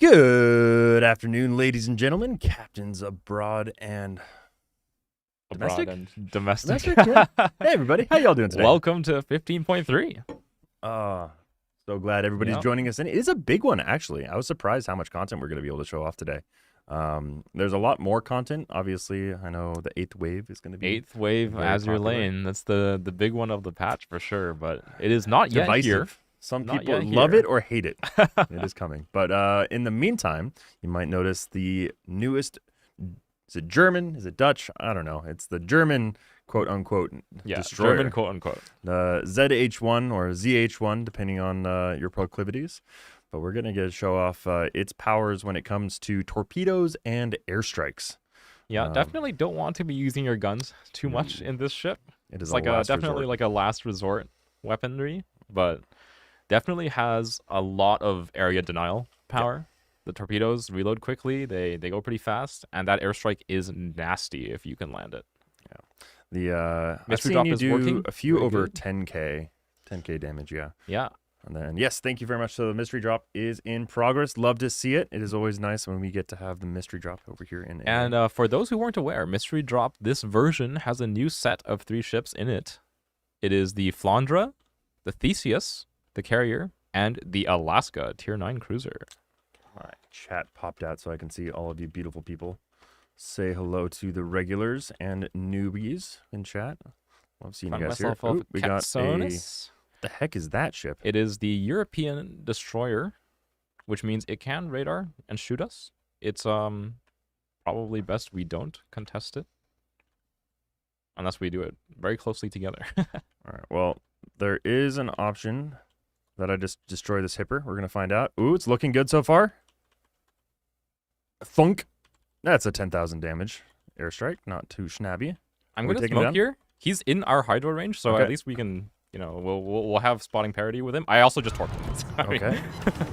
Good afternoon, ladies and gentlemen, captains abroad and domestic. Domestic. Yeah. Hey, everybody, how y'all doing today? Welcome to 15.3. So glad everybody's Yep. joining us. And it is a big one, actually. I was surprised how much content we're going to be able to show off today. There's a lot more content. Obviously, I know the 8th wave is going to be Eighth wave very Azure popular. Lane. That's the big one of the patch for sure, but it is not yet divisive. here. Some Not people yet love here. it or hate it. It is coming. But in the meantime, you might notice the newest. Is it German? Is it Dutch? I don't know. It's the German quote unquote destroyer. German quote unquote. The ZH1 or ZH1, depending on your proclivities. But we're going to show off its powers when it comes to torpedoes and airstrikes. Yeah, definitely don't want to be using your guns too much in this ship. It is It's like a last definitely resort. like a last resort weaponry, but definitely has a lot of area denial power. The torpedoes reload quickly, they go pretty fast, and that airstrike is nasty if you can land it. The I've Mystery seen drop you is do working. a few Very over good. 10k damage, yeah. Yeah. And then, yes, thank you very much. So the mystery drop is in progress. Love to see it. It is always nice when we get to have the mystery drop over here in And for those who weren't aware, Mystery Drop, this version has a new set of 3 ships in it. It is the Flandra, the Theseus, the Carrier, and the Alaska Tier 9 cruiser. All right, chat popped out so I can see all of you beautiful people. Say hello to the regulars and newbies in chat. Love seeing you Find guys here. myself off Ooh, we got a... Katsonis. The heck is that ship? It is the European destroyer, which means it can radar and shoot us. It's probably best we don't contest it. Unless we do it very closely together. All right, well, there is an option that I just destroy this hipper. We're going to find out. Ooh, it's looking good so far. Thunk. That's a 10,000 damage airstrike. Not too schnabby. I'm Are we going to taking him down? smoke here. He's in our hydro range, so Okay. at least we can, we'll have spotting parity with him. I also just torqued him. So, I mean, Okay.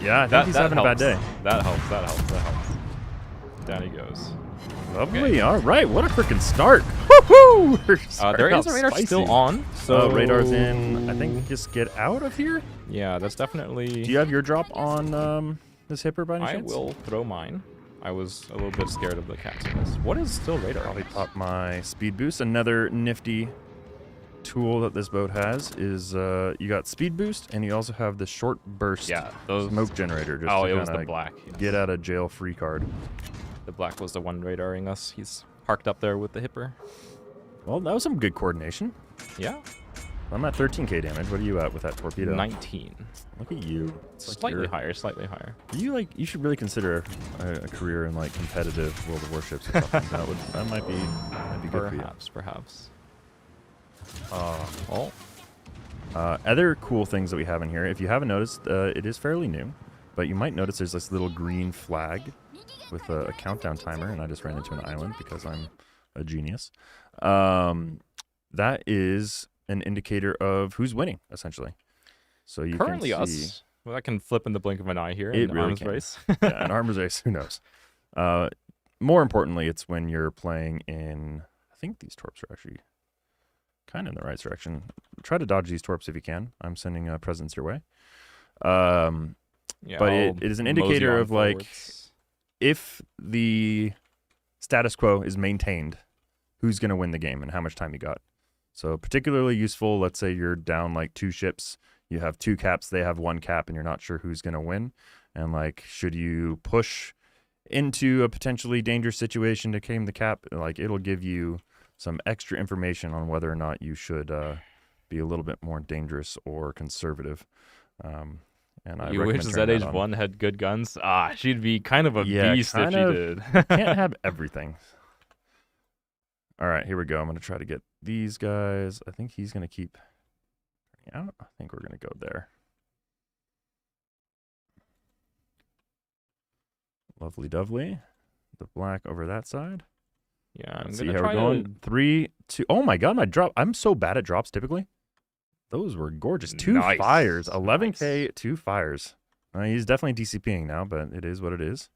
Yeah, I think he's having a bad day. That helps. Down he goes. Lovely. Okay. All right. What a freaking start. Woohoo! There is a radar still on. So radar's in. I think just get out of here. Yeah, that's definitely. Do you have your drop on this hipper by any I chance? will throw mine. I was a little bit scared of the Katsunis. What is still radar? Probably pop my speed boost. Another nifty tool that this boat has is you got speed boost and you also have the short burst smoke generator. Just Oh, to it was the kinda black. Yes. Get out of jail free card. The black was the one radaring us. He's parked up there with the hipper. Well, that was some good coordination. Yeah. I'm at 13k damage. What are you at with that torpedo? 19. Look at you. It's like Slightly you're- higher, slightly higher. You should really consider a career in like competitive World of Warships or something. that might be good for you. Perhaps. Oh. Other cool things that we have in here. If you haven't noticed, it is fairly new, but you might notice there's this little green flag with a countdown timer, and I just ran into an island because I'm a genius. That is an indicator of who's winning, essentially. So you Currently can see, us. Well, that can flip in the blink of an eye here It in really arms can. race. yeah, an arms race. Who knows? More importantly, it's when you're playing in. I think these torps are actually kind of in the right direction. Try to dodge these torps if you can. I'm sending presents your way. Yeah, But I'll it is an mosey indicator on of like forwards. if the status quo is maintained, who's going to win the game and how much time you got. So particularly useful. Let's say you're down like 2 ships. You have 2 caps. They have 1 cap, and you're not sure who's going to win. And like, should you push into a potentially dangerous situation to claim the cap? Like, it'll give you some extra information on whether or not you should be a little bit more dangerous or conservative. And I You wish recommend trying that on. ZH1 had good guns? Ah, she'd be kind of a beast if kind she of. did. Can't have everything. All right, here we go. I'm going to try to get these guys. I think he's going to keep turning out. I think we're going to go there. Lovely dovely. The black over that side. Yeah, I'm Let's see gonna how we're try going. to 3, 2. Oh my God, my drop. I'm so bad at drops typically. Those were gorgeous. 2 Nice. fires. 11k, Nice. 2 fires. He's definitely DCPing now, but it is what it is.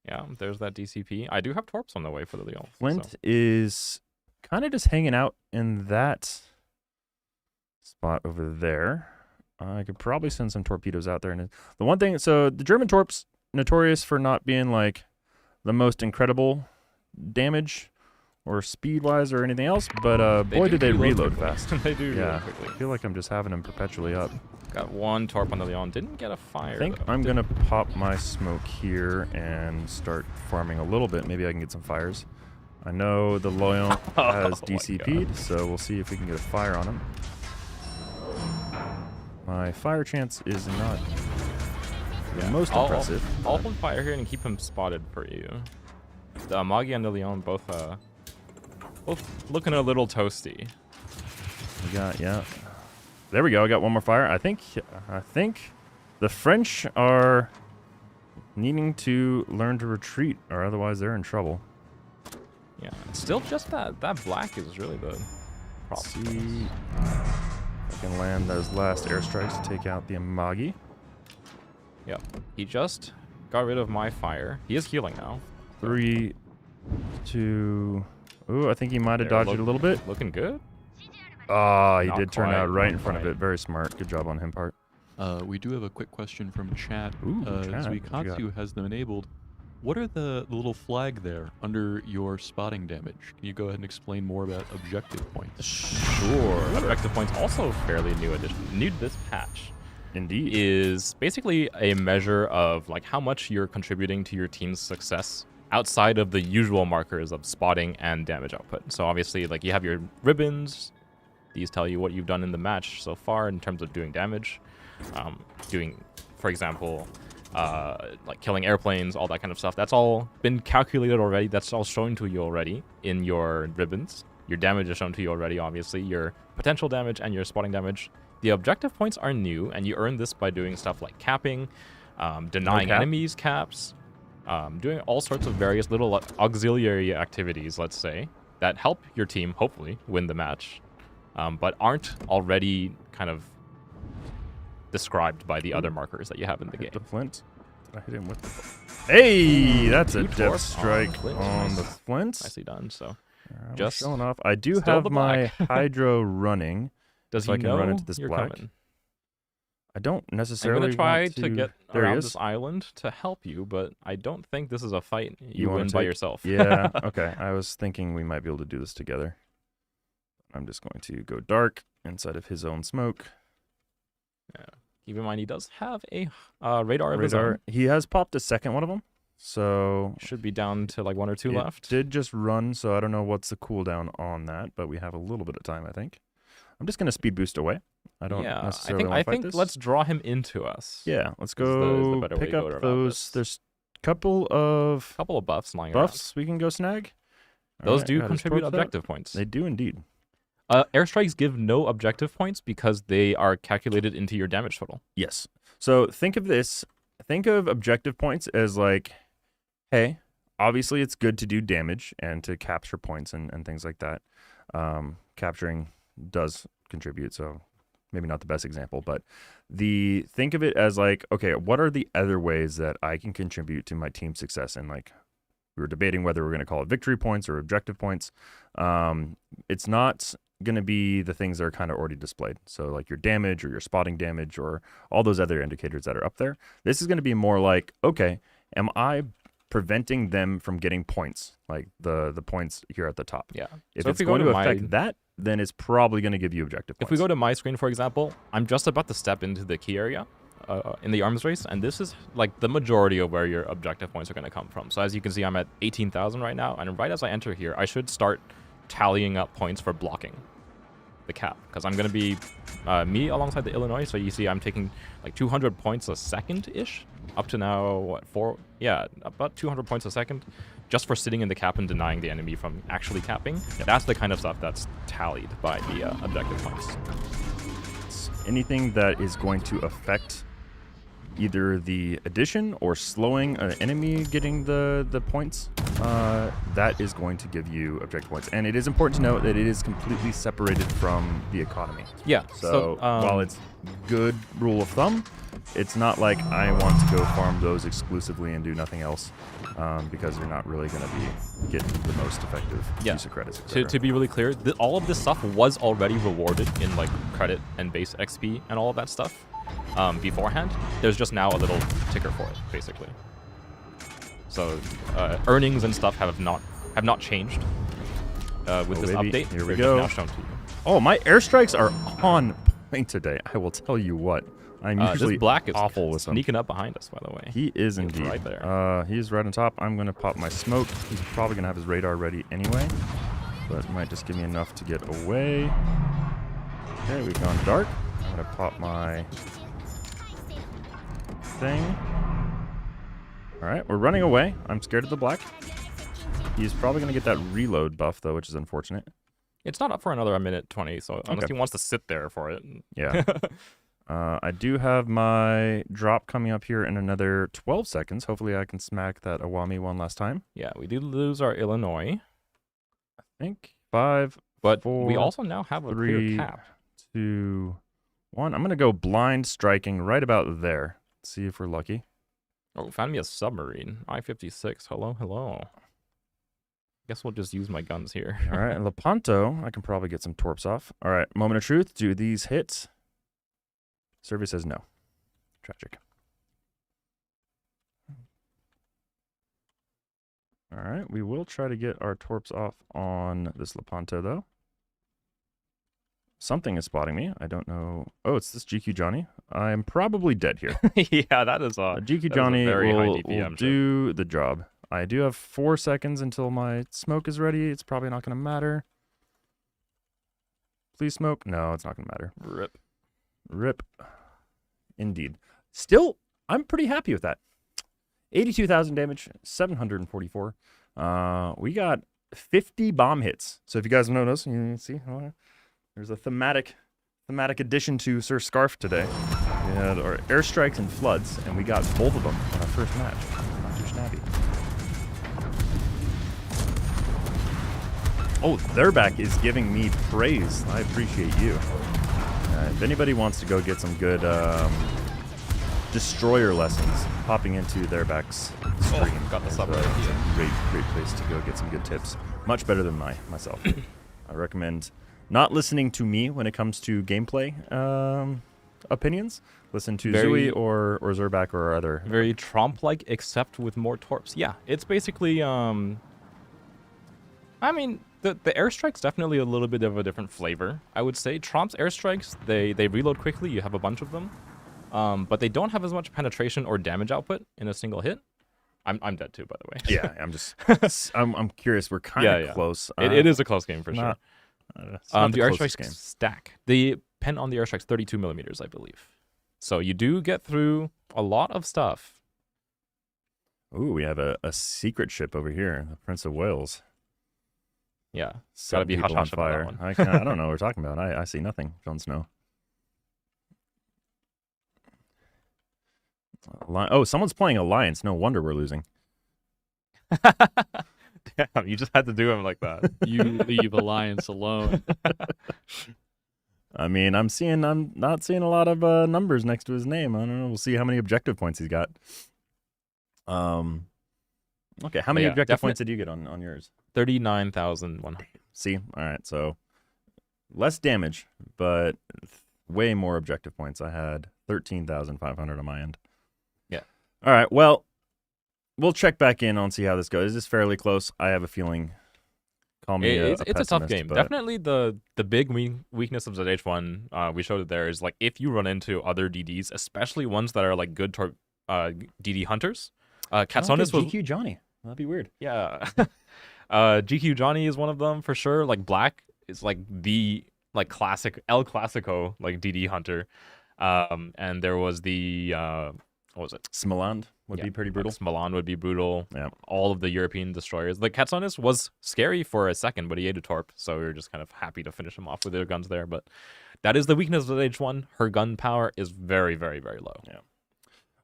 Yeah, there's that DCP. I do have torps on the way for the Leo. Flint so. is kind of just hanging out in that spot over there. I could probably send some torpedoes out there. And the one thing, so the German torps notorious for not being like the most incredible damage or speed-wise or anything else, but boy, did they reload fast. They do Yeah, reload quickly. I feel like I'm just having them perpetually up. Got one Torp on the Leon. Didn't get a fire, I think though. I'm going to pop my smoke here and start farming a little bit. Maybe I can get some fires. I know the Leon has DCP'd, so we'll see if we can get a fire on him. My fire chance is not the most impressive. I'll hold fire here and keep him spotted for you. The Amagi and the Leon both looking a little toasty. We got, yeah. There we go. I got one more fire. I think the French are needing to learn to retreat, or otherwise they're in trouble. Yeah, it's still just that black is really the problem. Let's see if I can land those last airstrikes to take out the Amagi. Yep. He just got rid of my fire. He is healing now. 3, 2. Ooh, I think he might have There, dodged it a little bit. Looking good. Ah, he Not did turn quite, out right not in front of quite. it. Very smart. Good job on him part. We do have a quick question from chat. Ooh, chat, what you got? zuiKatsu has them enabled. What are the little flag there under your spotting damage? Can you go ahead and explain more about objective points? Sure. Objective points also fairly new addition. New to this patch. Indeed. Is basically a measure of like how much you're contributing to your team's success outside of the usual markers of spotting and damage output. So obviously, like you have your ribbons. These tell you what you've done in the match so far in terms of doing damage, doing, for example, like killing airplanes, all that kind of stuff. That's all been calculated already. That's all shown to you already in your ribbons. Your damage is shown to you already, obviously. Your potential damage and your spotting damage. The objective points are new, and you earn this by doing stuff like capping, denying enemies caps, doing all sorts of various little auxiliary activities, let's say, that help your team, hopefully, win the match, but aren't already kind of described by the other markers that you have in the game. The flint. Did I hit him with the... Hey, that's a Two death torps strike on on the the flints. Nicely done. So, I'm just showing off. I do still have the my black. hydro running. does So he I can know run into this you're black. coming? I don't I'm necessarily gonna try want to get There he around is. this island to help you, but I don't think this is a fight you wanna win by take- yourself. Yeah, okay. I was thinking we might be able to do this together. I'm just going to go dark inside of his own smoke. Yeah. Keep in mind, he does have a radar of his own. Radar. He has popped a second one of them, so Should be down to like 1 or 2 it left. did just run, so I don't know what's the cooldown on that, but we have a little bit of time, I think. I'm just going to speed boost away. I don't Yeah, necessarily I want to fight think this. let's draw him into us. Yeah, let's is the go better way pick to go up around those. this. There's a couple of Couple of buffs lying buffs we can go snag. around. Those Alright, do got his contribute torps out. objective points. They do indeed. Airstrikes give no objective points because they are calculated into your damage total. Yes. So think of this. Think of objective points as like, hey, obviously it's good to do damage and to capture points and things like that. Capturing does contribute, so maybe not the best example, but think of it as like, okay, what are the other ways that I can contribute to my team's success? And like, we were debating whether we're going to call it victory points or objective points. It's not going to be the things that are kind of already displayed. So like your damage or your spotting damage or all those other indicators that are up there. This is going to be more like, okay, am I preventing them from getting points, like the points here at the top? Yeah. If So it's if we go going to to affect my- that, then it's probably going to give you objective points. If we go to my screen, for example, I'm just about to step into the key area in the arms race, and this is like the majority of where your objective points are going to come from. So as you can see, I'm at 18,000 right now, and right as I enter here, I should start tallying up points for blocking the cap, because I'm going to be me alongside the Illinois. So you see I'm taking like 200 points a second-ish, up to now, about 200 points a second, just for sitting in the cap and denying the enemy from actually capping. That's the kind of stuff that's tallied by the objective points. Anything that is going to affect either the addition or slowing an enemy getting the points, that is going to give you objective points. And it is important to note that it is completely separated from the economy. Yeah. So while it's good rule of thumb, it's not like I want to go farm those exclusively and do nothing else, because you're not really going to be getting the most effective use of credits. To be really clear, all of this stuff was already rewarded in like credit and base XP and all of that stuff beforehand. There's just now a little ticker for it, basically. So earnings and stuff have not changed with this baby. update. Here we They're go. just now shown to you. Oh, my airstrikes are on point today. I will tell you what. I'm usually This black is awful with them. sneaking up behind us, by the way. He is He's indeed. right there. He's right on top. I'm going to pop my smoke. He's probably going to have his radar ready anyway. But might just give me enough to get away. Okay, we've gone dark. I'm going to pop my thing. All right, we're running away. I'm scared of the black. He's probably going to get that reload buff, though, which is unfortunate. It's not up for another 1:20, so unless he wants to sit there for it. Yeah. I do have my drop coming up here in another 12 seconds. Hopefully I can smack that Awami one last time. Yeah, we did lose our Illinois, I think 5, but 4, we also now have a 3, clear cap. 2, 1. I'm going to go blind striking right about there. See if we're lucky. Oh, found me a submarine. I-56. Hello, hello. Guess we'll just use my guns here. All right, Lepanto, I can probably get some torps off. All right, moment of truth. Do these hit? Survey says no. Tragic. All right, we will try to get our torps off on this Lepanto, though. Something is spotting me. I don't know. Oh, it's this GQ Johnny. I am probably dead here. Yeah, that is GQ a Johnny very high will DPM ship. do the job. I do have 4 seconds until my smoke is ready. It's probably not going to matter. Please smoke. No, it's not going to matter. Rip. Rip. Indeed. Still, I'm pretty happy with that. 82,000 damage, 744. We got 50 bomb hits. So if you guys notice, you can see there's a thematic addition to Sir Scarf today. We had our airstrikes and floods, and we got both of them on our first match. Not too snappy. Oh, their back is giving me praise. I appreciate you. If anybody wants to go get some good destroyer lessons, popping into their back's stream. Got the is, sub right it's here. a great place to go get some good tips. Much better than myself. I recommend not listening to me when it comes to gameplay opinions. Listen to Very- Zui or Zerback or other. Very Tromp-like, except with more torps. Yeah, it's basically, I mean, the airstrike's definitely a little bit of a different flavor, I would say. Tromp's airstrikes, they reload quickly. You have a bunch of them. But they don't have as much penetration or damage output in a single hit. I'm dead too, by the way. Yeah, I'm just I'm curious. We're kind of Yeah. close. It is a close game for not- sure. it's not The closest airstrikes game. stack. The pen on the airstrike's 32 millimeters, I believe. So you do get through a lot of stuff. Ooh, we have a secret ship over here, the Prince of Wales. Yeah. Setting be people hush-hush on about that fire. one. I don't know what we're talking about. I see nothing. Jon Snow. Oh, someone's playing Alliance. No wonder we're losing. Damn, you just had to do him like that. You leave Alliance alone. I mean, I'm not seeing a lot of numbers next to his name. I don't know. We'll see how many objective points he's got. Okay, how many Yeah, objective definite- points did you get on yours? 39,100. See? All right, so less damage, but way more objective points. I had 13,500 on my end. Yeah. All right, well, we'll check back in on see how this goes. Is this fairly close? I have a feeling. Call me It's a tough pessimist, game. but Definitely the big weakness of ZH1, we showed it there, is like if you run into other DDs, especially ones that are like good DD hunters. Katsunis was GQ Johnny. That'd be weird. yeah. GQ Johnny is one of them for sure. Like Black is like the like classic El Clasico like DD hunter. And there was the what was it? Smoland would be pretty brutal. Milan would be brutal. Yeah. All of the European destroyers. The Katsunis was scary for a second, but he ate a torp, so we were just kind of happy to finish him off with their guns there. But that is the weakness of H1. Her gun power is very, very, very low. Yeah.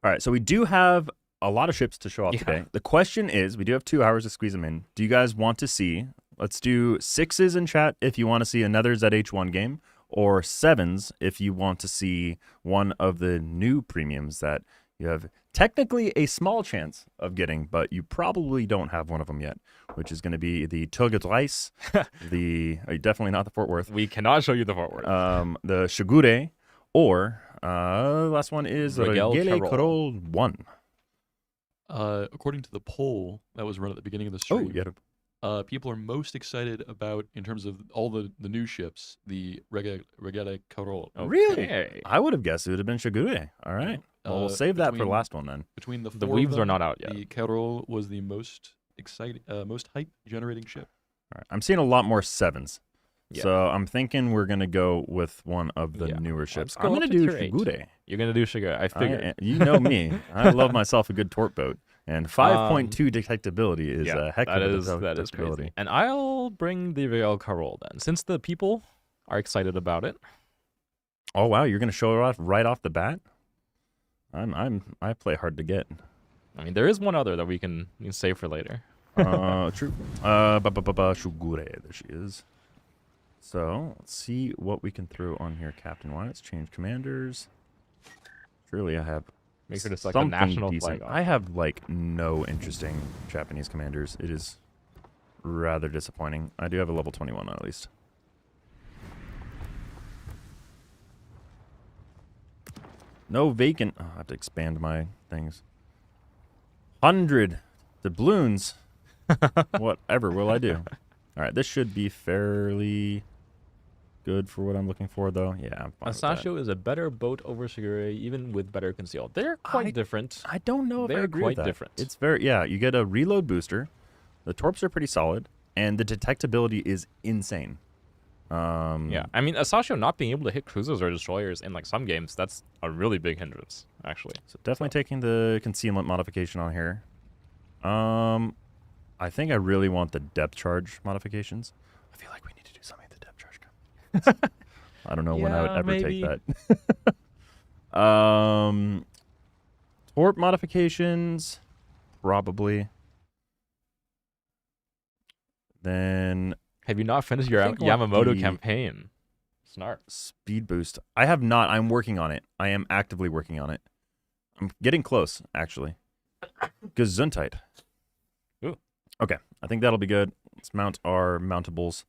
All right, so we do have a lot of ships to show off Yeah. today. The question is, we do have 2 hours to squeeze them in. Do you guys want to see, let's do 6s in chat if you want to see another ZH1 game, or 7s if you want to see one of the new premiums that you have technically a small chance of getting, but you probably don't have one of them yet, which is going to be the Togadrice, definitely not the Fort Worth, We cannot show you the Fort Worth. the Shigure, or last one is Regele Regele Carol. Carol 1. According to the poll that was run at the beginning of the Oh, stream, yeah. people are most excited about, in terms of all the new ships, the Regele Carol. Really? Okay. I would have guessed it would have been Shigure. All right. Well, we'll save that for the between- last one then. Between the The four of weaves are them, not out yet. The Carol was the most most hype generating ship. All right. I'm seeing a lot more 7s. Yeah. So I'm thinking we're going to go with one of the Yeah. newer ships. go I'm going up to to do tier 8. Shigure. You're gonna do Sugar. I figured. You know me. I love myself a good torp boat. And 5.2 detectability is a heck of a that is detectability. crazy. And I'll bring the Regele Carol then, since the people are excited about it. Oh wow, you're gonna show it off right off the bat? I play hard to get. I mean, there is one other that we can save for later. True. Shugure, there she is. So let's see what we can throw on here, Captain. Why? Let's change commanders. Surely I have Make sure to select the something national decent. flag. I have like no interesting Japanese commanders. It is rather disappointing. I do have a level 21 at least. No vacant. Oh, I have to expand my things. 100 doubloons. Whatever will I do? All right, this should be fairly good for what I'm looking for, though. Yeah, I'm fine with that. Asashio is a better boat over Shigure, even with better conceal. They're quite different. I don't know if I They're agree quite with that. different. It's very, yeah, you get a reload booster. The torps are pretty solid, and the detectability is insane. Yeah, I mean, Asashio not being able to hit cruisers or destroyers in like some games, that's a really big hindrance, actually. So definitely taking the concealment modification on here. I think I really want the depth charge modifications. I feel like we need to do something with the depth charge. I don't know when I would Yeah, ever maybe. take that. Torp modifications, probably. Then Have you not finished your think I want Yamamoto the- campaign? Snarf. speed boost. I have not. I'm working on it. I am actively working on it. I'm getting close, actually. Gesundheit. Ooh. Okay, I think that'll be good. Let's mount our mountables.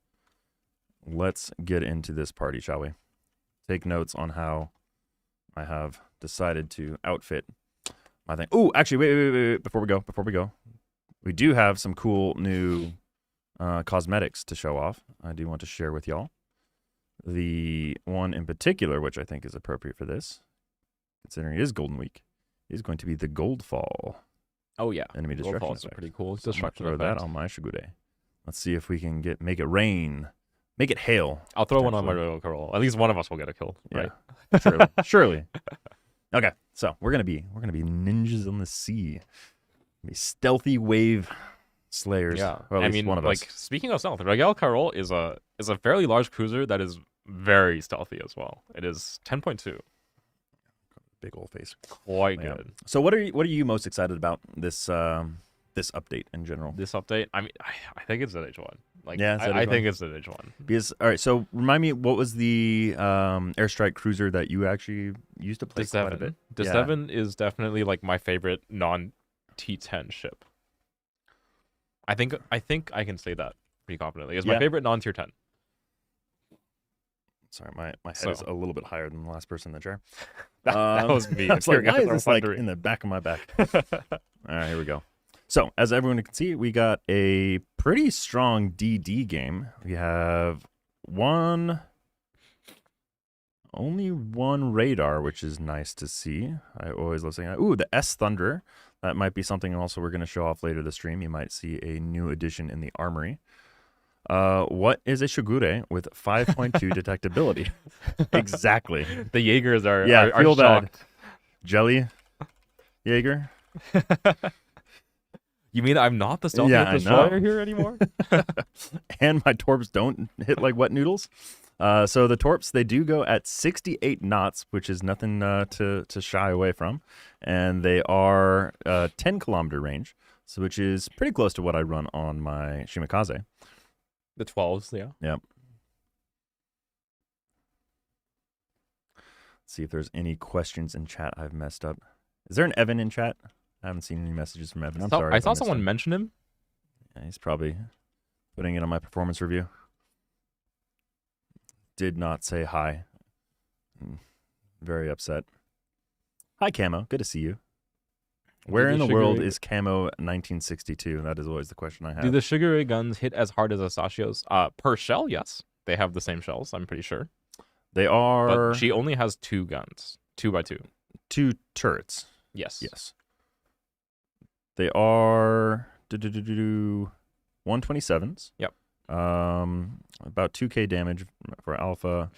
Let's get into this party, shall we? Take notes on how I have decided to outfit my thing. Oh, actually, wait. Before we go. We do have some cool new cosmetics to show off. I do want to share with y'all. The one in particular, which I think is appropriate for this, considering it is Golden Week, is going to be the Gold Fall Oh yeah, enemy Gold destruction Falls are effect. pretty cool. So I'm gonna Destruction throw effect. that on my Shigure. Let's see if we can make it rain, make it hail. I'll throw one on my potentially. Regele Carol. At least one of us will get a kill, right? Yeah, surely. Okay, so we're gonna be ninjas on the sea, be stealthy wave slayers. Yeah, or at I least mean, one of like us. speaking of stealth, Regele Carol is a fairly large cruiser that is very stealthy as well. It is 10.2, Big old face. quite Yeah. good. So what are you most excited about this this update in general? This update, I mean, I think it's ZH1. Like, Yeah, it's I ZH1. think it's ZH1. Because all right, so remind me, what was the airstrike cruiser that you actually used to play The quite a 7. bit? The Yeah. 7 is definitely like my favorite non-T10 ship. I think I can say that pretty confidently. It's my Yeah. favorite non-tier 10. Sorry, my head So- is a little bit higher than the last person in the chair. That was me. I was if you like, why guys is are this like wondering. in the back of my back? All right, here we go. So, as everyone can see, we got a pretty strong DD game. We have only one radar, which is nice to see. I always love saying that. Ooh, the S Thunder. That might be something also we're going to show off later this stream. You might see a new addition in the armory. What is a Shigure with 5.2 detectability? Exactly. The Jaegers are Yeah, are feel bad. shocked. Jelly Jaeger. You mean I'm not the stealthiest Yeah, I destroyer know. here anymore? And my torps don't hit like wet noodles. So the torps, they do go at 68 knots, which is nothing to shy away from. And they are 10 kilometer range, so which is pretty close to what I run on my Shimakaze. The 12s, yeah. Yep. Let's see if there's any questions in chat I've messed up. Is there an Evan in chat? I haven't seen any messages from Evan. I'm sorry. I if saw missed someone him. mention him. Yeah, he's probably putting it on my performance review. Did not say hi. Very upset. Hi, Camo. Good to see you. Where Do in the the world Sugar Ray- is Camo 1962? That is always the question I have. Do the Sugar Ray guns hit as hard as Asashio's? Per shell, yes. They have the same shells, I'm pretty sure. They are But she only has 2 guns. 2x2. 2 turrets. Yes. Yes. They are 127s. Yep. About 2k damage for alpha,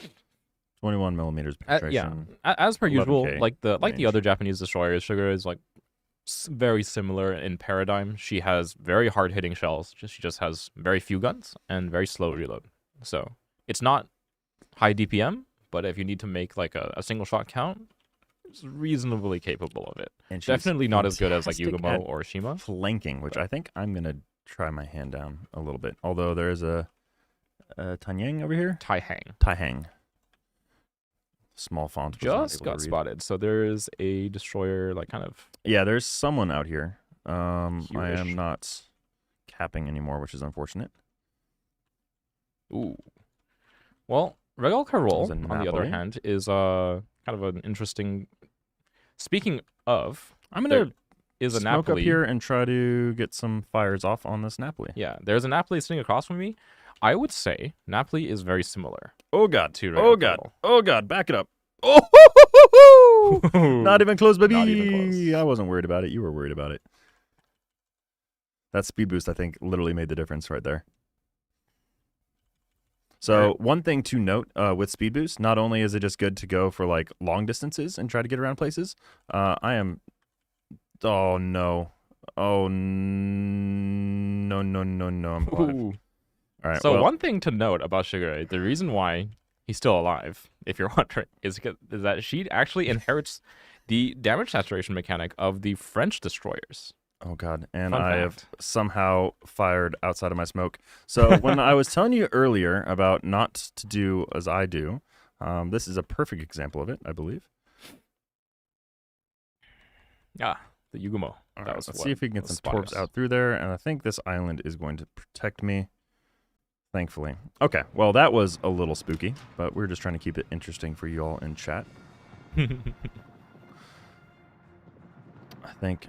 21 millimeters penetration. As per usual, 11K like the range. other Japanese destroyers, Sugar is like very similar in paradigm. She has very hard hitting shells. She just has very few guns and very slow reload. So it's not high DPM, but if you need to make like a single shot count, it's reasonably capable of it. And she's Definitely not as good as like fantastic Yugumo at or Shima. flanking, which I think I'm gonna try my hand down a little bit. Although there is a Tanyang over here. Taihang Small font. was not just able got to read. spotted. So there is a destroyer like kind of Yeah, there's someone out here. I Here-ish. am not capping anymore, which is unfortunate. ooh. Well, Regele Carol, There's a on the other Napoli. hand, is kind of an interesting. Speaking of, I'm there gonna is a smoke Napoli up here and try to get some fires off on this Napoli. Yeah, there's a Napoli sitting across from me. I would say Napoli is very similar Oh god. to Oh Regele god. Carol. Oh god. Back it up. Oh, not even close, baby. Not even close. I wasn't worried about it. You were worried about it. That speed boost, I think, literally made the difference right there. So Alright. one thing to note with speed boost, not only is it just good to go for like long distances and try to get around places, I am. Oh no. Oh no. I'm alive. Ooh. All right. So well, one thing to note about Shigure, the reason why he's still alive, if you're wondering, is that she actually inherits the damage saturation mechanic of the French destroyers. Oh god, and Fun I have fact. somehow fired outside of my smoke. So when I was telling you earlier about not to do as I do, this is a perfect example of it, I believe. Ah, the Yugumo. All That right, was let's what see if we can get was some spotting torps us. out through there, and I think this island is going to protect me, thankfully. Okay, well that was a little spooky, but we're just trying to keep it interesting for you all in chat. I think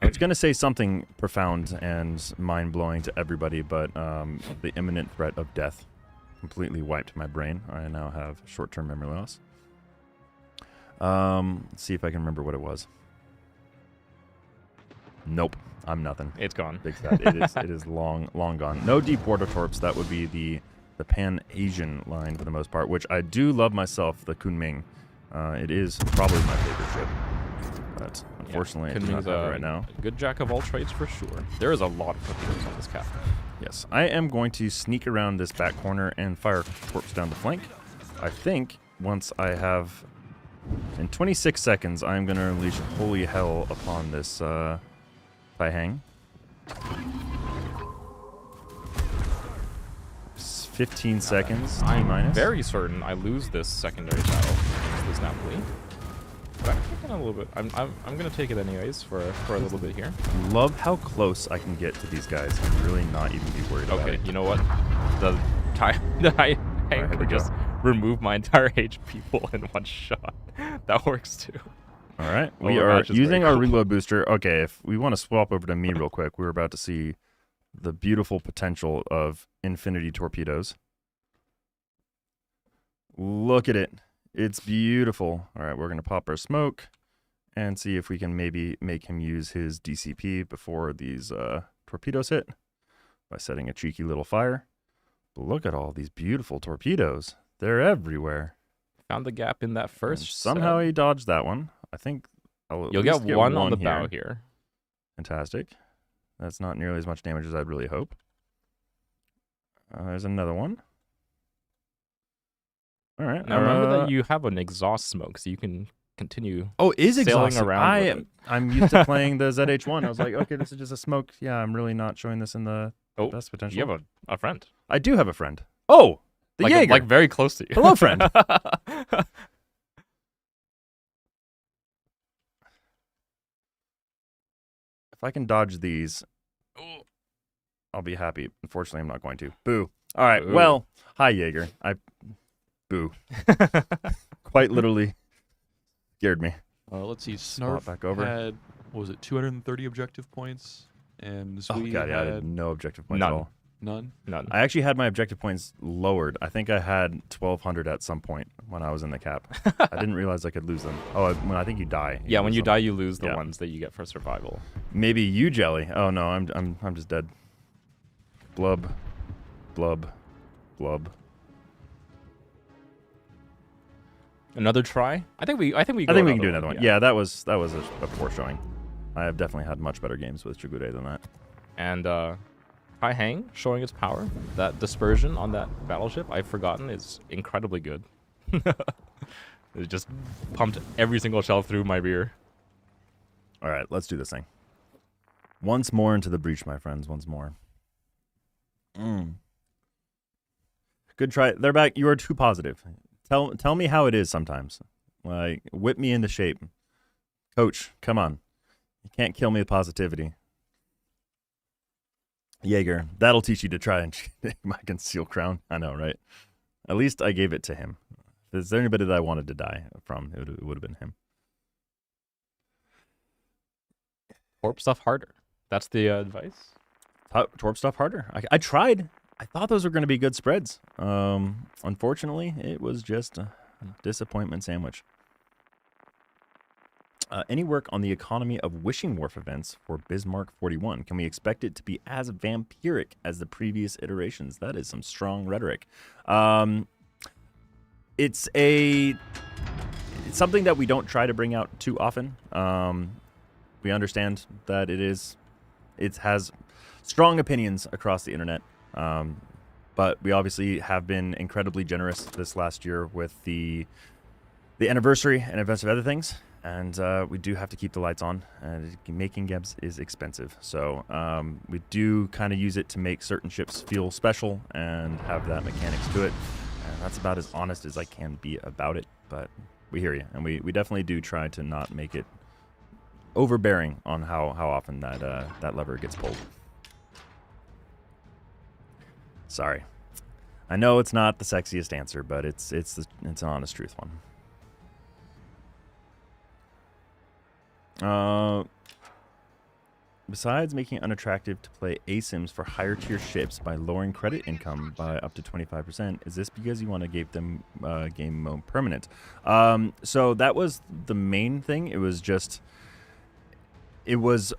I was going to say something profound and mind-blowing to everybody, but the imminent threat of death completely wiped my brain. I now have short-term memory loss. Let's see if I can remember what it was. Nope, I'm nothing. It's gone. Big fat. It is long gone. No deep water torps. That would be the Pan-Asian line for the most part, which I do love myself, the Kunming. It is probably my favorite ship. But unfortunately, I do not Kunming's have it right now. a good jack of all trades for sure. There is a lot of torpedoes on this cap. Yes, I am going to sneak around this back corner and fire torps down the flank. I think once I have, in 26 seconds, I'm going to unleash holy hell upon this Taihang. 15 seconds, T I'm minus. very certain I lose this secondary battle against this Napoli. But I'm taking a little bit. I'm gonna take it anyways for a little bit here. Love how close I can get to these guys and really not even be worried about Okay, it. you know what? The Alright, here we could go. just remove my entire HP pool in one shot. That works too. All right, we are Overmatch is using very our cool. reload booster. Okay, if we want to swap over to me real quick, we're about to see the beautiful potential of infinity torpedoes. Look at it. It's beautiful. All right, we're going to pop our smoke and see if we can maybe make him use his DCP before these torpedoes hit by setting a cheeky little fire. But look at all these beautiful torpedoes. They're everywhere. Found the gap in that And first. somehow set. he dodged that one. I think I'll at You'll least get one on the here. bow here. Fantastic. That's not nearly as much damage as I'd really hope. There's another one. All right. Now remember that you have an exhaust smoke, so you can continue. Oh, it is sailing exhausting. around with it. I'm used to playing the ZH1. I was like, okay, this is just a smoke. Yeah, I'm really not showing this in the Oh, best potential. you have a friend. I do have a friend. Oh, the like, Jaeger. like very close to you. Hello, friend. If I can dodge these, I'll be happy. Unfortunately, I'm not going to. Boo. All right. Boo. Well, hi, Jaeger. Boo. Quite literally scared me. Let's see. Swap Snarf back over. had what was it, 230 objective points, and Oh Zui god, yeah, I had had no objective points None. at all. none. None. I actually had my objective points lowered. I think I had 1,200 at some point when I was in the cap. I didn't realize I could lose them. Oh, when I think you die. Yeah, when lose you them. die, you lose the Yeah. ones that you get for survival. Maybe you jelly. Oh no, I'm just dead. Blub, blub, blub. Another try? I think we I think we can do another one. Yeah, that was a poor showing. I have definitely had much better games with Chigure than that. And Kai Hang showing its power. That dispersion on that battleship, I've forgotten, is incredibly good. It just pumped every single shell through my rear. All right, let's do this thing. Once more into the breach, my friends. Once more. Good try. They're back. You are too positive. Tell me how it is sometimes. Like, whip me into shape. Coach, come on. You can't kill me with positivity. Jaeger, that'll teach you to try and take my concealed crown. I know, right? At least I gave it to him. If there's anybody that I wanted to die from, it would have been him. Torp stuff harder. That's the advice. Torp stuff harder. I tried. I thought those were going to be good spreads. Unfortunately, it was just a disappointment sandwich. Any work on the economy of Wishing Wharf events for Bismarck 41? Can we expect it to be as vampiric as the previous iterations? That is some strong rhetoric. It's something that we don't try to bring out too often. We understand that it has strong opinions across the internet. But we obviously have been incredibly generous this last year with the anniversary and events of other things. And we do have to keep the lights on, and making games is expensive. So we do kind of use it to make certain ships feel special and have that mechanics to it. And that's about as honest as I can be about it. But we hear you, and we definitely do try to not make it overbearing on how often that lever gets pulled. Sorry. I know it's not the sexiest answer, but it's an honest truth one. Besides making it unattractive to play ASIMs for higher tier ships by lowering credit income by up to 25%, is this because you want to give them game mode permanent? So that was the main thing. It was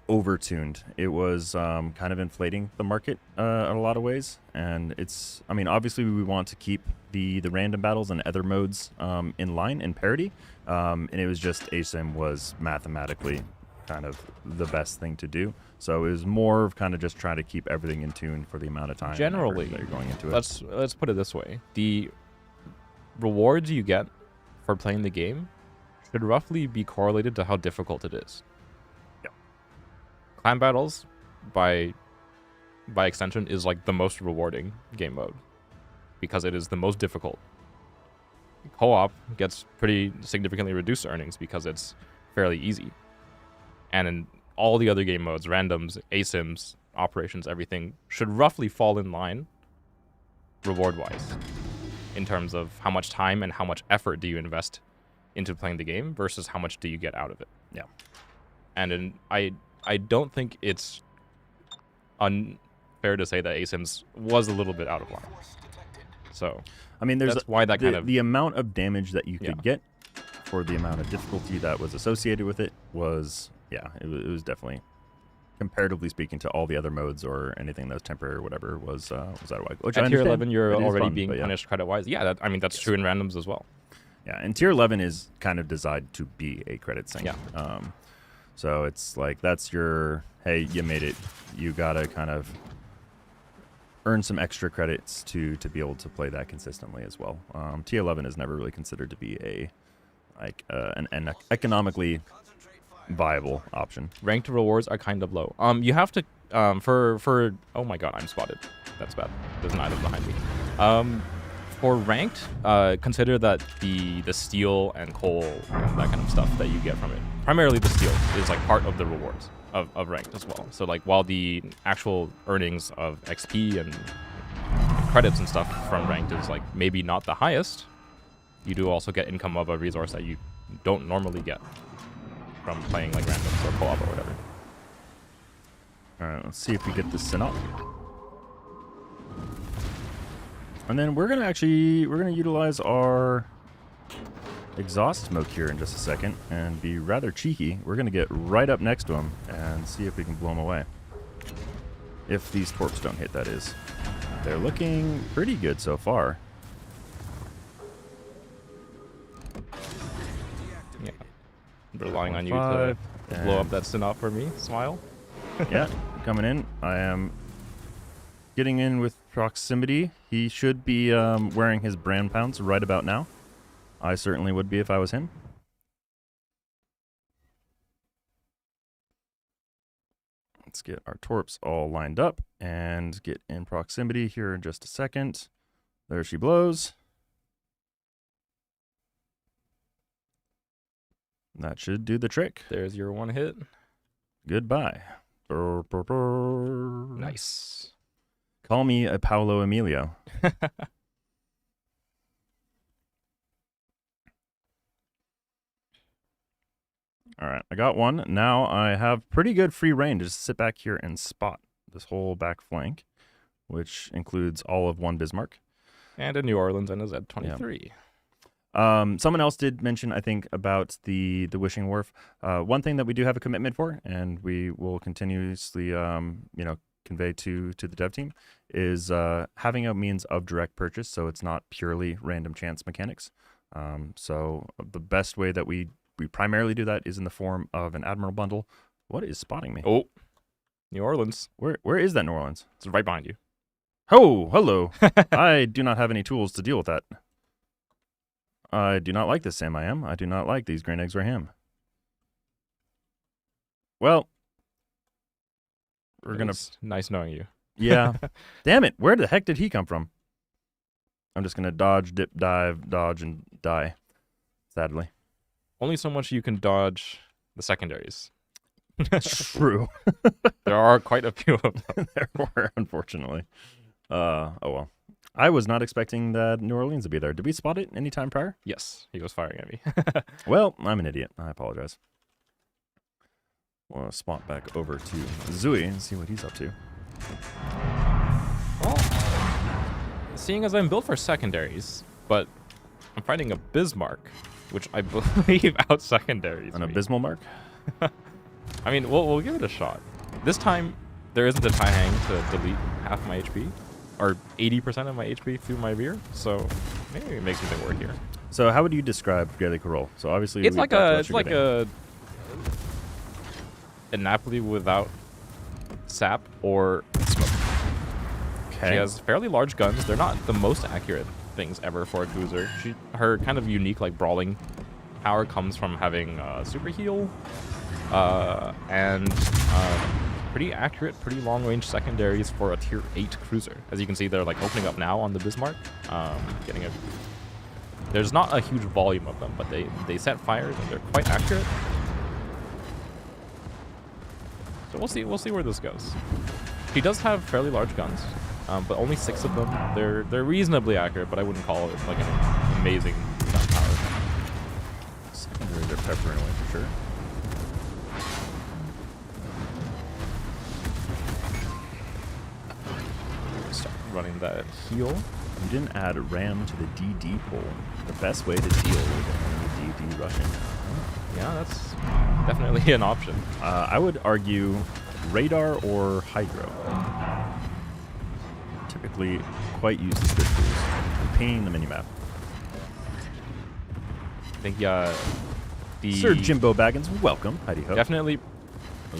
overtuned. It was kind of inflating the market in a lot of ways. And obviously we want to keep the random battles and other modes in line, in parity. And it was just ASIM was mathematically kind of the best thing to do. So it was more of kind of just trying to keep everything in tune for the amount of time Generally, that you're going into it. Let's put it this way. The rewards you get for playing the game should roughly be correlated to how difficult it is. Clan battles, by extension, is like the most rewarding game mode because it is the most difficult. Co-op gets pretty significantly reduced earnings because it's fairly easy. And in all the other game modes, randoms, ASIMs, operations, everything should roughly fall in line reward-wise in terms of how much time and how much effort do you invest into playing the game versus how much do you get out of it. Yeah. And I don't think it's unfair to say that ASIMs was a little bit out of line. So, that's why that kind of... The amount of damage that you could get for the amount of difficulty that was associated with it was, it was definitely, comparatively speaking to all the other modes or anything that was temporary or whatever, was out of whack. Which At tier 11, you're it is already fun, being punished credit-wise. Yeah, that's true in randoms as well. Yeah, and tier 11 is kind of designed to be a credit sink. Yeah. So it's like, that's your, hey, you made it. You gotta kind of earn some extra credits to be able to play that consistently as well. Tier 11 is never really considered to be an economically viable option. Ranked rewards are kind of low. You have to for oh my god, I'm spotted. That's bad. There's an item behind me. For ranked, consider that the steel and coal and that kind of stuff that you get from it, primarily the steel, is like part of the rewards of ranked as well. So like while the actual earnings of XP and credits and stuff from ranked is like maybe not the highest, you do also get income of a resource that you don't normally get. from playing like randoms or co-op or whatever. All right, let's see if we get this sent up. And then we're gonna utilize our exhaust smoke here in just a second and be rather cheeky. We're gonna get right up next to him and see if we can blow him away. If these torps don't hit, that is. They're looking pretty good so far. Yeah. Relying on you to blow up that Snarf for me. Smile. Yeah, coming in. I am getting in with proximity. He should be wearing his brand pounds right about now. I certainly would be if I was him. Let's get our torps all lined up and get in proximity here in just a second. There she blows. That should do the trick. There's your one hit. Goodbye. Nice. Call me a Paolo Emilio. All right, I got one. Now I have pretty good free reign to just sit back here and spot this whole back flank, which includes all of one Bismarck. And a New Orleans and a Z-23. Someone else did mention, I think, about the Wishing Wharf. One thing that we do have a commitment for, and we will continuously, convey to the dev team, is having a means of direct purchase, so it's not purely random chance mechanics. So the best way that we primarily do that is in the form of an Admiral bundle. What is spotting me? Oh, New Orleans. Where is that New Orleans? It's right behind you. Oh, hello. I do not have any tools to deal with that. I do not like this, Sam. I do not like these green eggs or ham. Well, we're gonna. Nice knowing you. Yeah. Damn it! Where the heck did he come from? I'm just gonna dodge, dip, dive, dodge, and die. Sadly. Only so much you can dodge the secondaries. True. There are quite a few of them. There were, unfortunately. Oh well. I was not expecting that New Orleans to be there. Did we spot it any time prior? Yes, he was firing at me. Well, I'm an idiot. I apologize. We'll spot back over to Zui and see what he's up to. Well, seeing as I'm built for secondaries, but I'm fighting a Bismarck, which I believe out secondaries. An abysmal mark? I mean, we'll give it a shot. This time, there isn't a tie hang to delete half my HP, or 80% of my HP through my rear, so maybe it makes something work here. So how would you describe Regele Carol? So obviously It's like a Napoli without sap or smoke. Okay. She has fairly large guns. They're not the most accurate things ever for a cruiser. Her kind of unique like brawling power comes from having super heal and pretty accurate, pretty long range secondaries for a tier 8 cruiser. As you can see, they're like opening up now on the Bismarck. There's not a huge volume of them, but they set fires and they're quite accurate. So we'll see where this goes. He does have fairly large guns, but only 6 of them. They're reasonably accurate, but I wouldn't call it like an amazing gun power. Secondaries are peppering away for sure. Start running that heal. You didn't add RAM to the DD pool. The best way to deal with any DD rushing. Yeah, that's definitely an option. I would argue radar or hydro. Typically quite used as good tools. Pinging the minimap. I think the Sir Jimbo Baggins, welcome. Heidi ho. definitely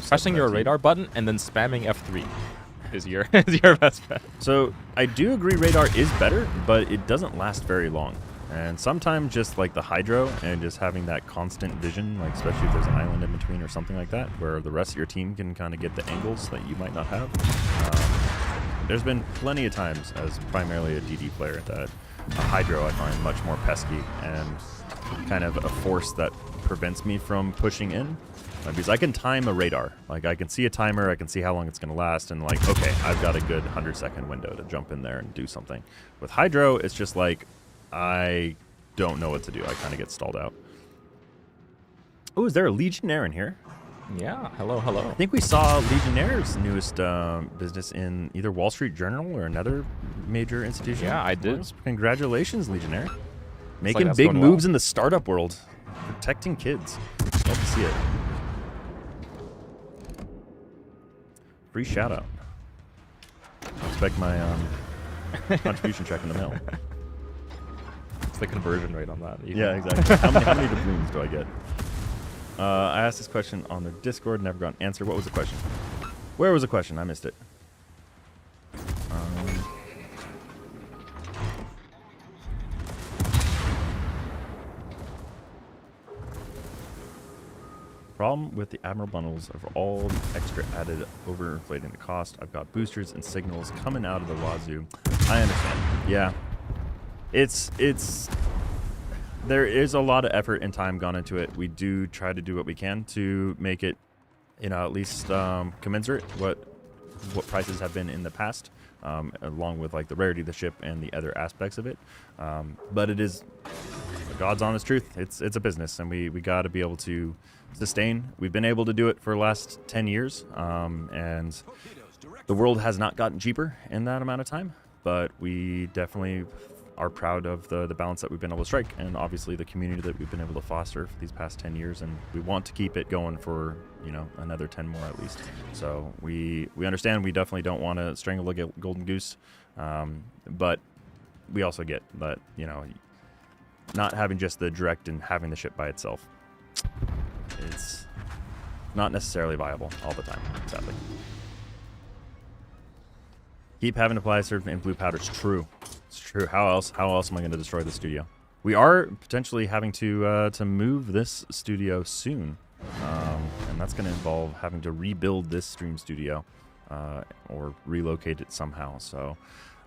pressing your radar button and then spamming F3 is your best bet. So I do agree radar is better, but it doesn't last very long. And sometimes just like the hydro and just having that constant vision, like especially if there's an island in between or something like that, where the rest of your team can kind of get the angles that you might not have. There's been plenty of times as primarily a DD player that a hydro I find much more pesky and kind of a force that prevents me from pushing in. Because I can time a radar. Like I can see a timer, I can see how long it's going to last, and like, okay, I've got a good 100-second window to jump in there and do something. With hydro, it's just like, I don't know what to do. I kind of get stalled out. Oh, is there a Legionnaire in here? Yeah. Hello, hello. I think we saw Legionnaire's newest business in either Wall Street Journal or another major institution. Yeah, I did. Congratulations, Legionnaire. like Making that's big going moves well. in the startup world. Protecting kids. Love to see it. Free shout out. I expect my contribution check in the mail. It's the conversion rate on that. Yeah, exactly. How many doubloons do I get? I asked this question on the Discord, never got an answer. What was the question? Where was the question? I missed it. Problem with the Admiral bundles of all the extra added overinflating the cost. I've got boosters and signals coming out of the wazoo. I understand. Yeah. It's there is a lot of effort and time gone into it. We do try to do what we can to make it, at least commensurate what prices have been in the past, along with like the rarity of the ship and the other aspects of it. But it is God's honest truth. It's a business, and we got to be able to sustain. We've been able to do it for the last 10 years, and the world has not gotten cheaper in that amount of time. But we definitely are proud of the balance that we've been able to strike, and obviously the community that we've been able to foster for these past 10 years, and we want to keep it going for another 10 more at least. So we understand we definitely don't want to strangle a golden goose, but we also get that not having just the direct and having the ship by itself, it's not necessarily viable all the time, sadly. Keep having to apply certain in blue powder. It's true. It's true. How else am I going to destroy the studio? We are potentially having to move this studio soon, and that's going to involve having to rebuild this stream studio or relocate it somehow. So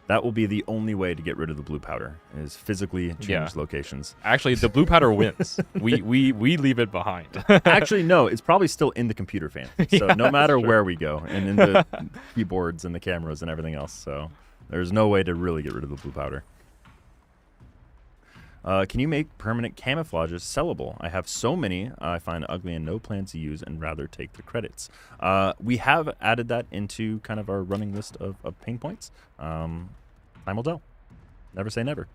that will be the only way to get rid of the blue powder, is physically change locations. Actually, the blue powder wins. we leave it behind. Actually, no, it's probably still in the computer fan. So Yeah, no matter that's true. where we go, and in the keyboards and the cameras and everything else. So there's no way to really get rid of the blue powder. Can you make permanent camouflages sellable? I have so many I find ugly and no plans to use, and rather take the credits. We have added that into kind of our running list of pain points. Time will tell. Never say never.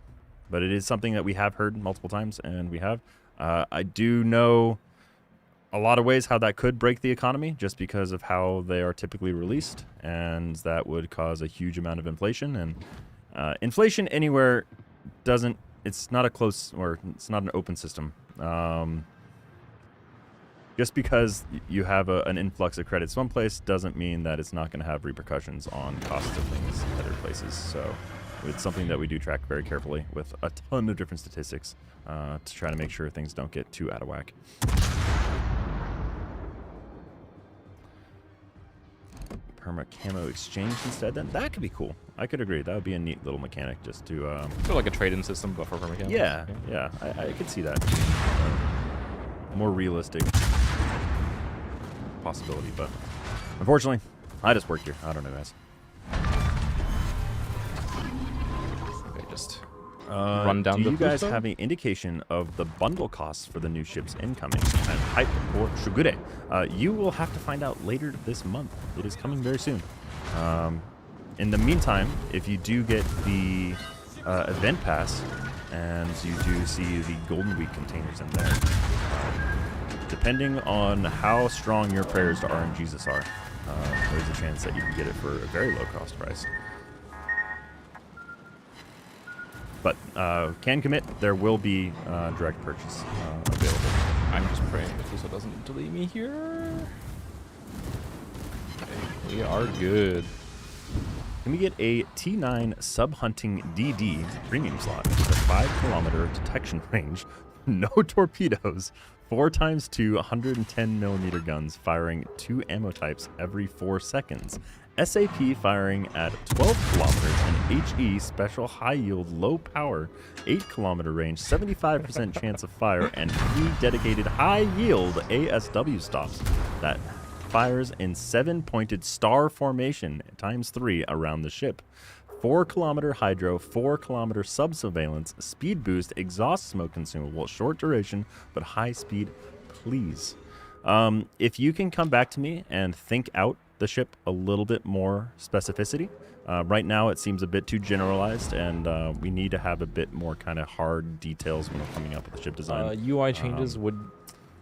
But it is something that we have heard multiple times, and we have. I do know a lot of ways how that could break the economy, just because of how they are typically released, and that would cause a huge amount of inflation. And inflation anywhere doesn't. It's not a close, or it's not an open system. Just because you have an influx of credits one place doesn't mean that it's not going to have repercussions on costs of things other places. So it's something that we do track very carefully with a ton of different statistics to try to make sure things don't get too out of whack. Perma camo exchange instead, then that could be cool. I could agree. That would be a neat little mechanic just to Sort of like a trade-in system, but for permacam. yeah, I could see that. More realistic possibility, but unfortunately, I just work here. I don't know, guys. Okay, just run down do the you guys booster? have any indication of the bundle costs for the new ships incoming and Hype or Shugure? You will have to find out later this month. It is coming very soon. In the meantime, if you do get the event pass and you do see the Golden Week containers in there, depending on how strong your prayers to RNGesus are, there's a chance that you can get it for a very low cost price. But can commit, there will be direct purchase available. I'm just praying if this doesn't delete me here. Okay, we are good. Can we get a T9 sub-hunting DD premium slot with a 5-kilometer detection range, no torpedoes, 4x2 110mm guns firing 2 ammo types every 4 seconds, SAP firing at 12 kilometers, and HE special high yield low power 8-kilometer range, 75% chance of fire, and 3 dedicated high yield ASW stops that fires in 7-pointed star formation ×3 around the ship. 4-kilometer hydro, 4-kilometer sub-surveillance, speed boost, exhaust smoke consumable, short duration but high speed please. If you can come back to me and think out the ship a little bit more specificity. Right now it seems a bit too generalized, and we need to have a bit more kind of hard details when we're coming up with the ship design. UI changes, would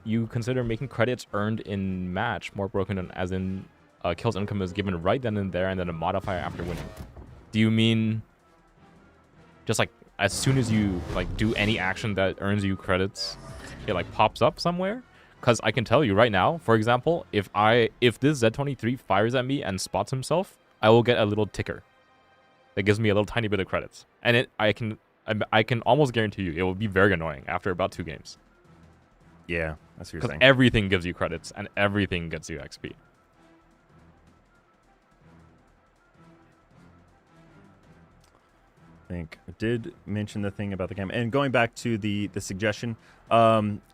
you consider making credits earned in match more broken, as in kills income is given right then and there and then a modifier after winning? Do you mean just like as soon as you like do any action that earns you credits, it like pops up somewhere? Because I can tell you right now, for example, if this Z23 fires at me and spots himself, I will get a little ticker that gives me a little tiny bit of credits, and I can almost guarantee you it will be very annoying after about 2 games. Yeah, that's what you're Because saying. everything gives you credits and everything gets you XP. I think I did mention the thing about the game, and going back to the suggestion,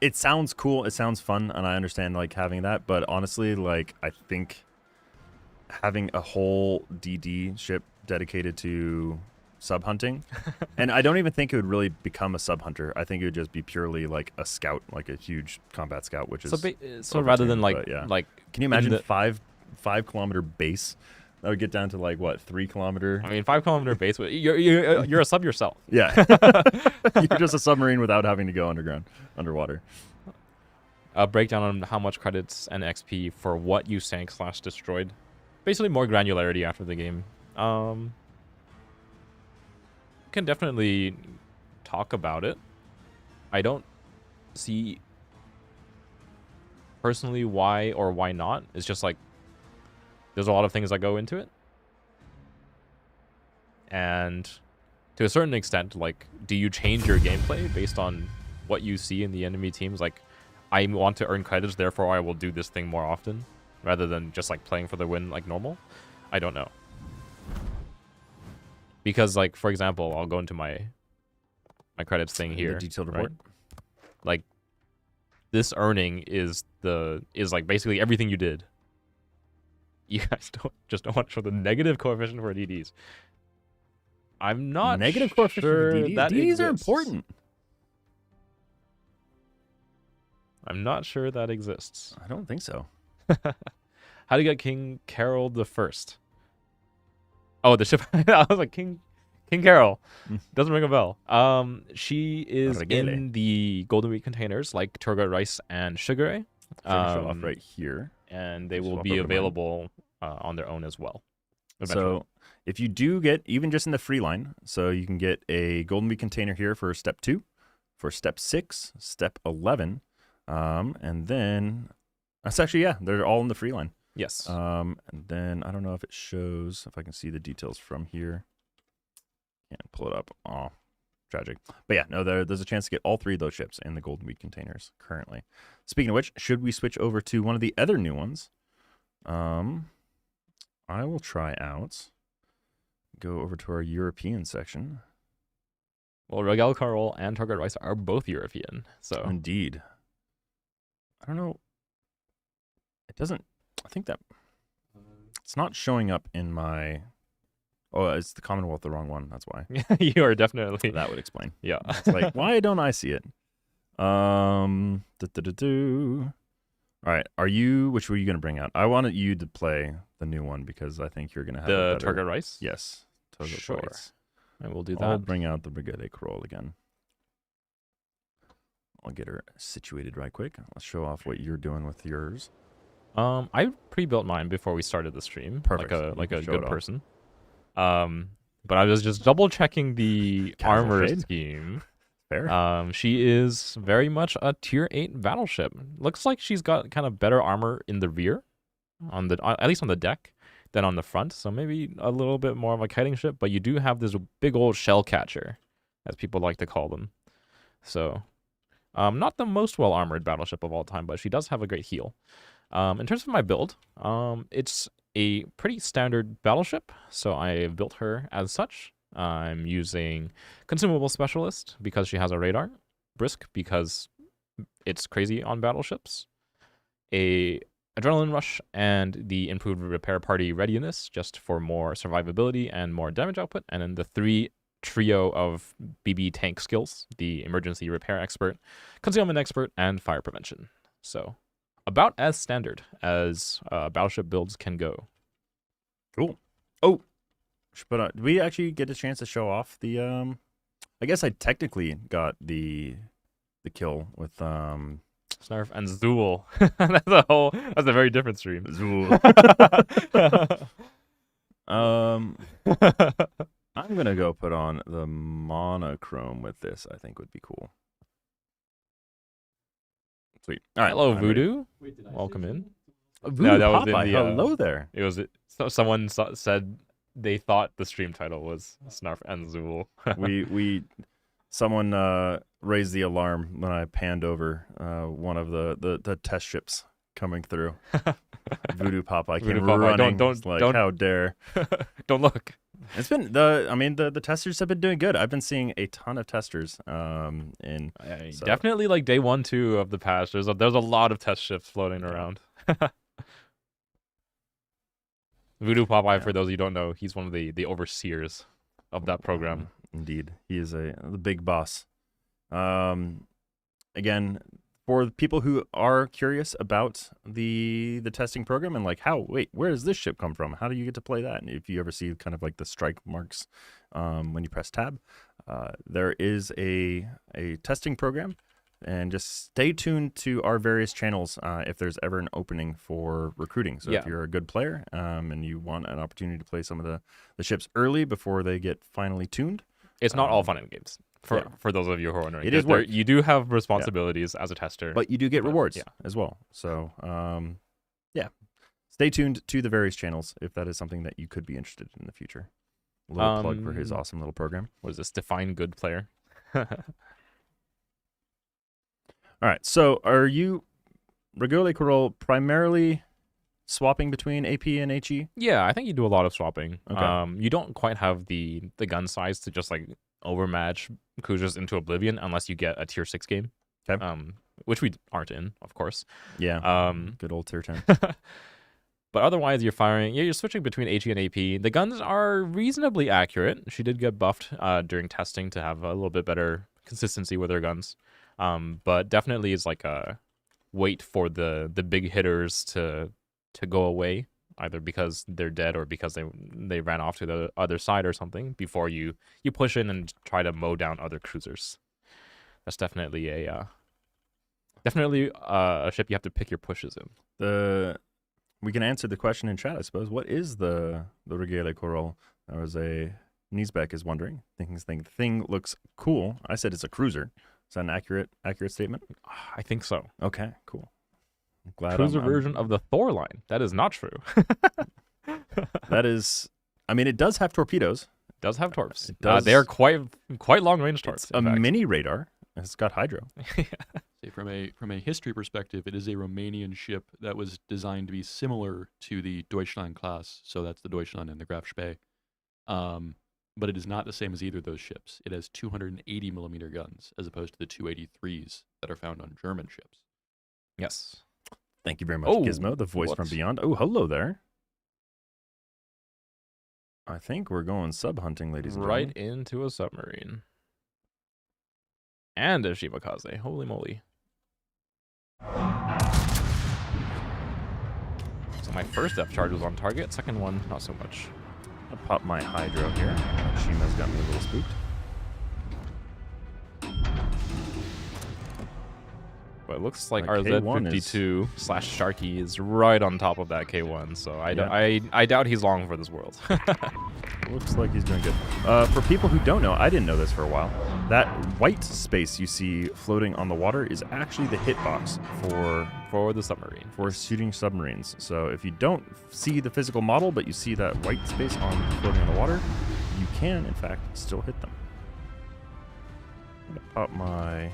it sounds cool, it sounds fun, and I understand like having that, but honestly, like I think having a whole DD ship dedicated to sub hunting, and I don't even think it would really become a sub hunter. I think it would just be purely like a scout, like a huge combat scout, which is so rather than like but yeah. like Can you imagine 5 kilometer base? That would get down to like what, 3 kilometer? I mean, 5 kilometer base. You're a sub yourself. Yeah, you're just a submarine without having to go underwater. A breakdown on how much credits and XP for what you sank / destroyed. Basically, more granularity after the game. Can definitely talk about it. I don't see personally why or why not. It's just like there's a lot of things that go into it, and to a certain extent, like, do you change your gameplay based on what you see in the enemy teams? Like, I want to earn credits, therefore I will do this thing more often, rather than just like playing for the win like normal. I don't know. Because, like, for example, I'll go into my credits thing here. The detailed right? report. Like, this earning is like basically everything you did. You guys don't want to show the negative coefficient for DDs. I'm not Negative coefficient sure for DDs. that DDs exists. are important. I'm not sure that exists. I don't think so. How to get King Carol the First? Oh, the ship. I was like, King Carol. Doesn't ring a bell. She is Regele. in the Golden Wheat containers, like turgor rice and sugar. So I can show off right here. And they will Swap be over to mine. available on their own as well. So if you do get, even just in the free line, so you can get a Golden Wheat container here for step 2, for step 6, step 11, and then that's actually, yeah, they're all in the free line. Yes. And then I don't know if it shows, if I can see the details from here. Can't pull it up. Oh, tragic. But yeah, no, there's a chance to get all 3 of those ships in the Golden Wheat containers currently. Speaking of which, should we switch over to one of the other new ones? I will try out. Go over to our European section. Well, Regele Carol and turgor rice are both European, so Indeed. I don't know. It doesn't. I think that it's not showing up in my. Oh, it's the Commonwealth, the wrong one. That's why. you are definitely. That would explain. Yeah. It's like, why don't I see it? All right. Which were you going to bring out? I wanted you to play the new one because I think you're going to have The a better, turgor rice? Yes. Turgor Sure. rice. I will do I'll that. bring out the Regele Carol again. I'll get her situated right quick. Let's show off what you're doing with yours. I pre-built mine before we started the stream. Perfect. Like a Show good it off. person. But I was just double checking the Casual armor shade. scheme. Fair. She is very much a tier 8 battleship. Looks like she's got kind of better armor in the rear, at least on the deck, than on the front. So maybe a little bit more of a kiting ship. But you do have this big old shell catcher, as people like to call them. So, not the most well armored battleship of all time, but she does have a great heel. In terms of my build, it's a pretty standard battleship, so I built her as such. I'm using Consumable Specialist because she has a radar, Brisk because it's crazy on battleships, a Adrenaline Rush, and the improved Repair Party Readiness just for more survivability and more damage output, and then the 3 trio of BB tank skills, the Emergency Repair Expert, Concealment Expert, and Fire Prevention. So about as standard as battleship builds can go. Cool. Oh, but did we actually get a chance to show off the? I guess I technically got the kill with Snarf and Zool. That's a very different stream. Zool. I'm gonna go put on the monochrome with this. I think would be cool. Sweet. All right. Hello, I'm ready. Voodoo. Welcome in. Voodoo No, that was in Popeye, the, hello there. It was someone said they thought the stream title was Snarf and Zool. Someone raised the alarm when I panned over one of the test ships coming through. Voodoo Popeye came Voodoo Popeye, running. don't- It's like, don't- how dare. Don't look. It's been the testers have been doing good. I've been seeing a ton of testers. So- Definitely like day 1, 2 of the patch. There's a lot of test ships floating around. Voodoo Popeye, for those of you who don't know, he's one of the overseers of that program. Indeed, he is the big boss. Again, for the people who are curious about the testing program and like where does this ship come from? How do you get to play that? And if you ever see kind of like the strike marks when you press tab, there is a testing program, and just stay tuned to our various channels if there's ever an opening for recruiting. So if you're a good player and you want an opportunity to play some of the ships early before they get finally tuned. It's not all fun and games. For those of you who are wondering, It is work. You do have responsibilities as a tester, But you do get rewards yeah. as well. So, stay tuned to the various channels if that is something that you could be interested in the future. A little plug for his awesome little program. What is this? Define good player. All right. So, are you, Regele Carol, primarily swapping between AP and HE? Yeah, I think you do a lot of swapping. Okay. You don't quite have the gun size to just like overmatch cruisers into oblivion unless you get a tier 6 game. Okay. Which we aren't in, of course. Yeah. Good old tier 10. But otherwise, you're switching between HE and AP. The guns are reasonably accurate. She did get buffed during testing to have a little bit better consistency with her guns. But definitely is like a wait for the big hitters to go away, either because they're dead or because they ran off to the other side or something, before you push in and try to mow down other cruisers. That's definitely a ship you have to pick your pushes in. We can answer the question in chat, I suppose. What is the Regele Carol? There was a Niesbeck is wondering. Thing looks cool. I said it's a cruiser. Is that an accurate statement? I think so. Okay, cool. I'm glad Cruiser I'm- version of the Thor line. That is not true. That is, I mean, it does have torpedoes. It does have torps. It does. They are quite long range torps. It's a mini radar. It's got hydro. Say from a history perspective, it is a Romanian ship that was designed to be similar to the Deutschland class. So that's the Deutschland and the Graf Spee. But it is not the same as either of those ships. It has 280 millimeter guns as opposed to the 283s that are found on German ships. Yes. Thank you very much, Oh, Gizmo, the voice from what? beyond. Oh, hello there. I think we're going sub hunting, ladies and Right gentlemen. into a submarine. And a Shimakaze. Holy moly. So my first depth charge was on target. Second one, not so much. I'll pop my hydro here. Shima's got me a little spooked. But it looks like K1 RZ52 / Sharky is right on top of that K1. So Yeah. I doubt he's long for this world. Looks like he's doing good. For people who don't know, I didn't know this for a while. That white space you see floating on the water is actually the hitbox For the submarine. for shooting submarines. So if you don't see the physical model, but you see that white space floating on the water, you can, in fact, still hit them. I'm gonna pop my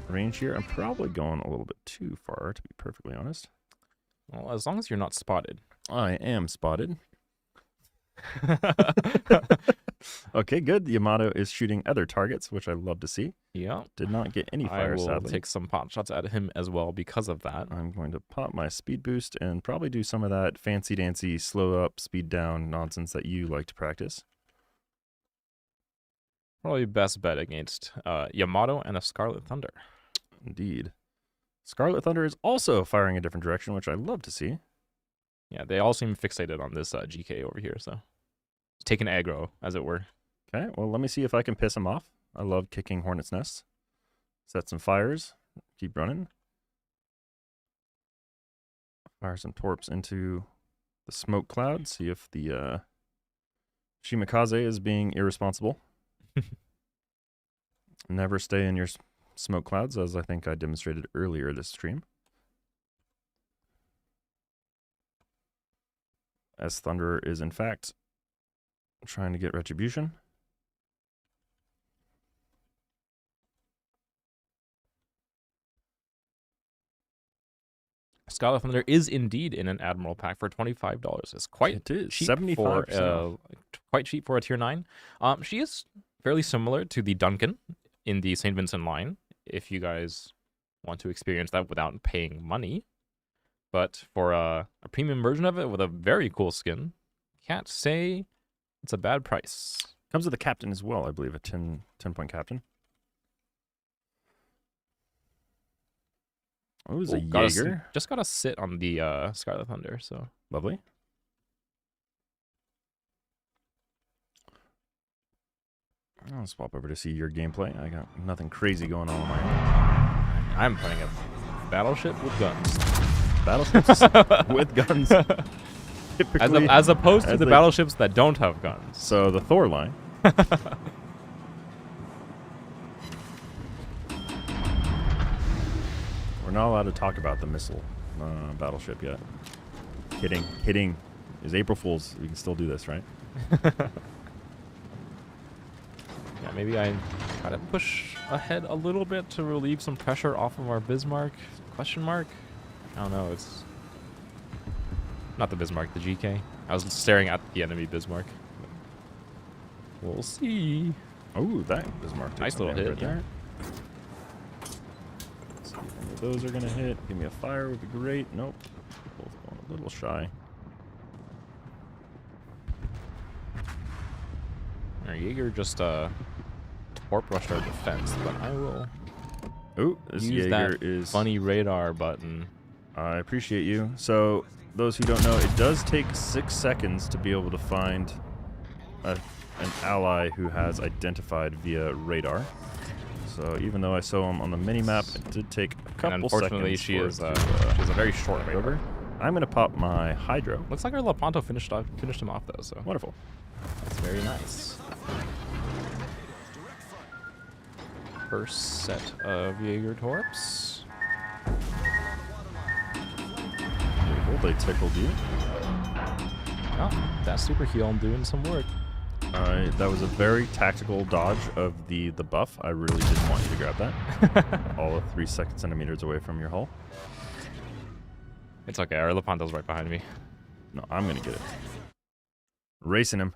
range here. I'm probably going a little bit too far, to be perfectly honest. Well, as long as you're not spotted. I am spotted. Okay, good. Yamato is shooting other targets, which I love to see. Yeah. Did not get any I fire, will sadly. take some pot shots at him as well because of that. I'm going to pop my speed boost and probably do some of that fancy dancy slow up, speed down nonsense that you like to practice. Probably best bet against Yamato and a Scarlet Thunder. Indeed. Scarlet Thunder is also firing a different direction, which I love to see. Yeah, they all seem fixated on this GK over here, so taking aggro, as it were. Okay, well, let me see if I can piss him off. I love kicking hornets' nests. Set some fires. Keep running. Fire some torps into the smoke cloud. See if the Shimakaze is being irresponsible. Never stay in your smoke clouds, as I think I demonstrated earlier this stream. As Thunder is, in fact, trying to get retribution. Scarlet Thunder is indeed in an Admiral pack for $25. It's quite It is cheap 75% for quite cheap for a tier 9. She is fairly similar to the Duncan in the St. Vincent line, if you guys want to experience that without paying money. But for a premium version of it with a very cool skin, can't say it's a bad price. Comes with a captain as well, I believe, a 10-point captain. Oh, it's a Jaeger. Just gotta sit on the Scarlet Thunder, so Lovely. I'll swap over to see your gameplay. I got nothing crazy going on my end. I'm playing a battleship with guns. Battleships with guns. Typically, As opposed to as the they- battleships that don't have guns. So the Thor line. We're not allowed to talk about the missile battleship yet. Kidding. Kidding. It's April Fool's. We can still do this, right? Yeah, maybe I try to push ahead a little bit to relieve some pressure off of our Bismarck? Question mark? I don't know. It's not the Bismarck, the GK. I was staring at the enemy Bismarck. We'll see. Oh, that Bismarck. takes Nice some little damage hit, right there. Let's see if any of those are going to hit. Give me a fire would be great. Nope. Both going a little shy. Our Jaeger just torp rushed our defense, but I will Oh, this use Jaeger that is... funny radar button. I appreciate you. So, those who don't know, it does take 6 seconds to be able to find an ally who has identified via radar. So, even though I saw him on the mini-map, it did take a couple And unfortunately, seconds. she for is it she has a very short to radar. over. I'm going to pop my Hydro. Looks like our Lepanto finished him off though, so Wonderful. that's very nice. First set of Jaeger torps. Well, they tickled you. Oh, that super heal doing some work. That was a very tactical dodge of the buff. I really didn't want you to grab that. All of 3 centimeters away from your hull. It's okay, our Lepanto's right behind me. No, I'm going to get it. Racing him.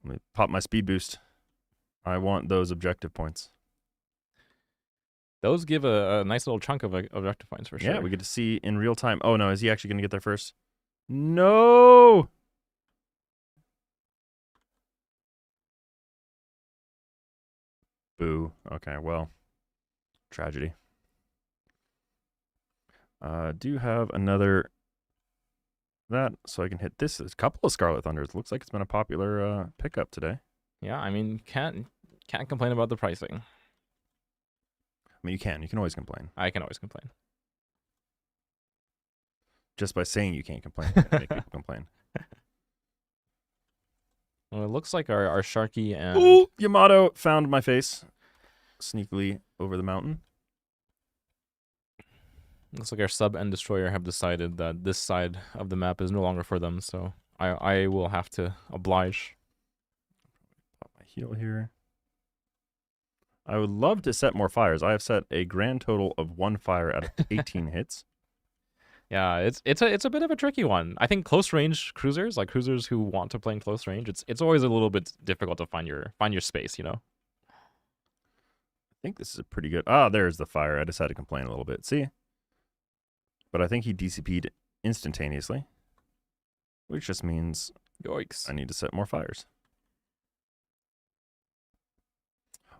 Let me pop my speed boost. I want those objective points. Those give a nice little chunk of objective points for sure. Yeah, we get to see in real time. Oh, no, is he actually going to get there first? No! Boo. Okay, well, tragedy. Do have another that so I can hit this. There's a couple of Scarlet Thunders. Looks like it's been a popular pickup today. Yeah, I mean, can't complain about the pricing. I mean, you can always complain. I can always complain. Just by saying you can't complain, you make people complain. Well, it looks like our Sharky and Ooh, Yamato found my face sneakily over the mountain. looks like our sub and destroyer have decided that this side of the map is no longer for them, so I will have to oblige. Pop my heal here. I would love to set more fires. I have set a grand total of 1 fire out of 18 hits. Yeah, it's a bit of a tricky one. I think close range cruisers, like cruisers who want to play in close range, it's always a little bit difficult to find your space, you know. I think this is a pretty good. Ah, there's the fire. I just had to complain a little bit. See? But I think he DCP'd instantaneously, which just means Yikes. I need to set more fires.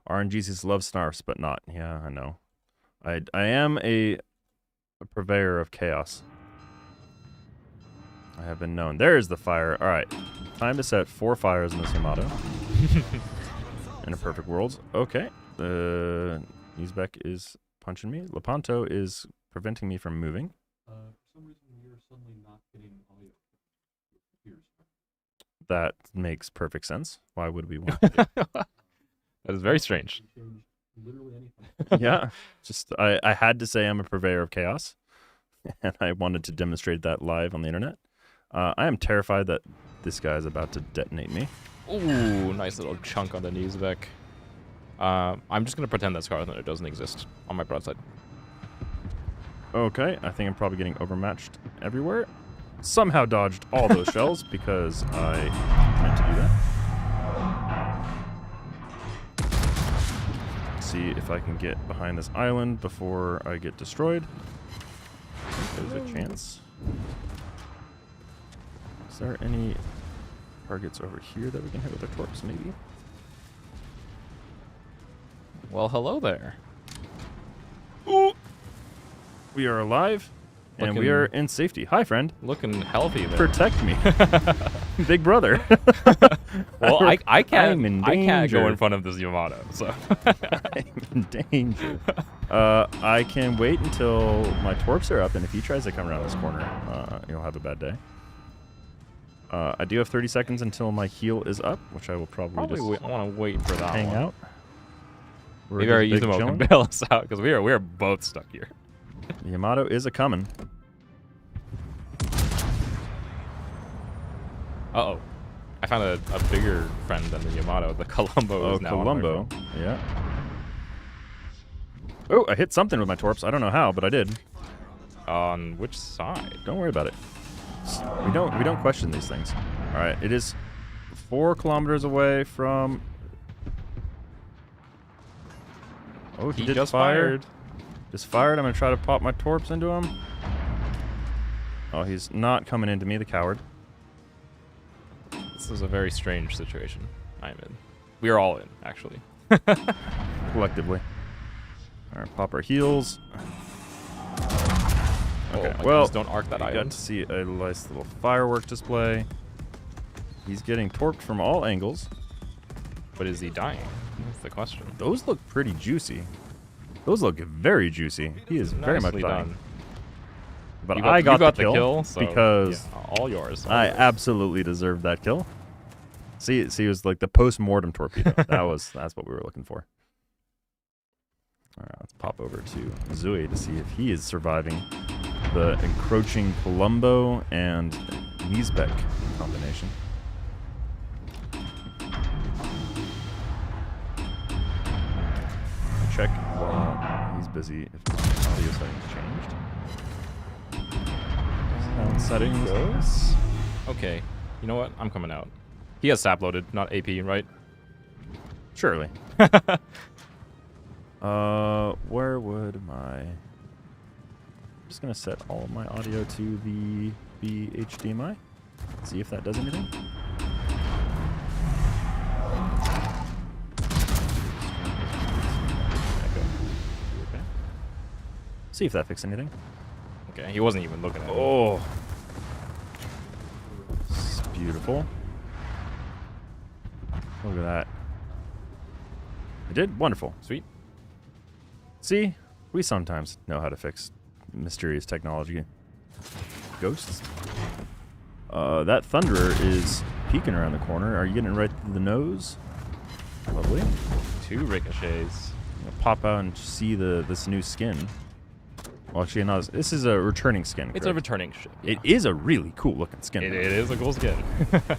RNGs love Snarfs, but not. Yeah, I know. I am a a purveyor of chaos. I have been known. There is the fire. All right. Time to set 4 fires in this Yamato. In a perfect world. Okay. The Uzbek is punching me. Lepanto is preventing me from moving. For some reason, we are suddenly not getting audio. That makes perfect sense. Why would we want That is very strange. Literally anything. Yeah. Just I had to say I'm a purveyor of chaos. And I wanted to demonstrate that live on the internet. I am terrified that this guy is about to detonate me. Ooh, nice little chunk on the Uzbek. I'm just going to pretend that Scarlet Thunder doesn't exist on my broadside. Okay, I think I'm probably getting overmatched everywhere. Somehow dodged all those shells because I meant to do that. See if I can get behind this island before I get destroyed. I think there's a chance. Is there any targets over here that we can hit with our torps, maybe? Well, hello there. Ooh! We are alive, and we Looking- are in safety. Hi, friend. Looking healthy there. Protect me. Big brother. Well, I I'm can't. in I can't go danger. in front of this Yamato. So I'm in danger. I can wait until my torps are up, and if he tries to come around this corner, you'll have a bad day. I do have 30 seconds until my heal is up, which I will probably just want to wait for that hang one. out. Maybe our Big Yuzumo can chilling. bail us out because we are both stuck here. The Yamato is a coming. Uh-oh. I found a bigger friend than the Yamato. The Columbo Oh, is now on my Columbo. phone. Yeah. Oh, I hit something with my torps. I don't know how, but I did. On which side? Don't worry about it. We don't question these things. All right, it is 4 kilometers away from. Oh, he did just fire. fired. Just fired. I'm gonna try to pop my torps into him. Oh, he's not coming into me, the coward. This is a very strange situation I'm in. We are all in, actually. Collectively. All right, pop our heals. Okay, Oh, well, just don't arc that I got item. to see a nice little firework display. He's getting torped from all angles. But is he dying? That's the question. Those look pretty juicy. Those look very juicy. He is very much Nicely dying. done. But You I got you the kill, so because yeah, all yours. all I yours. absolutely deserved that kill. See, it was like the post-mortem torpedo. That's what we were looking for. All right, let's pop over to Zui to see if he is surviving the encroaching Columbo and Uzbek combination. Check while he's busy if my audio settings changed. Sound settings. Goes. Okay. You know what? I'm coming out. He has sap loaded, not AP, right? Surely. Where would my... I'm just gonna set all of my audio to the HDMI. See if that does anything. Echo. Okay. See if that fixed anything. Okay, he wasn't even looking at it. Oh, it's beautiful. Look at that. I did wonderful. Sweet. See, we sometimes know how to fix mysterious technology. Ghosts. That Thunderer is peeking around the corner. Are you getting it right through the nose? Lovely. 2 ricochets. I'll pop out and see this new skin. Well, actually, no, this is a returning skin. It's a correct? returning ship. It is a really cool looking skin. It though. is a cool skin. I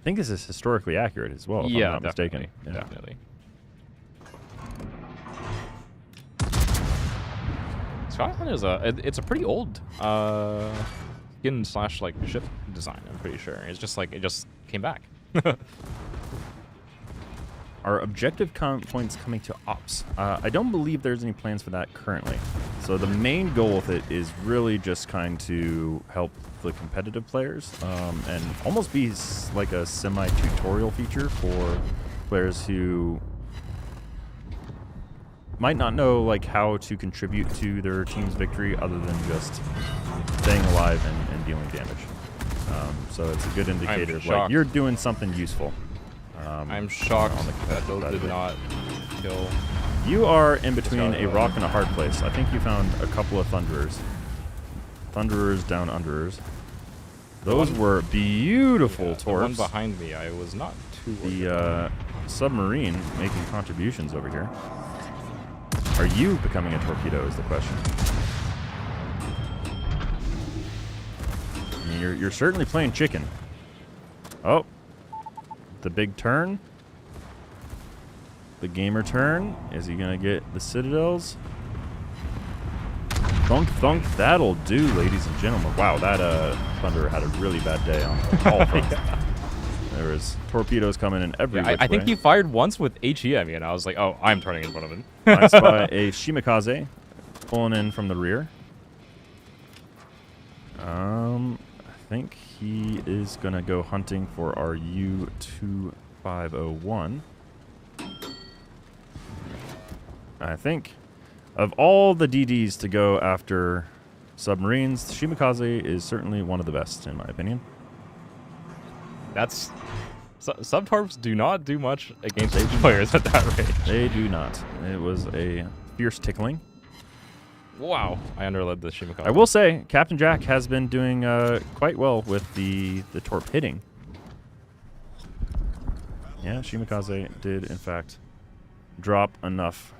think this is historically accurate as well, if I'm not mistaken. Yeah. Definitely. Scotland is it's a pretty old skin / like ship design. I'm pretty sure it's just like it just came back. Are objective points coming to ops? I don't believe there's any plans for that currently. So the main goal with it is really just kind to help the competitive players and almost be like a semi-tutorial feature for players who might not know like how to contribute to their team's victory other than just staying alive and dealing damage. So it's a good indicator of like shocked. you're doing something useful. I'm shocked on the that those side did of it. not kill. You are in between Scarlet a rock and a hard place. I think you found a couple of Thunderers. Thunderers down Underers. Those were beautiful Yeah, the one torps. behind me, I was not too worried. The submarine making contributions over here. Are you becoming a torpedo is the question. I mean, you're certainly playing chicken. Oh, the big turn. The gamer turn. Is he gonna get the citadels? Thunk, thunk. That'll do, ladies and gentlemen. Wow, that Thunder had a really bad day on all fronts. Yeah. There was torpedoes coming in every Yeah, which I think way. he fired once with HE at me, and I was like, oh, I'm turning in front of him. I spy a Shimakaze pulling in from the rear. I think he is going to go hunting for our U-2501. I think of all the DDs to go after submarines, Shimakaze is certainly one of the best, in my opinion. That's... Subtorps do not do much against players at that range. They do not. It was a fierce tickling. Wow. I underled the Shimakaze. I will say, Captain Jack has been doing quite well with the torp hitting. Yeah, Shimakaze did, in fact, drop enough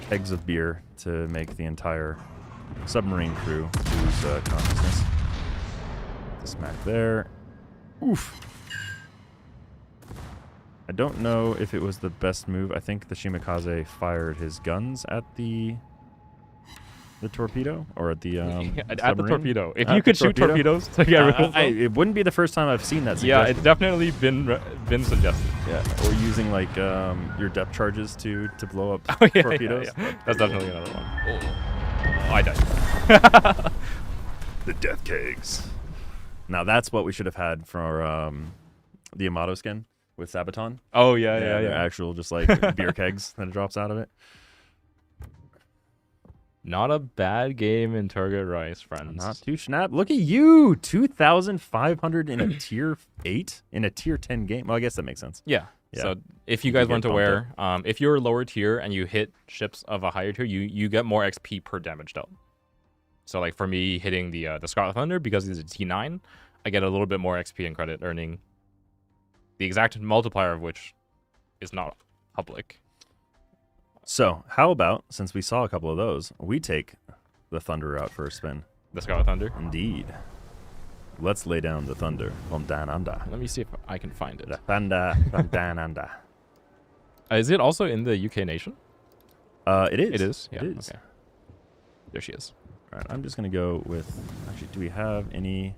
kegs of beer to make the entire submarine crew lose consciousness. The smack there. Oof. I don't know if it was the best move. I think the Shimakaze fired his guns at the torpedo or at the at the submarine. torpedo. If At you the could shoot torpedo? torpedoes to get rid of them. It wouldn't be the first time I've seen that Yeah, suggestion. it's definitely been suggested. Yeah, or using like your depth charges to blow up Oh, yeah, torpedoes. yeah. That's definitely another one. Oh, I died. The death kegs. Now that's what we should have had for the Yamato skin with Sabaton. Oh, yeah, They're yeah. actual just like beer kegs that drops out of it. Not a bad game in Target Rice, friends. Not too snap. Look at you, 2,500 in a tier 8 in a tier 10 game. Well, I guess that makes sense. Yeah. Yeah. So if you You guys get weren't bumped aware, if you're lower tier and you hit ships of a higher tier, you get more XP per damage dealt. So like for me hitting the Scarlet Thunder, because it's a T9, I get a little bit more XP and credit, earning the exact multiplier of which is not public. So how about, since we saw a couple of those, we take the Thunder out for a spin. The Scarlet Thunder. Indeed. Let's lay down the Thunder from down under. Let me see if I can find it. The Thunder from down under. Is it also in the UK nation? It is. It is? Yeah. It is. Okay. There she is. All right, I'm just going to go with... Actually, do we have any...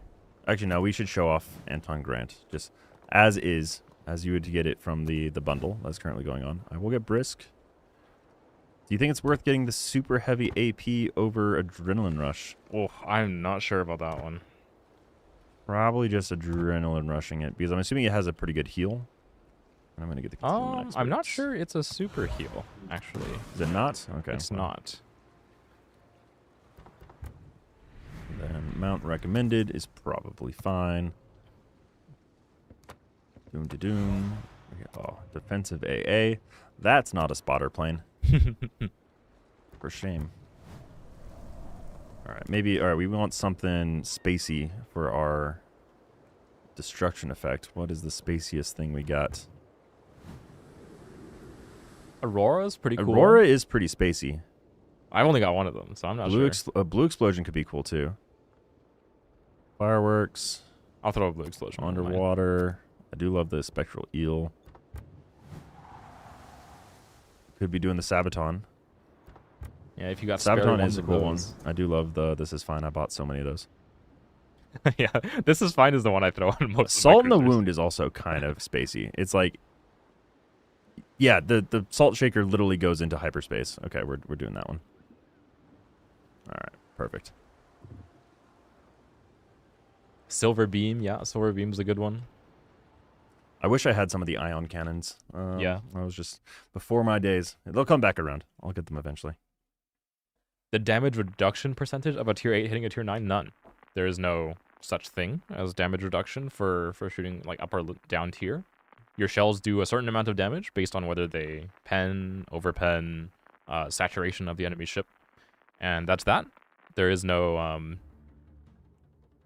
Actually, no, we should show off Anton Grant. Just as is, as you would get it from the bundle that's currently going on. I will get Brisk. Do you think it's worth getting the super heavy AP over Adrenaline Rush? Oh, I'm not sure about that one. Probably just Adrenaline Rushing it, because I'm assuming it has a pretty good heal. And I'm going to get the Concealment I'm not Expert. sure it's a super heal, actually. Is it not? Okay. It's well, not. Then mount recommended is probably fine. Doom to doom. Oh, defensive AA. That's not a spotter plane. For shame. All right, maybe. All right, we want something spacey for our destruction effect. What is the spaciest thing we got? Aurora's pretty cool. Aurora is pretty spacey. I've only got one of them, so I'm not sure. Blue explosion could be cool too. Fireworks, I'll throw a blue explosion. on mine. underwater. I do love the spectral eel. Could be doing the Sabaton. Yeah, if you got spare Sabaton ones is a of cool one. those. I do love the This Is Fine. I bought so many of those. Yeah, this is fine. Is the one I throw on most. Salt of in my the cruisers. Wound is also kind of spacey. It's like, yeah, the salt shaker literally goes into hyperspace. Okay, we're doing that one. All right, perfect. Silver Beam, yeah, Silver Beam's a good one. I wish I had some of the ion cannons. Yeah. I was just before my days. They'll come back around. I'll get them eventually. The damage reduction percentage of a tier 8 hitting a tier 9, none. There is no such thing as damage reduction for shooting like up or down tier. Your shells do a certain amount of damage based on whether they pen, overpen, saturation of the enemy ship, and that's that. There is no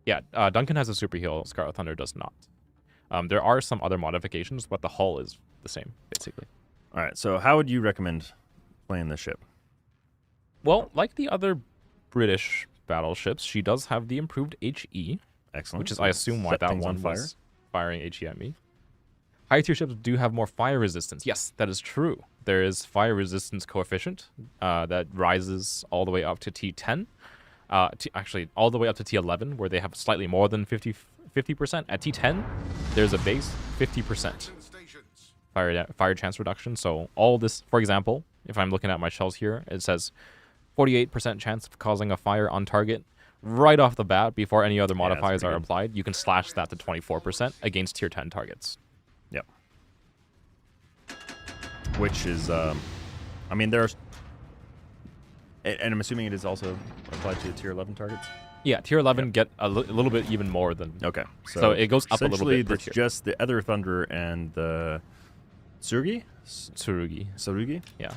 Duncan has a super heal, Scarlet Thunder does not. There are some other modifications, but the hull is the same basically. All right. So how would you recommend playing this ship? Well, like the other British battleships, she does have the improved HE, Excellent. which is, I assume, why Set that things on one fire. was firing HE at me. High tier ships do have more fire resistance. Yes, that is true. There is fire resistance coefficient that rises all the way up to T10. Actually, all the way up to T11, where they have slightly more than 50%. At T10, there's a base 50% fire chance reduction. So all this, for example, if I'm looking at my shells here, it says 48% chance of causing a fire on target right off the bat before any other modifiers are pretty good. applied. You can slash that to 24% against tier 10 targets. Yep. Which is, I mean, there's, and I'm assuming it is also applied to tier 11 targets. Yeah, tier 11 get a little bit even more than. Okay. So it goes up a little essentially bit per it's tier. just the Ether Thunder and the Tsurugi? Tsurugi. Sarugi? Yeah.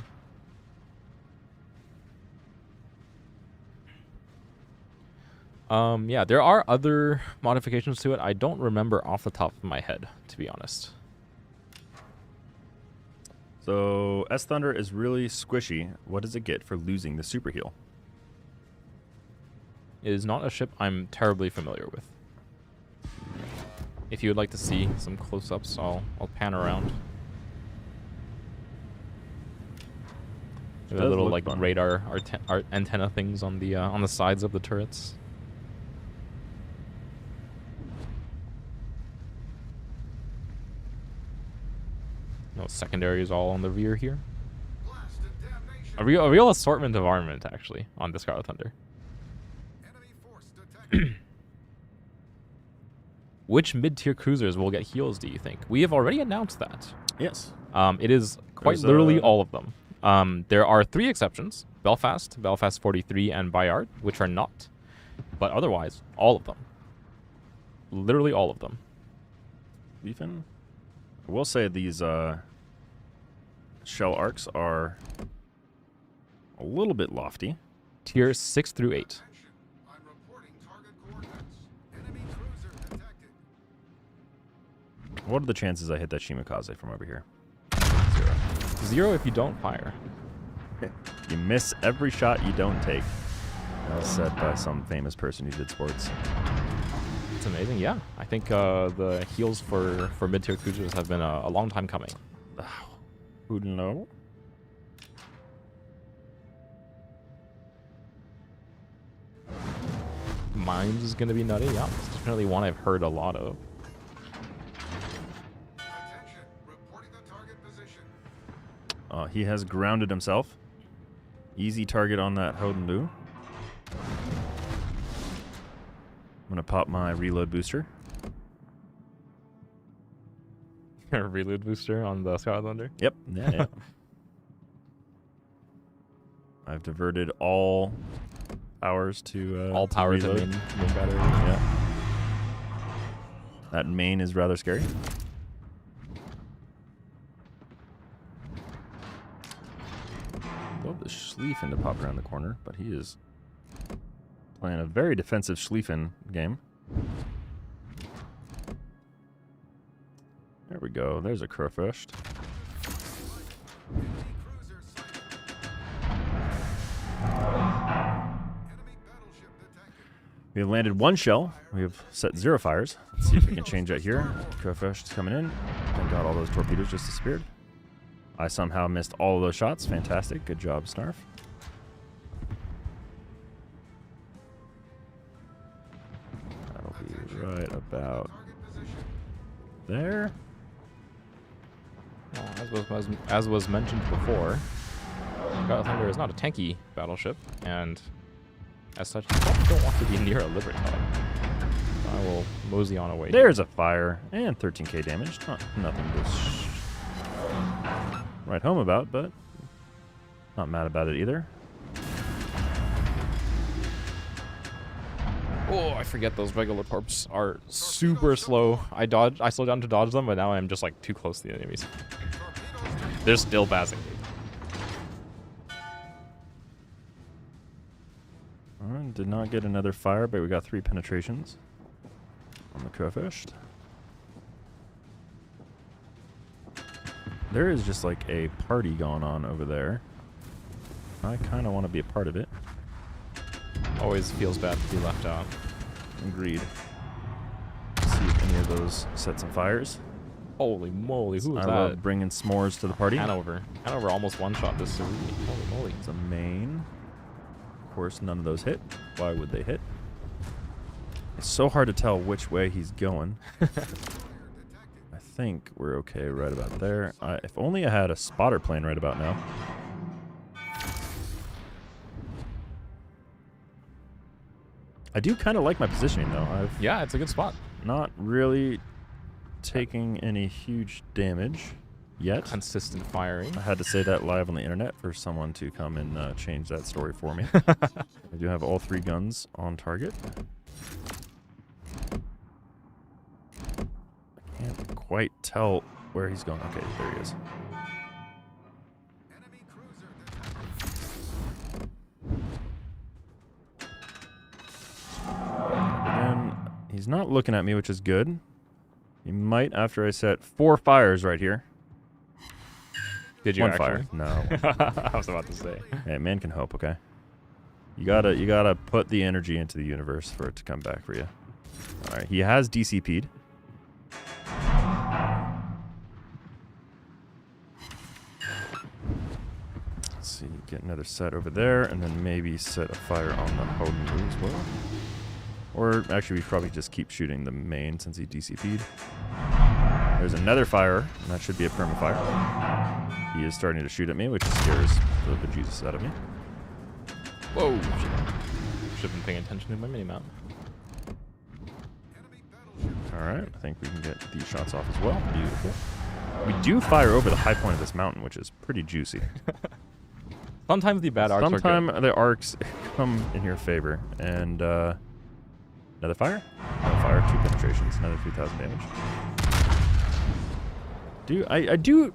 Yeah, there are other modifications to it. I don't remember off the top of my head, to be honest. So S Thunder is really squishy. What does it get for losing the super heal? It is not a ship I'm terribly familiar with. If you would like to see some close-ups, I'll pan around. There are does little look like fun. radar antenna things on the sides of the turrets. No secondaries all on the rear here. A real assortment of armament actually on the Scarlet Thunder. Which mid-tier cruisers will get heals, do you think? We have already announced that. Yes. It is quite There's, literally all of them. There are 3 exceptions: Belfast, Belfast 43, and Bayard, which are not. But otherwise, all of them. Literally all of them. Leafin? I will say these shell arcs are a little bit lofty. Tier 6 through 8. What are the chances I hit that Shimakaze from over here? 0 if you don't fire. You miss every shot you don't take. That was said by some famous person who did sports. It's amazing, yeah. I think the heals for mid-tier cruisers have been a long time coming. Who'd know? Mines is going to be nutty, yeah. It's definitely one I've heard a lot of. He has grounded himself. Easy target on that Hoden Lu. I'm going to pop my reload booster. Reload booster on the Scarlet Thunder. Yep. Yeah. I've diverted all powers to All power to reload. main battery. Yeah. That main is rather scary. Love the Schlieffen to pop around the corner, but he is playing a very defensive Schlieffen game. There we go. There's a Crowfist. We have landed 1 shell. We have set 0 fires. Let's see if we can change that here. Crowfist coming in. Thank God all those torpedoes just disappeared. I somehow missed all of those shots. Fantastic. Good job, Snarf. That'll be right about there. Well, as was mentioned before, Scarlet Thunder is not a tanky battleship, and as such, you don't want to be near a Libertad. I will mosey on away. There's a fire and 13k damage. Nothing to write home about, but not mad about it either. Oh, I forget those regular torps are super slow. I slowed down to dodge them, but now I'm just like too close to the enemies. They're still passing me. Alright, did not get another fire, but we got 3 penetrations on the co-first. There is just like a party going on over there. I kind of want to be a part of it. Always feels bad to be left out. Agreed. See if any of those set some fires. Holy moly, who was I that? love bringing s'mores to the party. Hanover. Hanover almost one-shot this Cerulean. Holy moly. It's a main. Of course, none of those hit. Why would they hit? It's so hard to tell which way he's going. I think we're okay right about there. If only I had a spotter plane right about now. I do kind of like my positioning, though. Yeah, it's a good spot. Not really taking any huge damage yet. Consistent firing. I had to say that live on the internet for someone to come and change that story for me. I do have all 3 guns on target. I can't quite tell where he's going. Okay, there he is. Again, he's not looking at me, which is good. He might after I set 4 fires right here. Did you 1 actually? fire. No. I was about to say. Hey, man can hope, okay? You gotta put the energy into the universe for it to come back for you. Alright, he has DCP'd. Let's see, get another set over there, and then maybe set a fire on the Hoden as well. Or actually, we probably just keep shooting the main since he DCP'd. There's another fire, and that should be a perma-fire. He is starting to shoot at me, which scares the bejesus out of me. Whoa! Should have been paying attention to my minimap. Alright, I think we can get these shots off as well. Beautiful. We do fire over the high point of this mountain, which is pretty juicy. Sometimes the bad arcs are good. Sometimes the arcs come in your favor. And another fire. Another fire, 2 penetrations, another 3,000 damage.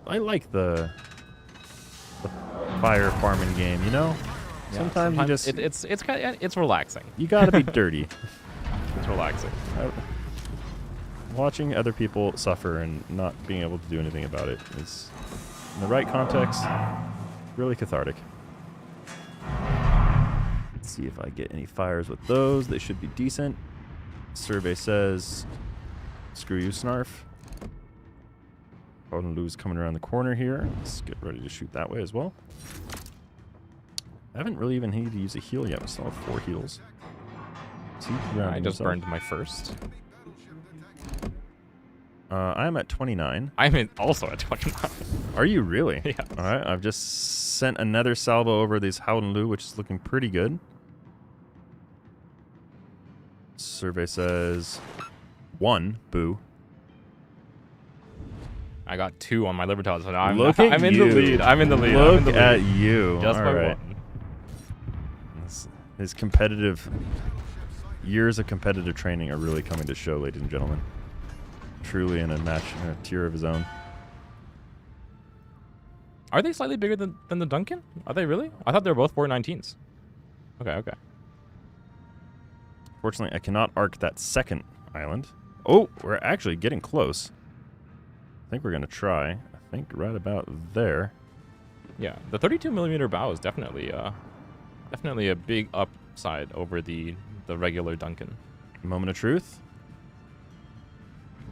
I like the fire farming game, you know? Yeah, sometimes you just it's relaxing. you gotta be dirty. It's relaxing. Watching other people suffer and not being able to do anything about it is, in the right context, really cathartic. Let's see if I get any fires with those. They should be decent. Survey says, screw you, Snarf. Lou's coming around the corner here. Let's get ready to shoot that way as well. I haven't really even needed to use a heal yet. We still have 4 heals. I just burned my first. I'm at 29. I'm also at 29. Are you really? Yeah. All right. I've just sent another salvo over these Howden Lu, which is looking pretty good. Survey says 1. Boo. I got 2 on my Libertas, so now I'm at in you. the lead. I'm in the lead. Look I'm in the lead. at you. Just All by right. 1. His competitive years of competitive training are really coming to show, ladies and gentlemen. Truly in a match, in a tier of his own. Are they slightly bigger than the Duncan? Are they really? I thought they were both 419s. Okay. Fortunately, I cannot arc that second island. Oh, we're actually getting close. I think we're going to try. I think right about there. Yeah, the 32mm bow is definitely a big upside over the regular Duncan. Moment of truth.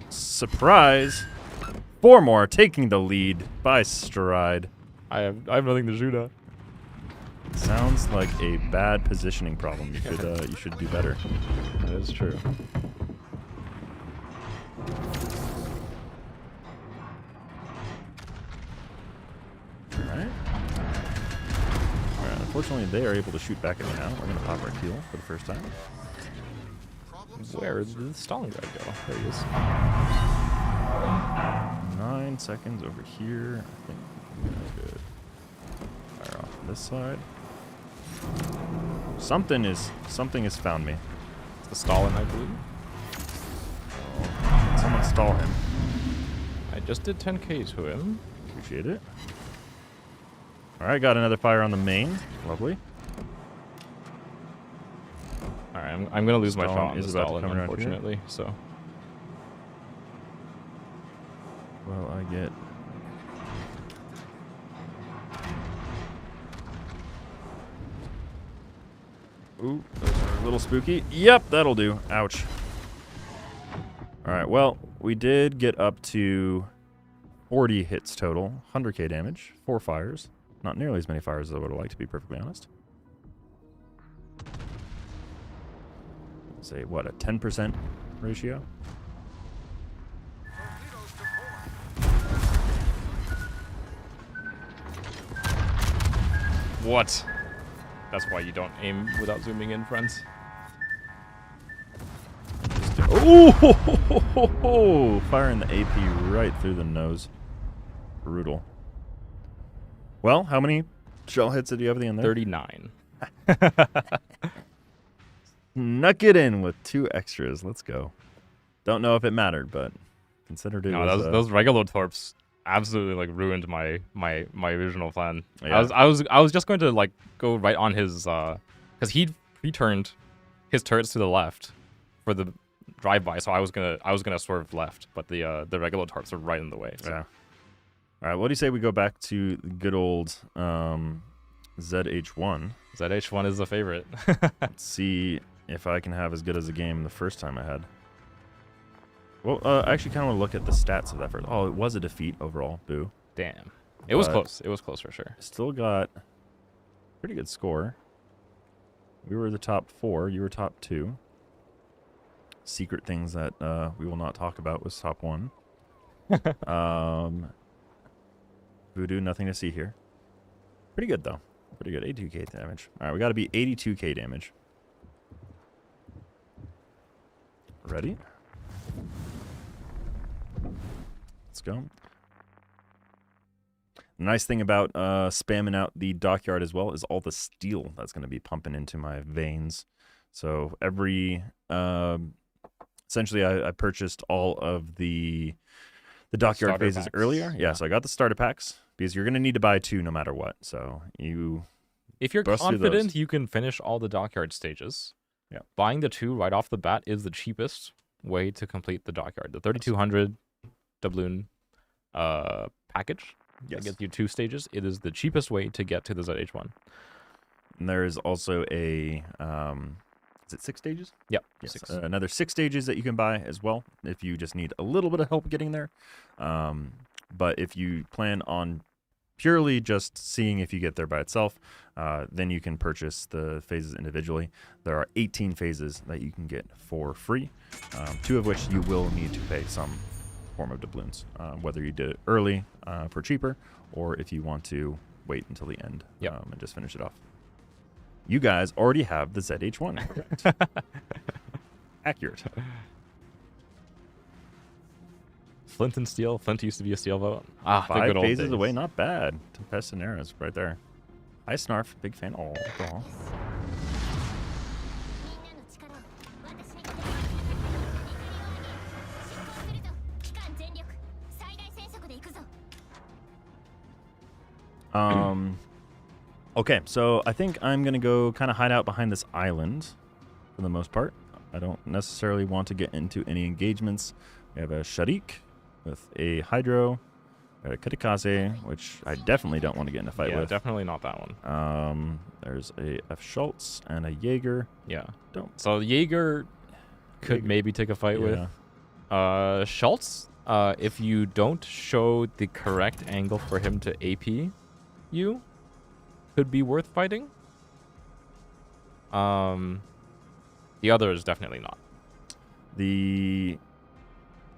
Surprise! 4 more, taking the lead by stride. I have nothing to shoot at. Sounds like a bad positioning problem. You should do better. That is true. Alright. Unfortunately, they are able to shoot back at me now. We're going to pop our heal for the first time. Where did the Stalingrad go? There he is. 9 seconds over here. I think we could fire off this side. Something has found me. It's the Stalin, I believe. Oh, someone stall him. I just did 10k to him. Appreciate it. Alright, got another fire on the main. Lovely. Alright, I'm gonna lose my Stalin shot on the is about to Stalin, come around here. unfortunately. So Well, I get... Ooh, those are a little spooky. Yep, that'll do. Ouch. Alright, well, we did get up to 40 hits total, 100k damage, 4 fires. Not nearly as many fires as I would have liked, to be perfectly honest. Say, what, a 10% ratio? what? That's why you don't aim without zooming in, friends. Oh, firing the AP right through the nose. Brutal. Well, how many shell hits did you have at the end there? 39. Snuck it in with 2 extras. Let's go. Don't know if it mattered, but considered it. No, was, those Regolo torps absolutely like ruined my original plan. Yeah. I was just going to like go right on his because he turned his turrets to the left for the drive-by, so I was gonna swerve left, but the Regolo torps are right in the way. So. Yeah. All right. What do you say we go back to the good old ZH1? ZH1 is the favorite. Let's see if I can have as good as a game the first time I had. Well, I actually kind of want to look at the stats of that first. Oh, it was a defeat overall. Boo. Damn. It was But- close. It was close for sure. Still got pretty good score. We were the top 4. You were top 2. Secret things that we will not talk about was top 1. Voodoo, nothing to see here. Pretty good, though. Pretty good. 82k damage. All right, we got to be 82k damage. Ready? Let's go. The nice thing about spamming out the dockyard as well is all the steel that's going to be pumping into my veins. So every... essentially, I purchased all of the dockyard Starter phases packs. earlier. Yeah, so I got the starter packs because you're going to need to buy 2 no matter what. So you... If you're Bust through confident those. you can finish all the dockyard stages, Yeah. buying the 2 right off the bat is the cheapest way to complete the dockyard. The 3200 doubloon package that gets you 2 stages. It is the cheapest way to get to the ZH1. And there is also a... is it 6 stages? Yep. Yes, 6. another 6 stages that you can buy as well if you just need a little bit of help getting there. But if you plan on purely just seeing if you get there by itself, then you can purchase the phases individually. There are 18 phases that you can get for free, 2 of which you will need to pay some form of doubloons, whether you did it early for cheaper or if you want to wait until the end and just finish it off. You guys already have the ZH1. Correct. Accurate. Flint and steel. Flint used to be a steel vote. Ah, the 5 good old phases days. away, not bad. Tempest and arrows right there. Hi, Snarf. Big fan. Oh, aw. Okay, so I think I'm going to go kind of hide out behind this island for the most part. I don't necessarily want to get into any engagements. We have a Sharik with a Hydro, a Katikaze, which I definitely don't want to get in a fight Yeah, with. definitely not that one. There's a F. Schultz and a Jaeger. Yeah. Don't. So Jaeger could Jaeger. maybe take a fight with. Schultz, if you don't show the correct angle for him to AP you, could be worth fighting. The other is definitely not. The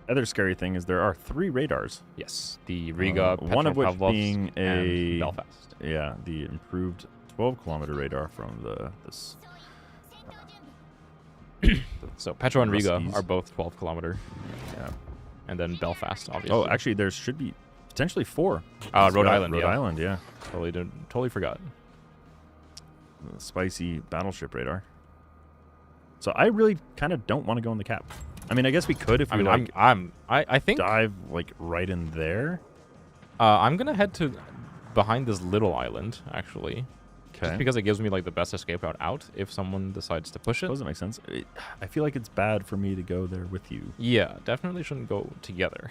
other scary thing is there are 3 radars. Yes, the Riga, one of which Petropavlovsk, being a and Belfast. Yeah, the improved 12-kilometer radar from the So Petro and Riga Ruskies. are both 12-kilometer, Yeah. and then Belfast, obviously. Oh, actually, there should be potentially 4. Rhode Island. Rhode yeah. Island, yeah. Totally forgot. Spicy battleship radar. So I really kind of don't want to go in the cap. I mean, I guess we could if we I think dive like right in there. I'm gonna head to behind this little island actually, Okay. just because it gives me like the best escape route out if someone decides to push it. Doesn't make sense. I feel like it's bad for me to go there with you. Yeah, definitely shouldn't go together.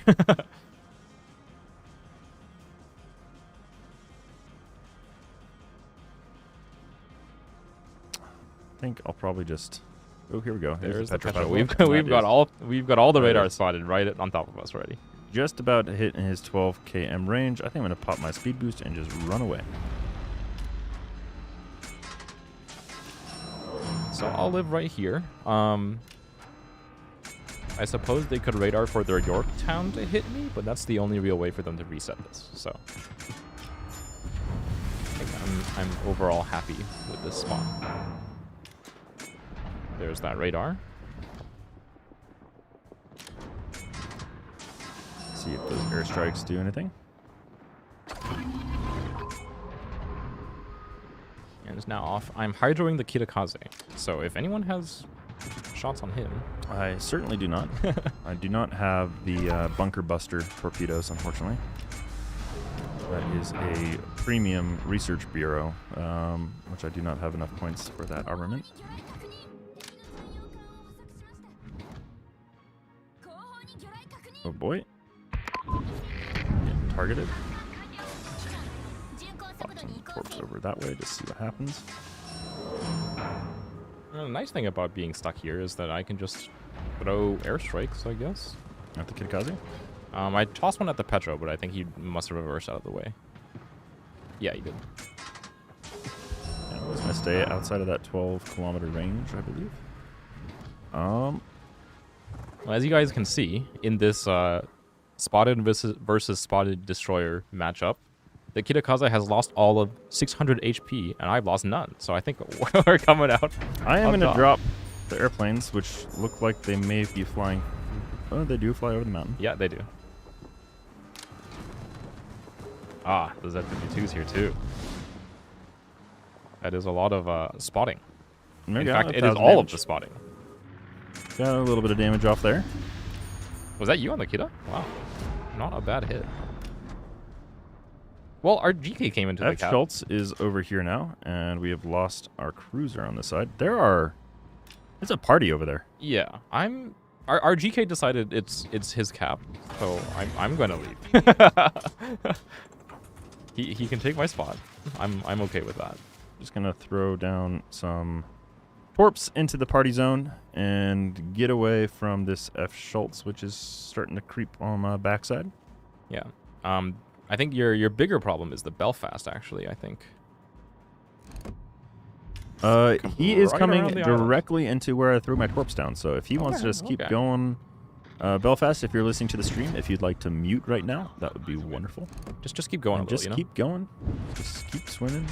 I think I'll probably just. Oh, here we go. There's the Petrofied Petro. Wolf. We've got all the That radars is- spotted right on top of us already. Just about to hit in his 12 km range. I think I'm gonna pop my speed boost and just run away. So I'll live right here. I suppose they could radar for their Yorktown to hit me, but that's the only real way for them to reset this. So I think I'm overall happy with this spot. There's that radar. See if those airstrikes do anything. And it's now off. I'm hydroing the Kitakaze. So if anyone has shots on him. I certainly do not. I do not have the bunker buster torpedoes, unfortunately. That is a premium research bureau, which I do not have enough points for that armament. Oh boy. Getting targeted. Pop some torps over that way to see what happens. The nice thing about being stuck here is that I can just throw airstrikes, I guess. At the Kitakaze? I tossed one at the Petro, but I think he must have reversed out of the way. Yeah, he did. Yeah, I was going to stay outside of that 12-kilometer range, I believe. Well, as you guys can see, in this spotted versus spotted destroyer matchup, the Kitakaze has lost all of 600 HP, and I've lost none. So I think we're coming out. I am on going to top. drop the airplanes, which look like they may be flying. Oh, they do fly over the mountain. Yeah, they do. Ah, the Z-52's here too. That is a lot of spotting. Maybe In got fact, a it is 1,000 all of damage. the spotting. Got a little bit of damage off there. Was that you on the Kita? Wow. Not a bad hit. Well, our GK came into the F. cap. Schultz is over here now, and we have lost our cruiser on this side. There's a party over there. Yeah, our GK decided it's his cap, so I'm gonna leave. he can take my spot. I'm okay with that. Just gonna throw down some torps into the party zone and get away from this F. Schultz, which is starting to creep on my backside. Yeah. I think your bigger problem is the Belfast. Actually, I think. He is right coming around the island. directly into where I threw my torps down. So if he wants to just keep okay. going, Belfast, if you're listening to the stream, if you'd like to mute right now, that would be wonderful. Just keep going And a little, just you know? keep going. Just keep swimming.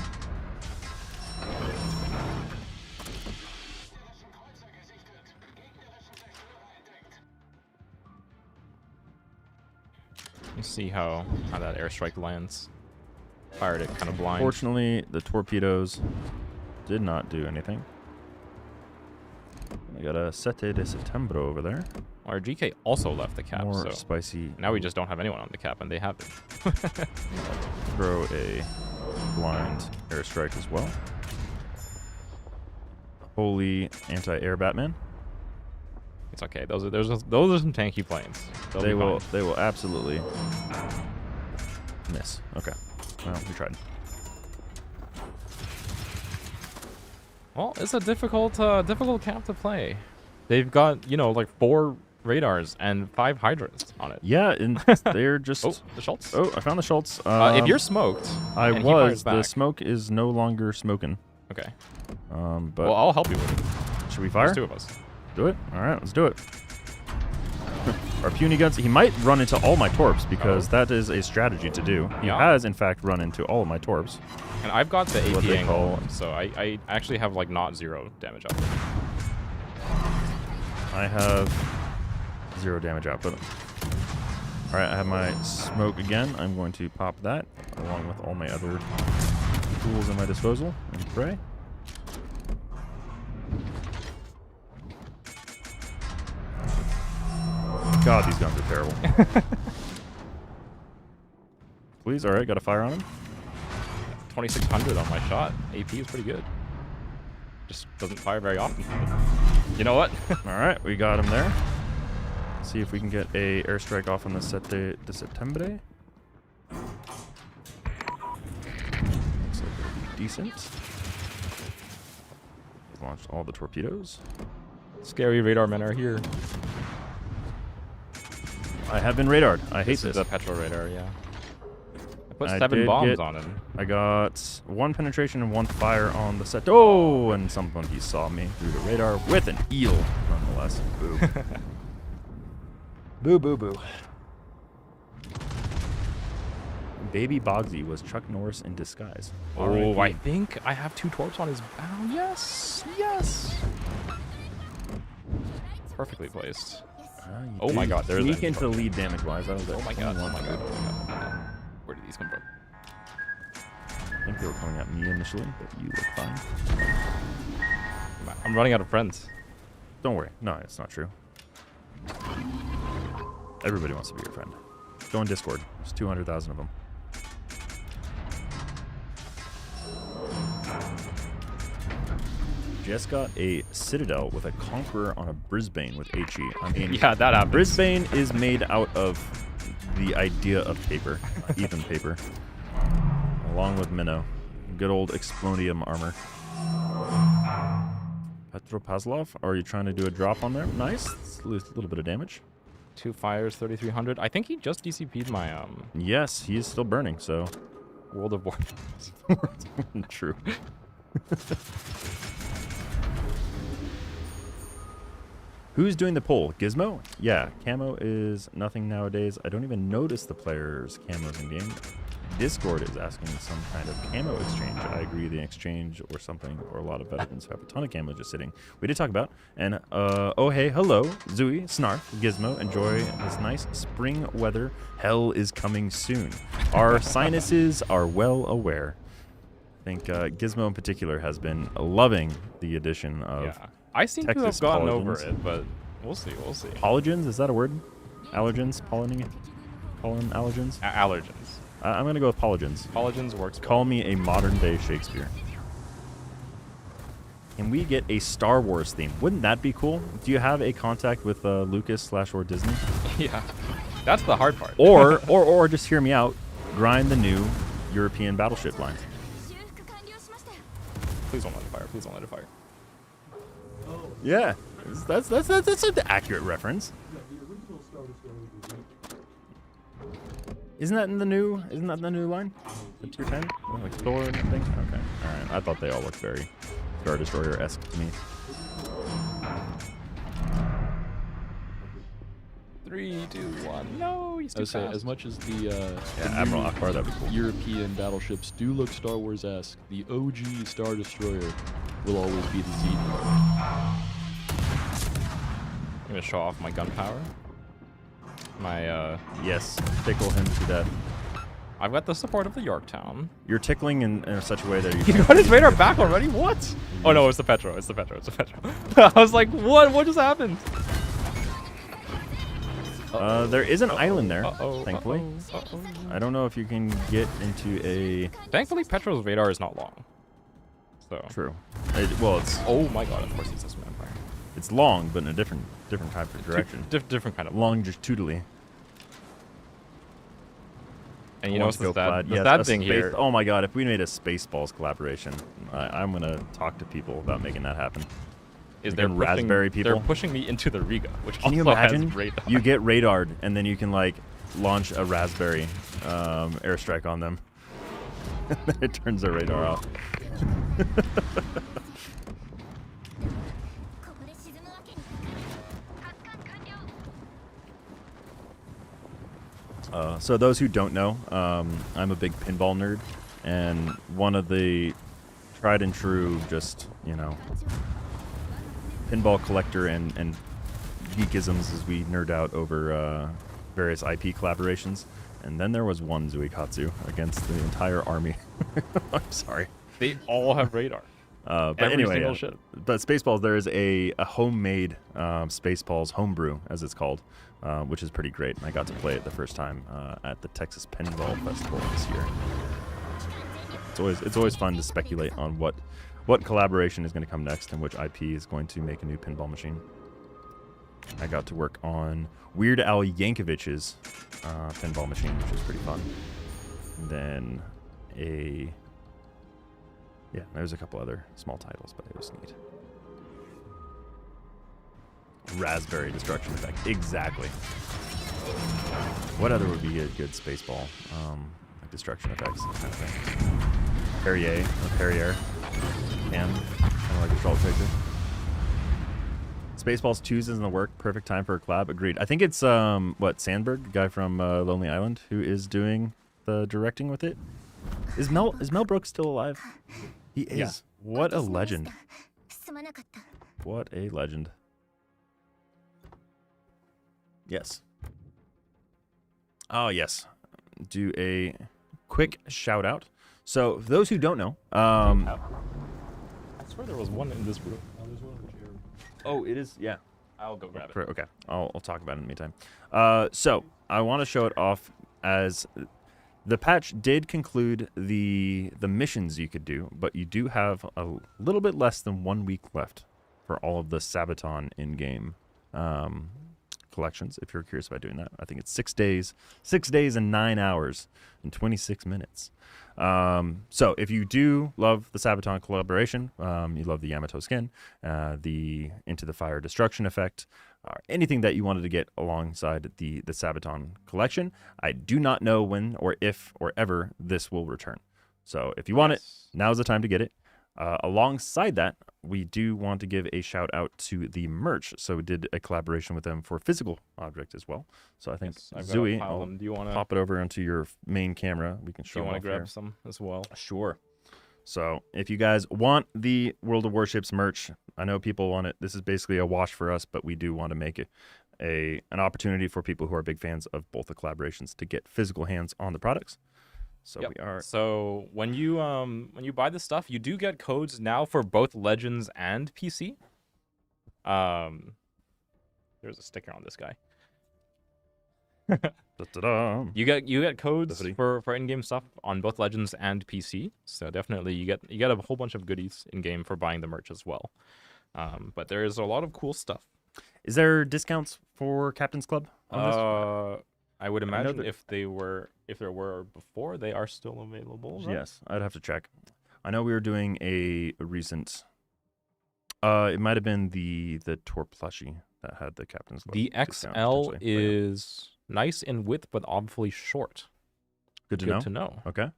Let's see how that airstrike lands. Fired it kind of blind. Fortunately, the torpedoes did not do anything. I got a 7 de Setembro over there. Our GK also left the cap, More so spicy. now we just don't have anyone on the cap, and they have it. Throw a blind airstrike as well. Holy anti-air Batman. It's okay. Those are some tanky planes. They'll be fine. They will absolutely miss. Okay. Well, we tried. Well, it's a difficult cap to play. They've got, like 4 radars and 5 hydras on it. Yeah, and they're just. Oh, the Schultz. Oh, I found the Schultz. If you're smoked, I and he fires was. The back. smoke is no longer smoking. Okay. But Well, I'll help you with it. should we fire? There's 2 of us. Do it. All right, let's do it. Our puny guns. He might run into all my torps because that is a strategy to do. He Yeah. has, in fact, run into all of my torps. And I've got the What AP they angle, call- so I actually have like not 0 damage up. I have 0 damage output. Alright, I have my smoke again. I'm going to pop that along with all my other tools at my disposal and pray. God, these guns are terrible. Please, alright, got a fire on him. 2600 on my shot. AP is pretty good. Just doesn't fire very often. You know what? Alright, we got him there. See if we can get a airstrike off on the 7 de Septembre. Looks like it'll be decent. Launched all the torpedoes. Scary radar men are here. I have been radared. I hate This this. is a petrol radar, yeah. I put I 7 did bombs get- on him. I got 1 penetration and 1 fire on the set. Oh, and somebody saw me through the radar with an eel, nonetheless. Boo. Boo, boo, boo. Baby Bogsy was Chuck Norris in disguise. Oh, I RIP. think I have 2 torps on his bow. Yes, yes. Perfectly placed. You Oh my did God, there's sneak that. into the lead damage-wise. That was Oh my god, oh my 21. god, oh my god. Where did these come from? I think they were coming at me initially, but you look fine. I'm running out of friends. Don't worry. No, it's not true. Everybody wants to be your friend. Go on Discord. There's 200,000 of them. Just got a Citadel with a Conqueror on a Brisbane with HE. I mean, Yeah, that happens. Brisbane is made out of the idea of paper, even paper, along with Minnow. Good old Explodium armor. Petropavlov, are you trying to do a drop on there? Nice. It's a little bit of damage. 2 fires, 3,300. I think he just DCP'd my Yes, he is still burning, so World of Warcraft. true. Who's doing the poll? Gizmo? Yeah, camo is nothing nowadays. I don't even notice the players' camos in game. Discord is asking some kind of camo exchange. I agree, the exchange or something, or a lot of veterans who have a ton of camo just sitting. We did talk about. And, oh hey, hello, Zui, Snarf, Gizmo. Enjoy this nice spring weather. Hell is coming soon. Our sinuses are well aware. I think Gizmo in particular has been loving the addition of Yeah. I seem to Texas have gotten over polygons. it, but we'll see, we'll see. Polygens, is that a word? Allergens? Pollen allergens? Allergens. I'm going to go with polygens. Polygens works Call me a modern day Shakespeare. Can we get a Star Wars theme? Wouldn't that be cool? Do you have a contact with Lucas / or Disney? Yeah. That's the hard part. Or just hear me out. Grind the new European battleship line. Please don't let it fire. Please don't let it fire. Yeah, that's an accurate reference. Isn't that in the new? Isn't that the new line? The tier 10, like Thor and things. Okay, all right. I thought they all looked very Star Destroyer-esque to me. 3, 2, 1. No, he's I too would say, fast. as much as the Yeah, the Admiral new Akbar, that'd be cool. European battleships do look Star Wars-esque, the OG Star Destroyer will always be the Z. I'm gonna show off my gunpowder. My Yes, tickle him to death. I've got the support of the Yorktown. You're tickling in such a way that He got his radar back already? What? Oh no, it's the Petro. It's the Petro. It's the Petro. I was like, what? What just happened? there is an island there, Uh-oh, thankfully. uh-oh, uh-oh. I don't know if you can get into a... Thankfully, Petro's radar is not long. So. True. Well, it's Oh my god, of course he's a vampire. it's long, but in a different type of direction. Different kind of. Longitudinally. And you know what's the sad, Yes, sad a thing space- here? Oh my god, if we made a Spaceballs collaboration, I'm going to talk to people about making that happen. Is Again, they're raspberry pushing, people? They're pushing me into the Riga, which Can you also imagine? has radar. You get radared, and then you can, like, launch a raspberry airstrike on them. It turns their radar off. So those who don't know, I'm a big pinball nerd, and one of the tried and true, just, you know, pinball collector and geekisms as we nerd out over various IP collaborations. And then there was one zuiKatsu against the entire army. I'm sorry. They all have radar. But Every anyway, single yeah. ship. But Spaceballs, there is a homemade Spaceballs homebrew, as it's called, which is pretty great. And I got to play it the first time at the Texas Pinball Festival this year. It's always fun to speculate on what collaboration is going to come next and which IP is going to make a new pinball machine. I got to work on Weird Al Yankovic's pinball machine, which is pretty fun. And then there's a couple other small titles, but it was neat. Raspberry destruction effect, exactly. What other would be a good Spaceball? Like destruction effects, kind of thing. Perrier or Perrier. Kind of like a troll figure. Spaceballs 2 isn't the work. Perfect time for a collab. Agreed. I think it's Sandberg, the guy from Lonely Island, who is doing the directing with it. Is Mel Brooks still alive? He is. Yeah. What a legend. What a legend. Yes. Oh yes. Do a quick shout out. So for those who don't know, I swear there was one in this room. Oh, there's one over here. oh, it is, yeah. I'll go grab it. Okay, I'll talk about it in the meantime. So I want to show it off as the patch did conclude the missions you could do, but you do have a little bit less than 1 week left for all of the Sabaton in-game collections. If you're curious about doing that, I think it's 6 days and 9 hours and 26 minutes. So if you do love the Sabaton collaboration, you love the Yamato skin, the Into the Fire destruction effect, anything that you wanted to get alongside the Sabaton collection, I do not know when or if or ever this will return. So if you want it, now's the time to get it. Alongside that, we do want to give a shout out to the merch. So we did a collaboration with them for physical object as well. So I think Zooey, I'll do you want to pop it over onto your main camera. We can show. Do you want to grab here. some as well? Sure. So if you guys want the World of Warships merch, I know people want it. This is basically a wash for us, but we do want to make it an opportunity for people who are big fans of both the collaborations to get physical hands on the products. So Yep. we are. So when you buy this stuff, you do get codes now for both Legends and PC. There's a sticker on this guy. Da-da-da. You get codes Definitely. for in-game stuff on both Legends and PC. So definitely you get a whole bunch of goodies in game for buying the merch as well. But there is a lot of cool stuff. Is there discounts for Captain's Club on this? I would I know imagine that- if there were before, they are still available. Right? Yes, I'd have to check. I know we were doing a recent. It might have been the Tor plushie that had the Captain's Club The discount, XL potentially. But yeah. is nice in width, but awfully short. good to Good know. to know. Okay.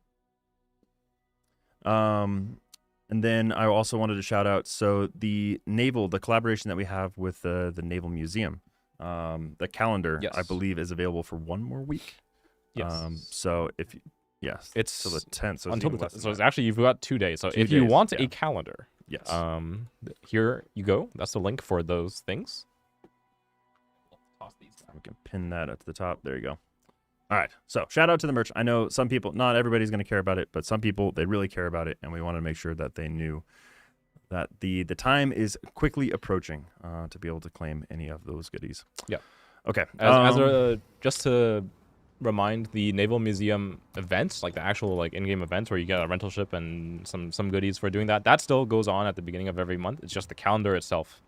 And then I also wanted to shout out, so the collaboration that we have with the Naval Museum, the calendar, Yes. I believe, is available for 1 more week. Yes. So if yes, It's till the 10th. So it's until even the less 10th. than So it's that. actually you've got 2 days. So 2 if you days, want yeah. a calendar, Yes. here you go. That's the link for those things. Toss these down. We can pin that at the top. There you go. All right. So shout out to the merch. I know some people, not everybody's going to care about it, but some people, they really care about it. And we want to make sure that they knew that the time is quickly approaching to be able to claim any of those goodies. Yeah. Okay. Just to remind, the Naval Museum events, like the actual like in-game events where you get a rental ship and some goodies for doing that still goes on at the beginning of every month. It's just the calendar itself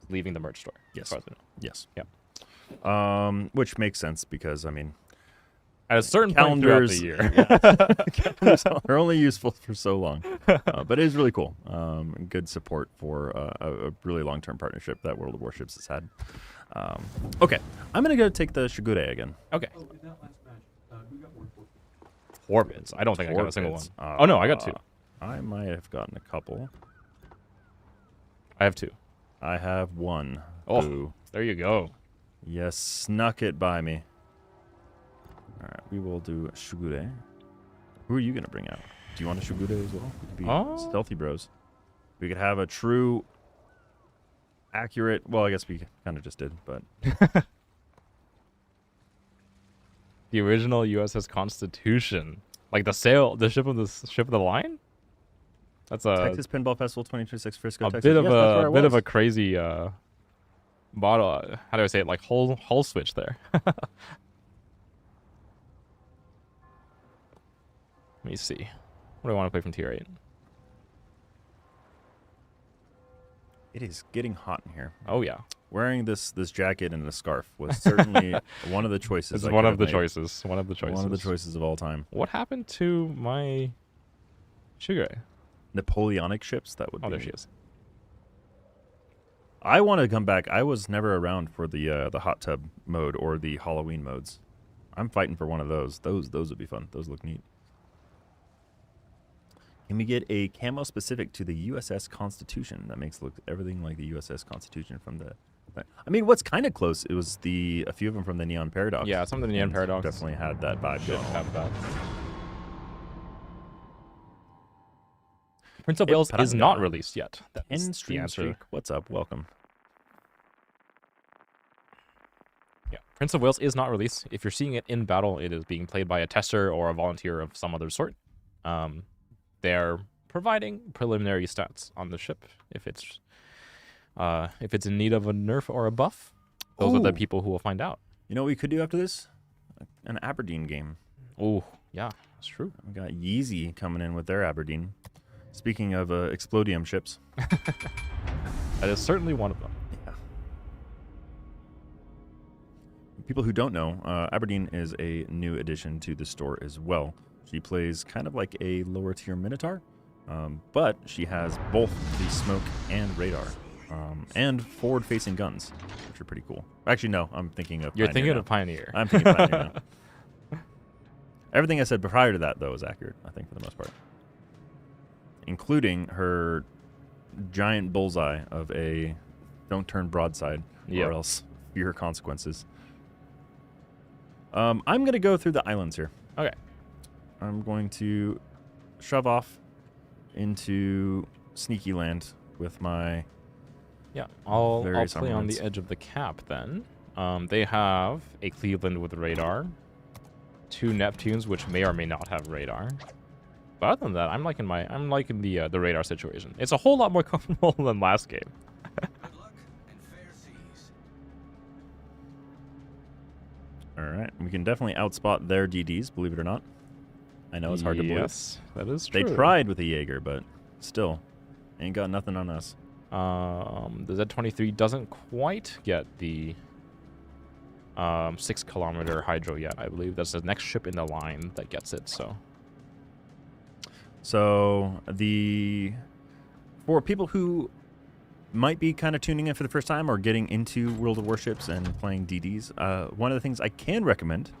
leaving the merch store. Yes. as far as I know. Yes. Yeah. Which makes sense because, I mean, At a certain point throughout calendars the year. calendars are only useful for so long. But it is really cool. Good support for a really long-term partnership that World of Warships has had. Okay. I'm going to go take the Shigure again. Okay. Oh, in that last match, who got more important? 4 bids. I don't think I got a single one. Bids. Oh no, I got 2. I might have gotten a couple. I have 2. I have 1. Oh. Ooh. There you go. You snuck it by me. All right, we will do Shigure. Who are you going to bring out? Do you want a Shigure as well? We could be Oh. stealthy bros. We could have a true accurate. Well, I guess we kind of just did, but The original USS Constitution, like the ship of the line. That's a Texas Pinball Festival 2026 Frisco, a Texas. bit of Yes, that's where I a bit of was. a crazy bottle. How do I say it? Like hull switch there. Let me see. What do I want to play from tier 8? It is getting hot in here. Oh yeah, Wearing this jacket and a scarf was certainly one of the choices. it's I one could of have the made. choices. One of the choices. One of the choices of all time. What happened to my Sugar? Napoleonic ships. That would Oh, be. there she is. I want to come back. I was never around for the hot tub mode or the Halloween modes. I'm fighting for one of those. Those would be fun. Those look neat. Can we get a camo specific to the USS Constitution that makes look everything like the USS Constitution from the? I mean, what's kind of close? It was a few of them from the Neon Paradox. Yeah, some of the Neon and Paradox definitely had that vibe should going. have that. Prince of Yep, Wales is Paranga. not released yet. That is 10 the stream answer. streak. What's up? Welcome. Yeah, Prince of Wales is not released. If you're seeing it in battle, it is being played by a tester or a volunteer of some other sort. They're providing preliminary stats on the ship. If it's in need of a nerf or a buff, those are the Ooh. people who will find out. You know what we could do after this? An Aberdeen game. Oh, yeah, that's true. We got Yeezy coming in with their Aberdeen. Speaking of explodium ships. That is certainly one of them. Yeah. People who don't know, Aberdeen is a new addition to the store as well. She plays kind of like a lower tier Minotaur, but she has both the smoke and radar, and forward-facing guns, which are pretty cool. Actually, no, I'm thinking of You're Pioneer thinking now. of Pioneer. I'm thinking of Pioneer now. Everything I said prior to that, though, is accurate, I think, for the most part. Including her giant bullseye of a don't turn broadside Yep. or else fear consequences. I'm going to go through the islands here. Okay. I'm going to shove off into Sneaky Land with my... Yeah, I'll Various play on armaments. the edge of the cap then. They have a Cleveland with radar, 2 Neptunes which may or may not have radar. But other than that, I'm liking the radar situation. It's a whole lot more comfortable than last game. All right. We can definitely outspot their DDs, believe it or not. I know it's hard to believe. Yes, that is They true. tried with a Jaeger, but still, ain't got nothing on us. The Z23 doesn't quite get the 6 kilometer hydro yet, I believe. That's the next ship in the line that gets it, so. So for people who might be kind of tuning in for the first time or getting into World of Warships and playing DDs, one of the things I can recommend,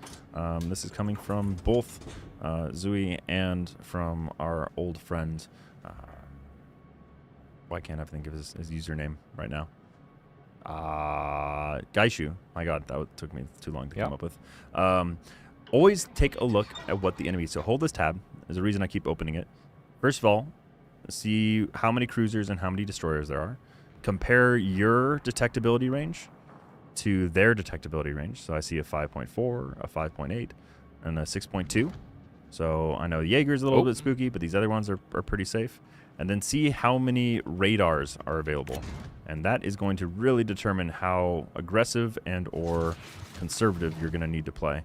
this is coming from both Zui and from our old friend, why can't I think of his username right now? Gaishu. My God, took me too long to come up with. Always take a look at what the enemy. So hold this tab. There's a reason I keep opening it. First of all, see how many cruisers and how many destroyers there are. Compare your detectability range to their detectability range. So I see a 5.4, a 5.8, and a 6.2. So I know Jaeger's a little bit spooky, but these other ones are pretty safe. And then see how many radars are available. And that is going to really determine how aggressive and or conservative you're going to need to play.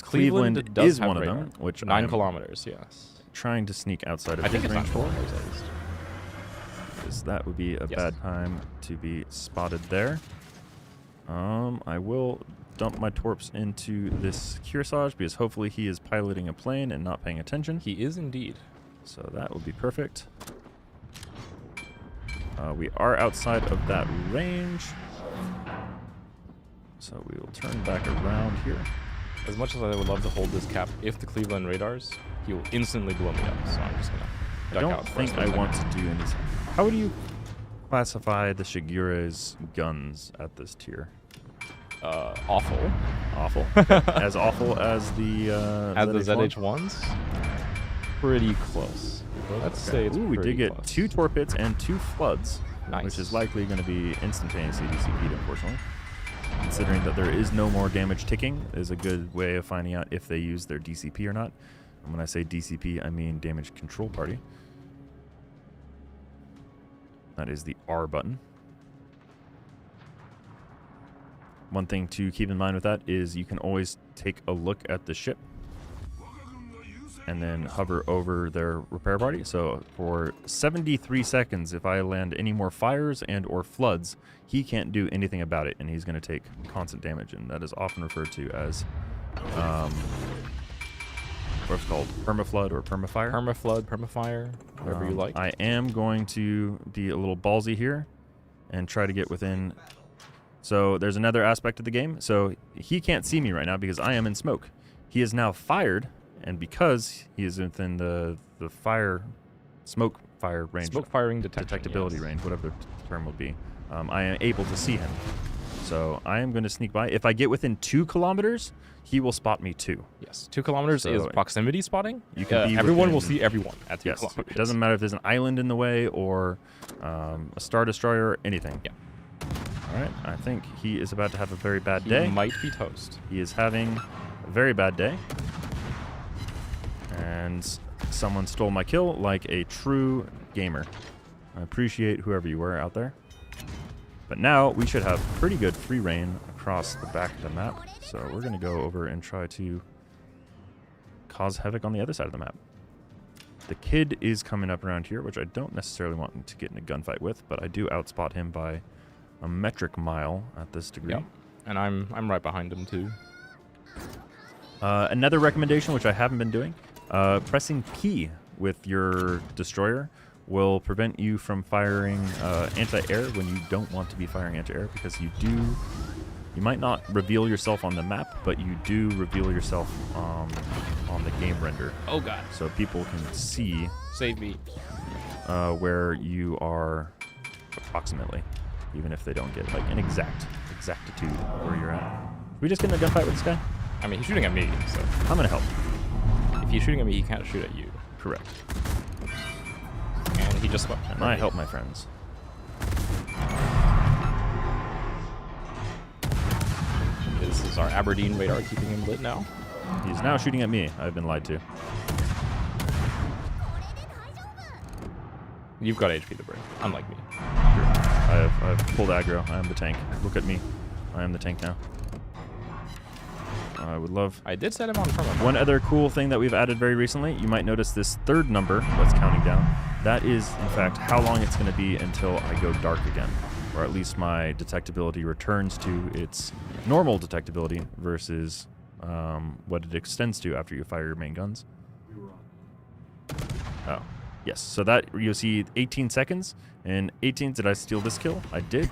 Cleveland does is have one of radar. them, which 9 I'm kilometers, yes. trying to sneak outside of I think his it's 9 range for. kilometers at least. Because that would be a Yes. bad time to be spotted there. I will dump my torps into this Kearsarge because hopefully he is piloting a plane and not paying attention. He is indeed. So that would be perfect. We are outside of that range. So we will turn back around here. As much as I would love to hold this cap, if the Cleveland radars, he will instantly blow me up. So I'm just gonna I duck don't out for a think split I second. want to do any... How would you classify the Shigure's guns at this tier? Awful. Awful. As awful as the As the ZH1? ZH1s? pretty close. Let's say it's Ooh, we did pretty get close. 2 torpits and 2 floods, Nice. which is likely going to be instantaneously DCP'd, unfortunately. Considering that there is no more damage ticking, is a good way of finding out if they use their DCP or not. And when I say DCP, I mean damage control party. That is the R button. One thing to keep in mind with that is you can always take a look at the ship and then hover over their repair party. So for 73 seconds, if I land any more fires and or floods, he can't do anything about it, and he's going to take constant damage, and that is often referred to as what's called permaflood or permafire. Permaflood, permafire, whatever you like. I am going to be a little ballsy here and try to get within. So there's another aspect of the game. So he can't see me right now because I am in smoke. He is now fired, and because he is within the smoke fire range, Smoke firing detection. detectability yes. range, whatever the term would be, I am able to see him. So I am going to sneak by. If I get within 2 kilometers, he will spot me too. Yes, 2 kilometers is So proximity spotting. you can be everyone will within- see everyone at 2 Yes, kilometers. it doesn't matter if there's an island in the way or a Star Destroyer or anything. Yeah. All right, I think he is about to have a very bad He day. might be toast. He is having a very bad day. And someone stole my kill like a true gamer. I appreciate whoever you were out there. But now we should have pretty good free reign across the back of the map. So we're going to go over and try to cause havoc on the other side of the map. The kid is coming up around here, which I don't necessarily want to get in a gunfight with, but I do outspot him by a metric mile at this degree. Yep. And I'm right behind him too. Another recommendation, which I haven't been doing, pressing P with your destroyer will prevent you from firing anti-air when you don't want to be firing anti-air, because you might not reveal yourself on the map, but you do reveal yourself on the game render. Oh god. So people can see Save me. where you are approximately, even if they don't get like an exactitude of where you're at. We just get in a gunfight with this guy? I mean, he's shooting at me, so I'm gonna help. if he's shooting at me, he can't shoot at you. Correct. And he just swept. And I help my friends. This is our Aberdeen radar keeping him lit now. He's now shooting at me. I've been lied to. You've got HP to bring, unlike me. I've pulled aggro. I am the tank. Look at me. I am the tank now. I would love... I did set him on perma. One other cool thing that we've added very recently, you might notice this third number that's counting down. That is, in fact, how long it's going to be until I go dark again. Or at least my detectability returns to its normal detectability versus what it extends to after you fire your main guns. Oh, yes. So that you'll see 18 seconds. And 18, did I steal this kill? I did.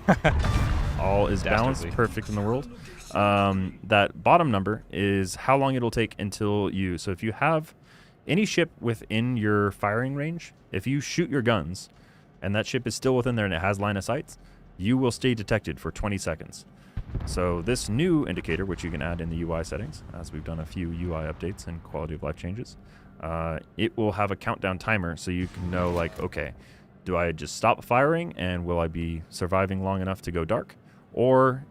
All is balanced, Dastardly. perfect in the world. That bottom number is how long it'll take until you... So if you have any ship within your firing range, if you shoot your guns and that ship is still within there and it has line of sight, you will stay detected for 20 seconds. So this new indicator, which you can add in the UI settings, as we've done a few UI updates and quality of life changes, it will have a countdown timer so you can know, like, okay, do I just stop firing and will I be surviving long enough to go dark? Or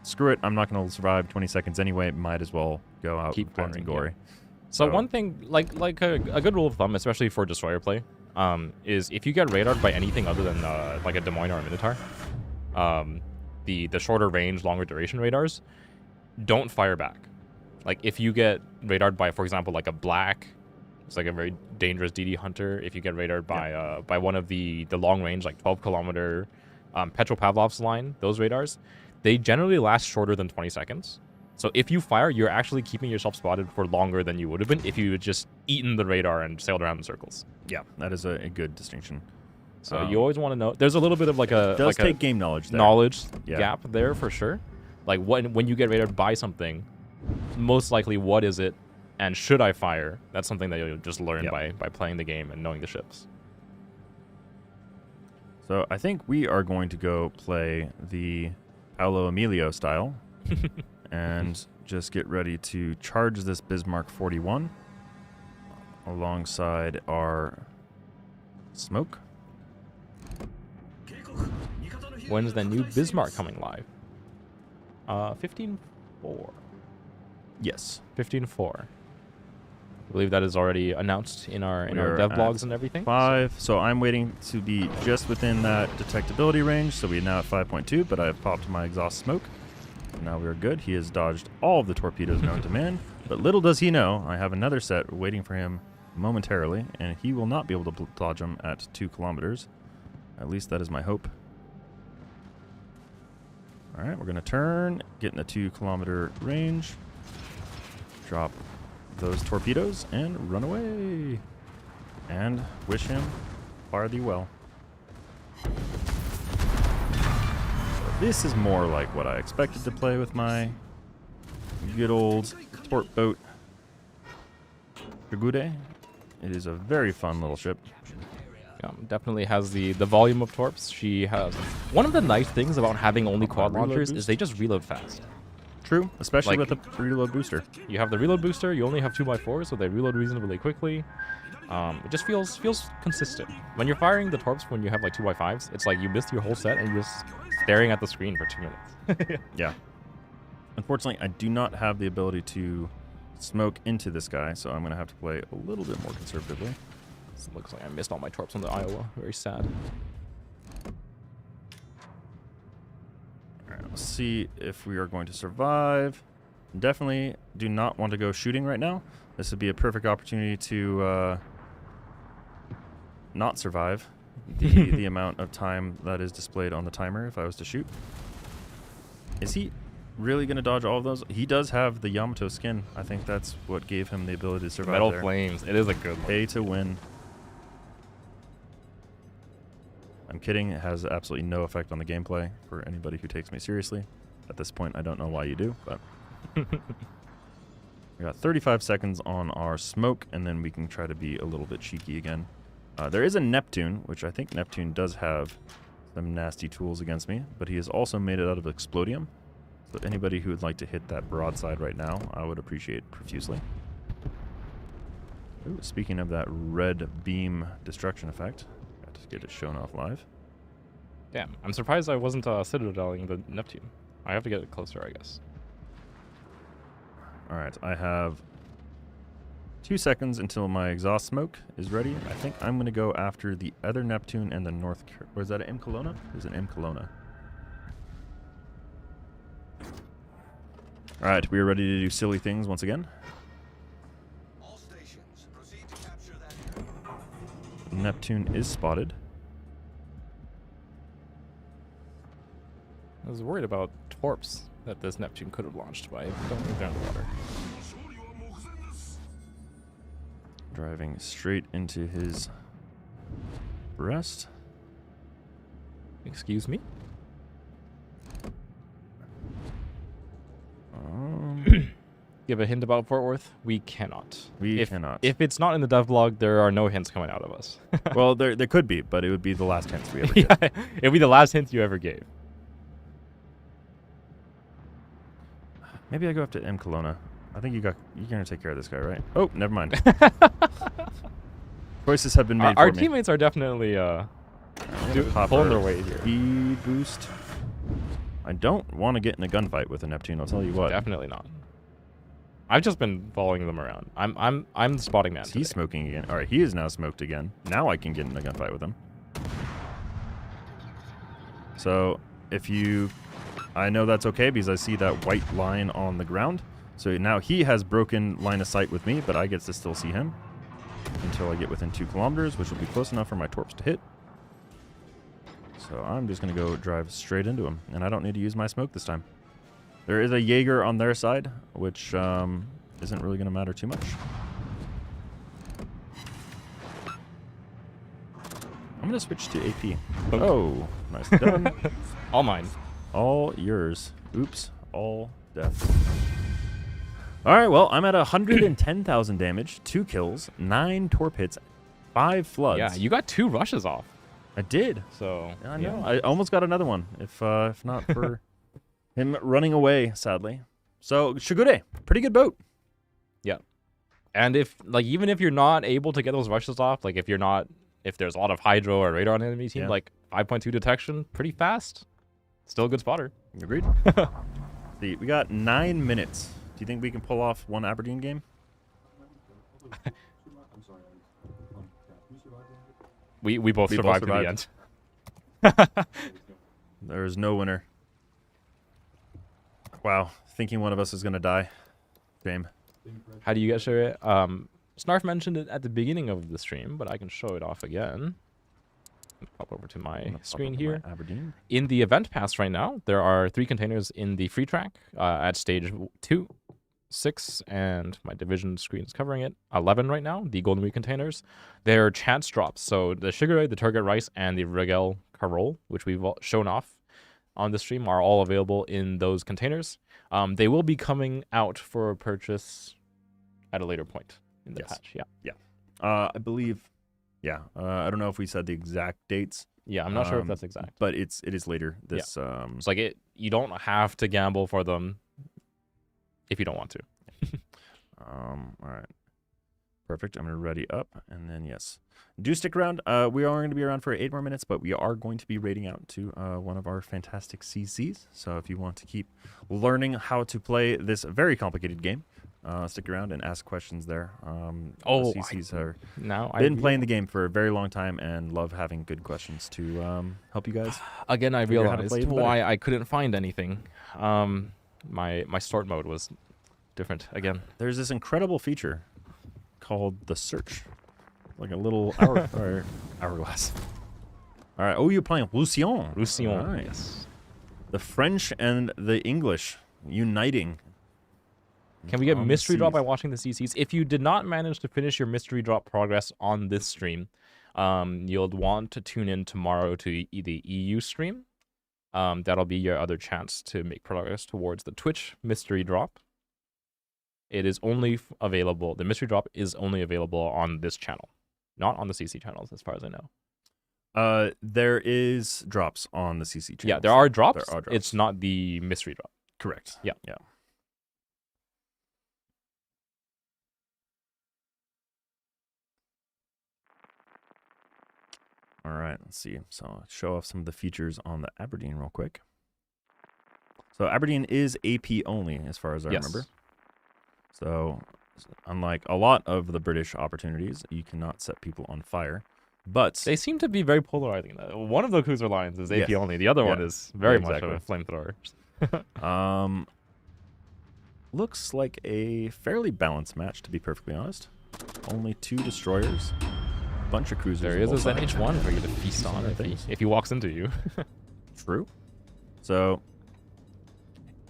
screw it, I'm not going to survive 20 seconds anyway, might as well go out Keep guns and firing, gory. So one thing, like a good rule of thumb, especially for destroyer play, is if you get radared by anything other than like a Des Moines or a Minotaur, the shorter range, longer duration radars, don't fire back. Like if you get radared by, for example, like a black, it's like a very dangerous DD hunter. If you get radared by one of the long range, like 12-kilometer Petropavlov's line, those radars, they generally last shorter than 20 seconds. So if you fire, you're actually keeping yourself spotted for longer than you would have been if you had just eaten the radar and sailed around in circles. Yeah, that is a good distinction. So you always want to know. There's a little bit of like a It does like take a game knowledge there. knowledge Yeah. gap there for sure. Like when you get radared by something, most likely what is it, and should I fire? That's something that you'll just learn Yep. by playing the game and knowing the ships. So I think we are going to go play the Paolo Emilio style and just get ready to charge this Bismarck 41 alongside our smoke. When's the new Bismarck coming live? 15.4. Yes. 15.4. I believe that is already announced in our We're dev at blogs and everything. 5. So I'm waiting to be just within that detectability range. So we're now at 5.2, but I have popped my exhaust smoke. Now we're good. He has dodged all of the torpedoes known to man. But little does he know, I have another set waiting for him momentarily, and he will not be able to dodge them at 2 kilometers. At least that is my hope. All right, we're going to turn, get in the 2 kilometer range, drop those torpedoes, and run away. And wish him fare thee well. So this is more like what I expected to play with my good old tort boat Regele. It is a very fun little ship. Definitely has the volume of torps. She has one of the nice things about having only quad reload launchers boost? is they just reload fast. True, especially Like- with the reload booster. You have the reload booster. You only have 2x4s, so they reload reasonably quickly. It just feels consistent. When you're firing the torps, when you have like 2x5s, it's like you missed your whole set and you're just staring at the screen for 2 minutes. Yeah. Unfortunately, I do not have the ability to smoke into this guy, so I'm going to have to play a little bit more conservatively. This looks like I missed all my torps on the Iowa. Very sad. All right, let's see if we are going to survive. Definitely do not want to go shooting right now. This would be a perfect opportunity to not survive the amount of time that is displayed on the timer if I was to shoot. Is he really going to dodge all of those? He does have the Yamato skin. I think that's what gave him the ability to survive Metal there. Flames. It is a good one. Pay to win. I'm kidding. It has absolutely no effect on the gameplay for anybody who takes me seriously. At this point, I don't know why you do, but... We got 35 seconds on our smoke, and then we can try to be a little bit cheeky again. There is a Neptune, which I think Neptune does have some nasty tools against me, but he is also made it out of explodium. So anybody who would like to hit that broadside right now, I would appreciate profusely. Ooh, speaking of that red beam destruction effect, got to get it shown off live. Damn. I'm surprised I wasn't citadeling the Neptune. I have to get it closer, I guess. All right, I have 2 seconds until my exhaust smoke is ready. I think I'm going to go after the other Neptune and the North... Or is that an M. Kelowna? There's an M. Kelowna. All right, we are ready to do silly things once again. All stations, proceed to capture that. Neptune is spotted. I was worried about torps that this Neptune could have launched, but I don't think they're in the water. Driving straight into his breast. Excuse me? Give a hint about Fort Worth? We cannot. We cannot. If it's not in the dev blog, there are no hints coming out of us. Well, there could be, but it would be the last hints we ever Yeah, get. it'll be the last hint you ever gave. Maybe I go up to M. Kelowna. I think you're gonna take care of this guy, right? Oh, never mind. Choices have been made Our for me. teammates are definitely I'm gonna pop pulling our their weight here. Speed boost. I don't want to get in a gunfight with a Neptune. I'll tell you what. Definitely not. I've just been following them around. I'm the spotting man. He's today. smoking again. All right, he is now smoked again. Now I can get in a gunfight with him. So if you, I know that's okay because I see that white line on the ground. So now he has broken line of sight with me, but I get to still see him until I get within 2 kilometers, which will be close enough for my torps to hit. So I'm just going to go drive straight into him, and I don't need to use my smoke this time. There is a Jaeger on their side, which isn't really going to matter too much. I'm going to switch to AP. Oh, nicely done. All mine. All yours. Oops. All death. All right, well, I'm at 110,000 damage, 2 kills, 9 torp hits, 5 floods. Yeah, you got 2 rushes off. I did. So I know. I almost got another one, if not for him running away, sadly. So, Shigure, pretty good boat. Yeah. And if even if you're not able to get those rushes off, like if there's a lot of hydro or radar on the enemy team, Yeah. like 5.2 detection, pretty fast. Still a good spotter. Agreed. See, we got 9 minutes. Do you think we can pull off one Aberdeen game? We both We both survived to the survived. end. There's no winner. Wow, thinking one of us is gonna die. Shame. How do you guys share it? Snarf mentioned it at the beginning of the stream, but I can show it off again. Pop over to my screen here. Aberdeen. In the event pass right now, there are 3 containers in the free track at stage 2, 6, and my division screen is covering it. 11 right now, the Golden Week containers. They're chance drops. So the Sugar, the Target Rice, and the Regele Carol, which we've shown off on the stream, are all available in those containers. They will be coming out for purchase at a later point in the Yes. patch. Yeah. I believe. Yeah. I don't know if we said the exact dates, Yeah, I'm not sure if that's exact. but it is later. This. It's like you don't have to gamble for them if you don't want to. All right. Perfect. I'm gonna ready up, and then yes, do stick around. We are going to be around for 8 more minutes, but we are going to be raiding out to one of our fantastic CCs. So if you want to keep learning how to play this very complicated game, stick around and ask questions there. Oh, the CCs have Now been playing the game for a very long time and love having good questions to help you guys. Again, I figure out how to realized play even better. why I couldn't find anything. My sort mode was different again. There's this incredible feature called the search, like a little hourglass. All right. Oh, you're playing Roussillon. Roussillon. Nice. Yes. The French and the English uniting. Can we get on the mystery drop by seas. watching the CCs? If you did not manage to finish your mystery drop progress on this stream, you'll want to tune in tomorrow to the EU stream. That'll be your other chance to make progress towards the Twitch mystery drop. It is only available. The mystery drop is only available on this channel, not on the CC channels, as far as I know. There is drops on the CC channel. Yeah, there are drops. There are drops. It's not the mystery drop. Correct. Yeah. Yeah. All right, let's see. So show off some of the features on the Aberdeen real quick. So Aberdeen is AP only, as far as I Yes. remember. So unlike a lot of the British opportunities, you cannot set people on fire. But They seem to be very polarizing. One of the cruiser lines is AP Yes. only. The other one Yeah. is very Yeah, much of a flamethrower. looks like a fairly balanced match, to be perfectly honest. Only 2 destroyers, bunch of cruisers. There on is both a sides. ZH1 for you to feast on if he walks into you. True. So,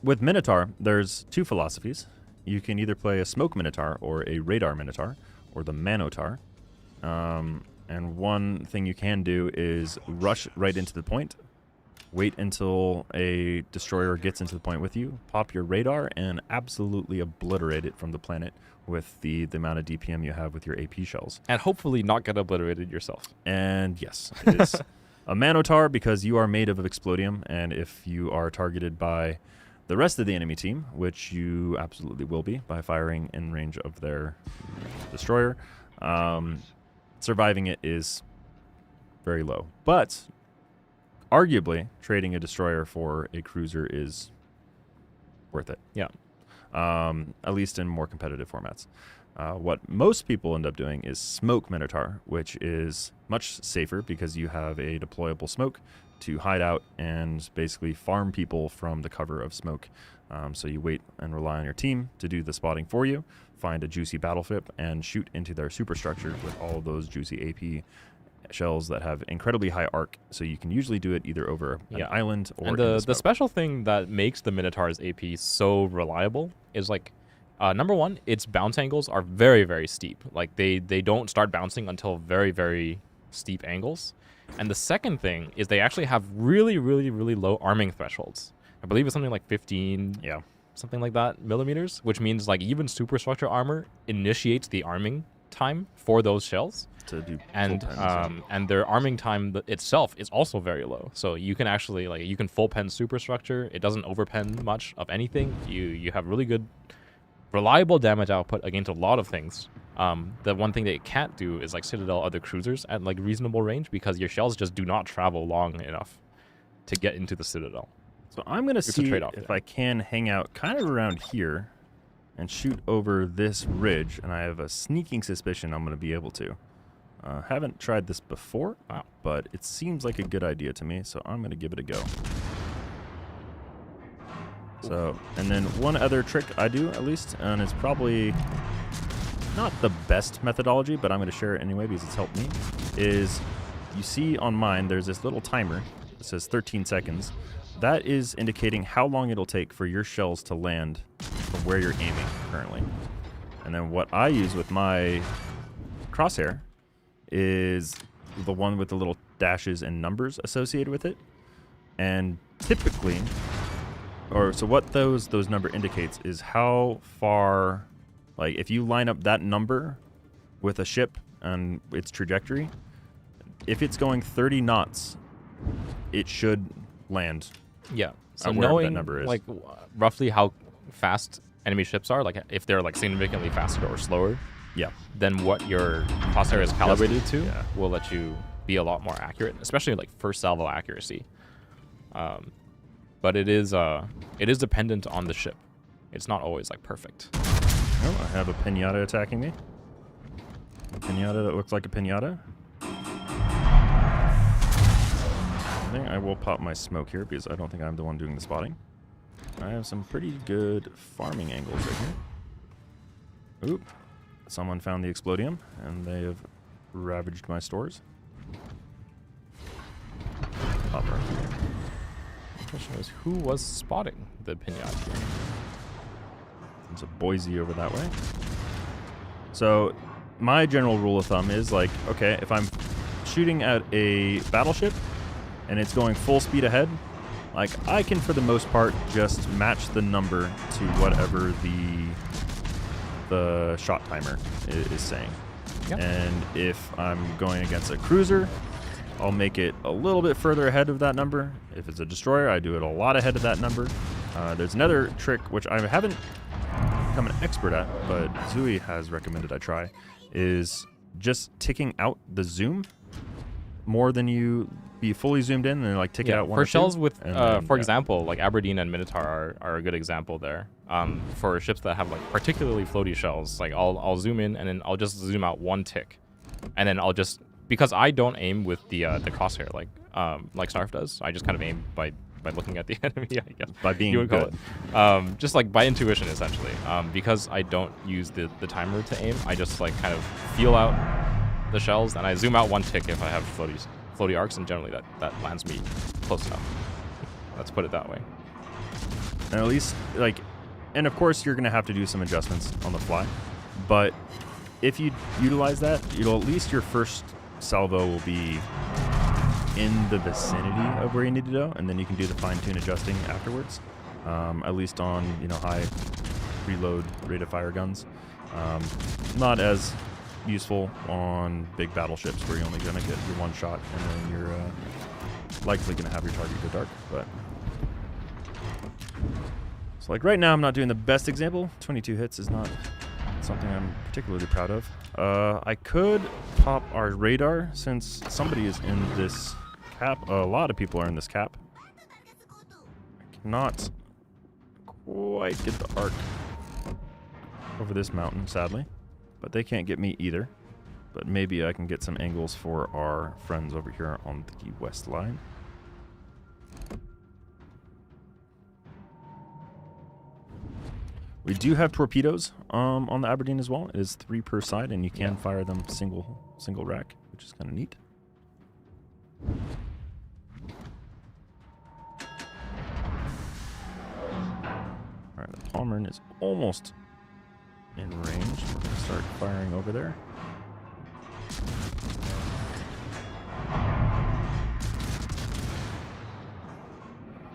with Minotaur, there's 2 philosophies. You can either play a Smoke Minotaur or a Radar Minotaur, or the Manotaur. And one thing you can do is rush right into the point, wait until a destroyer gets into the point with you, pop your radar, and absolutely obliterate it from the planet with the amount of DPM you have with your AP shells. And hopefully not get obliterated yourself. And yes, it is a Manotaur because you are made of Explodium, and if you are targeted by the rest of the enemy team, which you absolutely will be by firing in range of their destroyer, surviving it is very low. But arguably, trading a destroyer for a cruiser is worth it. Yeah. At least in more competitive formats. What most people end up doing is Smoke Minotaur, which is much safer because you have a deployable smoke to hide out and basically farm people from the cover of smoke. So you wait and rely on your team to do the spotting for you, find a juicy battleship, and shoot into their superstructure with all of those juicy AP shells that have incredibly high arc. So you can usually do it either over an island or and in the smoke. special thing that makes the Minotaur's AP so reliable is like, number one, its bounce angles are very, very steep. Like they don't start bouncing until very, very steep angles. And the second thing is they actually have really, really, really low arming thresholds. I believe it's something like 15, something like that, millimeters, which means like even superstructure armor initiates the arming time for those shells. To do And full pens, and their arming time itself is also very low. So you can actually like you can full pen superstructure. It doesn't overpen much of anything. You have really good reliable damage output against a lot of things. The one thing that it can't do is like Citadel other cruisers at like reasonable range because your shells just do not travel long enough to get into the Citadel. So I'm going to see trade-off if there. I can hang out kind of around here and shoot over this ridge, and I have a sneaking suspicion I'm going to be able to. Haven't tried this before, Wow. but it seems like a good idea to me, so I'm going to give it a go. So, and then one other trick I do, at least, and it's probably not the best methodology, but I'm going to share it anyway because it's helped me, is you see on mine there's this little timer that says 13 seconds. That is indicating how long it'll take for your shells to land from where you're aiming currently. And then what I use with my crosshair is the one with the little dashes and numbers associated with it. And typically, so what those number indicates is how far, like if you line up that number with a ship and its trajectory, if it's going 30 knots, it should land. Yeah. So Wherever that knowing number is. like roughly how fast enemy ships are, like if they're like significantly faster or slower, Yeah. then what your crosshair is calibrated to Yeah. will let you be a lot more accurate, especially like first salvo accuracy. But it is dependent on the ship. It's not always like perfect. Oh, I have a pinata attacking me. A pinata that looks like a pinata. I think I will pop my smoke here because I don't think I'm the one doing the spotting. I have some pretty good farming angles right here. Oop. Someone found the explodium and they have ravaged my stores. Pop right here. The question is, who was spotting the pinata here? There's a Boise over that way. So my general rule of thumb is like, okay, if I'm shooting at a battleship and it's going full speed ahead, like I can for the most part just match the number to whatever the shot timer is saying. Yep. And if I'm going against a cruiser, I'll make it a little bit further ahead of that number. If it's a destroyer, I do it a lot ahead of that number. There's another trick which I haven't become an expert at, but Zui has recommended I try, is just ticking out the zoom more than you be fully zoomed in and like tick it out one for or two, shells with, and then, for yeah. example, like Aberdeen and Minotaur are a good example there. For ships that have like particularly floaty shells, like I'll zoom in and then I'll just zoom out one tick, and then I'll just, because I don't aim with the crosshair like Snarf does. I just kind of aim by looking at the enemy, I guess. By being you would call good. it. Just like by intuition, essentially. Because I don't use the timer to aim, I just like kind of feel out the shells and I zoom out one tick if I have floaty arcs, and generally that lands me close enough. Let's put it that way. And at least, like, and of course you're going to have to do some adjustments on the fly, but if you utilize that, at least your first salvo will be in the vicinity of where you need to go, and then you can do the fine-tune adjusting afterwards, at least on, high reload rate of fire guns. Not as useful on big battleships where you're only going to get your one shot, and then you're likely going to have your target go dark, but... So like right now I'm not doing the best example. 22 hits is not something I'm particularly proud of. I could pop our radar since somebody is in this cap. A lot of people are in this cap. I cannot quite get the arc over this mountain, sadly. But they can't get me either. But maybe I can get some angles for our friends over here on the west line. We do have torpedoes on the Aberdeen as well. It is 3 per side, and you can fire them single rack, which is kind of neat. All right, the Palmerin is almost in range. We're going to start firing over there.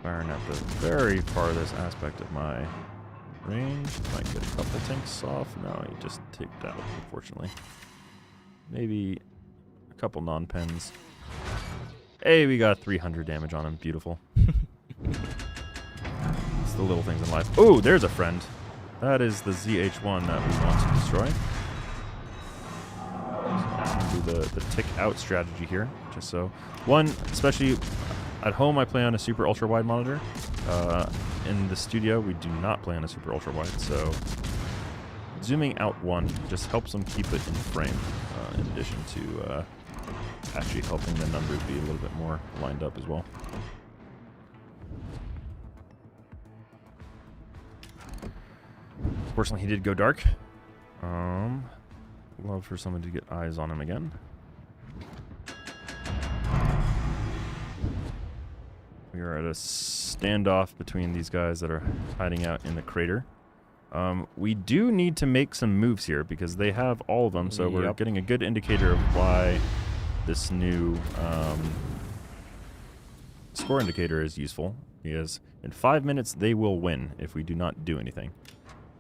Firing at the very farthest aspect of my range. Might get a couple tanks off. No, he just ticked out, unfortunately. Maybe a couple non-pens. Hey, we got 300 damage on him. Beautiful. It's the little things in life. Oh, there's a friend. That is the ZH-1 that we want to destroy. So I'm going to do the tick out strategy here, just so. One, especially at home, I play on a super ultra wide monitor. In the studio, we do not play on a super ultra wide, so zooming out one just helps them keep it in frame, in addition to actually helping the numbers be a little bit more lined up as well. Fortunately, he did go dark. Love for someone to get eyes on him again. We are at a standoff between these guys that are hiding out in the crater. We do need to make some moves here because they have all of them, so we're getting a good indicator of why this new score indicator is useful. Because in 5 minutes, they will win if we do not do anything.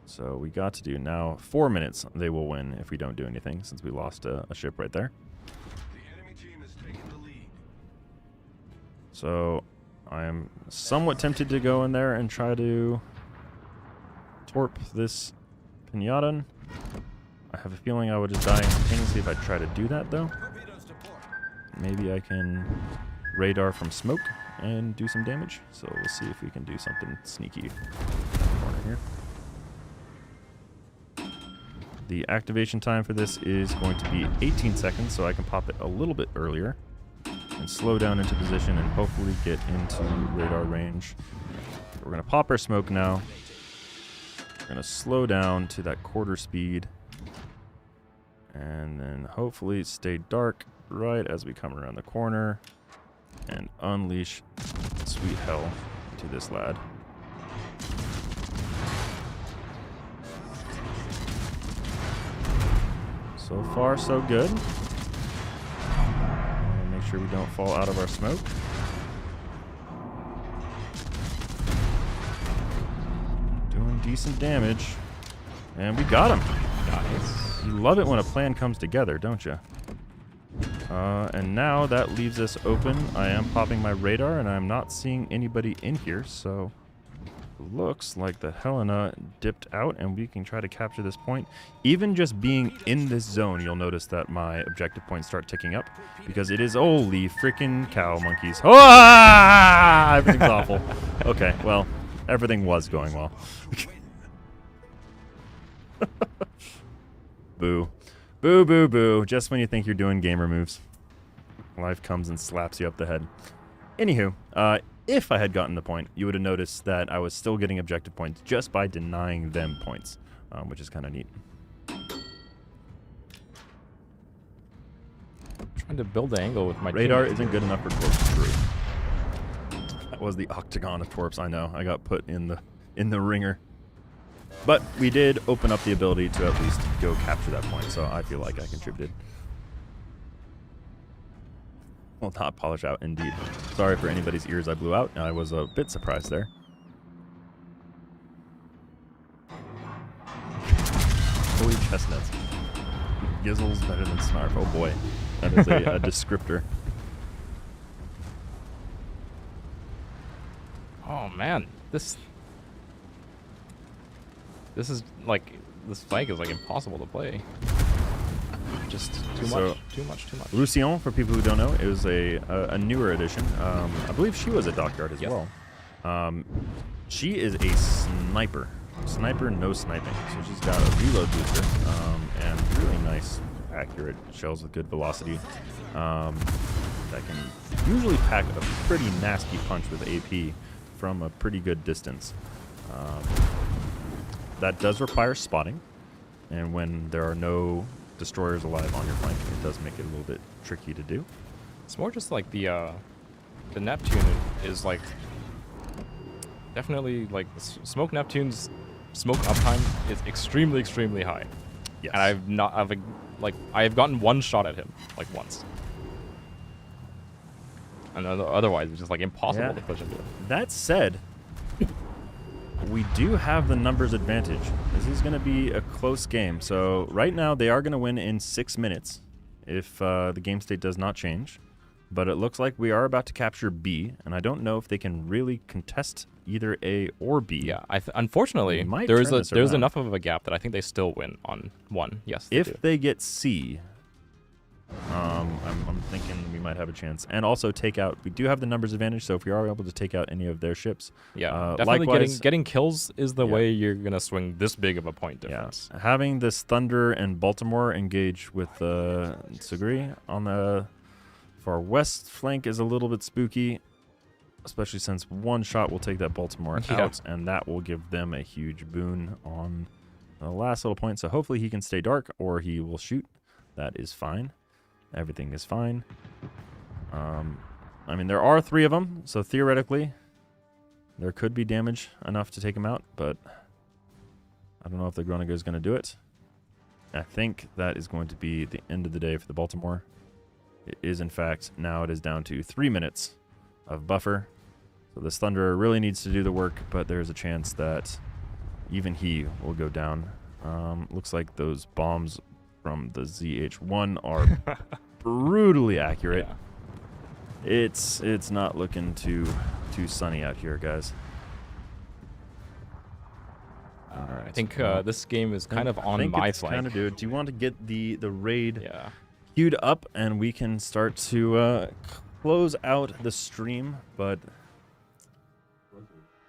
So we got to do now 4 minutes, they will win if we don't do anything, since we lost a ship right there. The enemy team is taking the lead. So I am somewhat tempted to go in there and try to torp this pinata. I have a feeling I would just die instantaneously if I try to do that, though. Torpedoes to port. Maybe I can radar from smoke and do some damage. So we'll see if we can do something sneaky in the corner here. The activation time for this is going to be 18 seconds, so I can pop it a little bit earlier and slow down into position and hopefully get into radar range. We're going to pop our smoke now. We're going to slow down to that quarter speed and then hopefully stay dark right as we come around the corner and unleash sweet hell to this lad. So far, so good. Make sure we don't fall out of our smoke. Doing decent damage. And we got him. Nice. You love it when a plan comes together, don't you? And now that leaves us open. I am popping my radar, and I'm not seeing anybody in here, so looks like the Helena dipped out, and we can try to capture this point. Even just being in this zone, you'll notice that my objective points start ticking up, because it is holy freaking cow monkeys. Ah! Everything's awful. Okay, well, everything was going well. Boo. Boo, boo, boo. Just when you think you're doing gamer moves, life comes and slaps you up the head. Anywho, if I had gotten the point, you would have noticed that I was still getting objective points just by denying them points, which is kind of neat. Trying to build the angle with my Radar team. isn't good enough for torps through. That was the octagon of torps. I know. I got put in the ringer. But we did open up the ability to at least go capture that point, so I feel like I contributed. Well, not polish out, indeed. Sorry for anybody's ears I blew out. I was a bit surprised there. Holy chestnuts. Gizzle's better than Snarf. Oh boy. That is a descriptor. Oh man, this is like, this flank is like impossible to play. Just too much. Lucien, for people who don't know, it was a newer edition. I believe she was a dockyard as well. She is a sniper. Sniper, no sniping. So she's got a reload booster and really nice, accurate shells with good velocity. That can usually pack a pretty nasty punch with AP from a pretty good distance. That does require spotting, and when there are no destroyers alive on your flank, it does make it a little bit tricky to do. It's more just like the Neptune is like definitely like Smoke Neptune's smoke uptime is extremely high. Yes. And I have gotten one shot at him like once. And otherwise it's just like impossible to push into it. That said, we do have the numbers advantage. This is going to be a close game. So right now they are going to win in 6 minutes if the game state does not change. But it looks like we are about to capture B, and I don't know if they can really contest either A or B. Yeah, unfortunately, Might there's turn this there's around. enough of a gap that I think they still win on 1. Yes, they If do. they get C, I'm thinking we might have a chance. And also take out, we do have the numbers advantage, so if we are able to take out any of their ships, Yeah, definitely likewise, getting kills is the Yeah. way you're gonna swing this big of a point difference. having this Thunder and Baltimore engage with Suguri on the far west flank is a little bit spooky, especially since one shot will take that Baltimore Yeah. out, and that will give them a huge boon on the last little point. So hopefully he can stay dark or he will shoot. That is fine. Everything is fine. I mean, there are 3 of them, so theoretically there could be damage enough to take him out, but I don't know if the Groninger is going to do it. I think that is going to be the end of the day for the Baltimore. It is, in fact, now it is down to 3 minutes of buffer. So this Thunderer really needs to do the work, but there's a chance that even he will go down. Looks like those bombs from the ZH-1 are brutally accurate. Yeah. It's not looking too sunny out here, guys. Alright, I think well, this game is kind of I on think my it's flank. kind of do it. Do you want to get the raid Yeah. queued up and we can start to close out the stream? But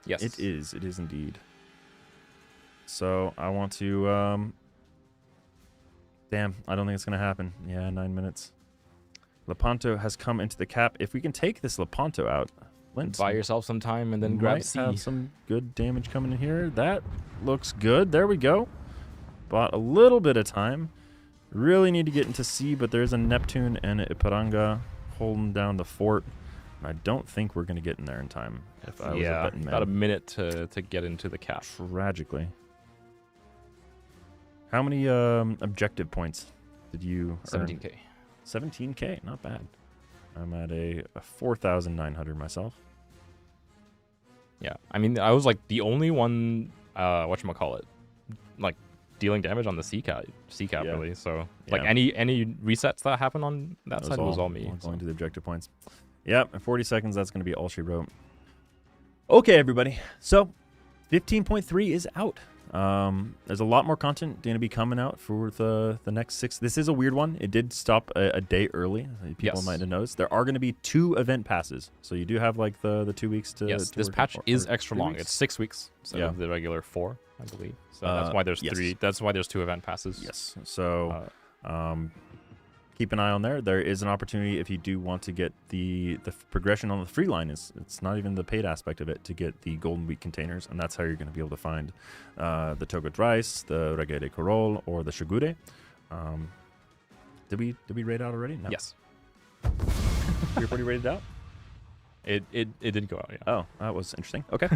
Yes. it is indeed. So I want to damn, I don't think it's gonna happen. Yeah, 9 minutes. Lepanto has come into the cap. If we can take this Lepanto out, Flint, Buy yourself some time and then grab might C. have some good damage coming in here. That looks good. There we go. Bought a little bit of time. Really need to get into C, but there's a Neptune and a Ipiranga holding down the fort. And I don't think we're going to get in there in time. If I was a Yeah, betting about a man. minute to get into the cap. Tragically. How many objective points did you earn? 17k. 17K, not bad. I'm at a 4,900 myself. Yeah, I mean, I was like the only one, whatchamacallit, like dealing damage on the C cap Yeah. really. So like Yeah. any resets that happen on that side was all me. All so. going to the objective points. Yep, in 40 seconds, that's going to be all she wrote. Okay, everybody. So, 15.3 is out. There's a lot more content going to be coming out for the next 6. This is a weird one. It did stop a day early. People Yes. might have noticed. There are going to be 2 event passes. So you do have like the 2 weeks to... Yes, to this work patch or is 3 extra long. weeks. It's 6 weeks instead Yeah. of the regular 4, I believe. So that's why there's yes. 3. That's why there's 2 event passes. Yes. So keep an eye on there. There is an opportunity if you do want to get the progression on the free line. It's not even the paid aspect of it to get the Golden Week containers, and that's how you're going to be able to find the Togot Rice, the Regele Carol, or the Shigure. Did we rate out already? No. Yes. You're pretty rated out? It did go out, yeah. Oh, that was interesting. Okay.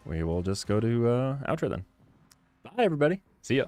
We will just go to outro then. Bye, everybody. See ya.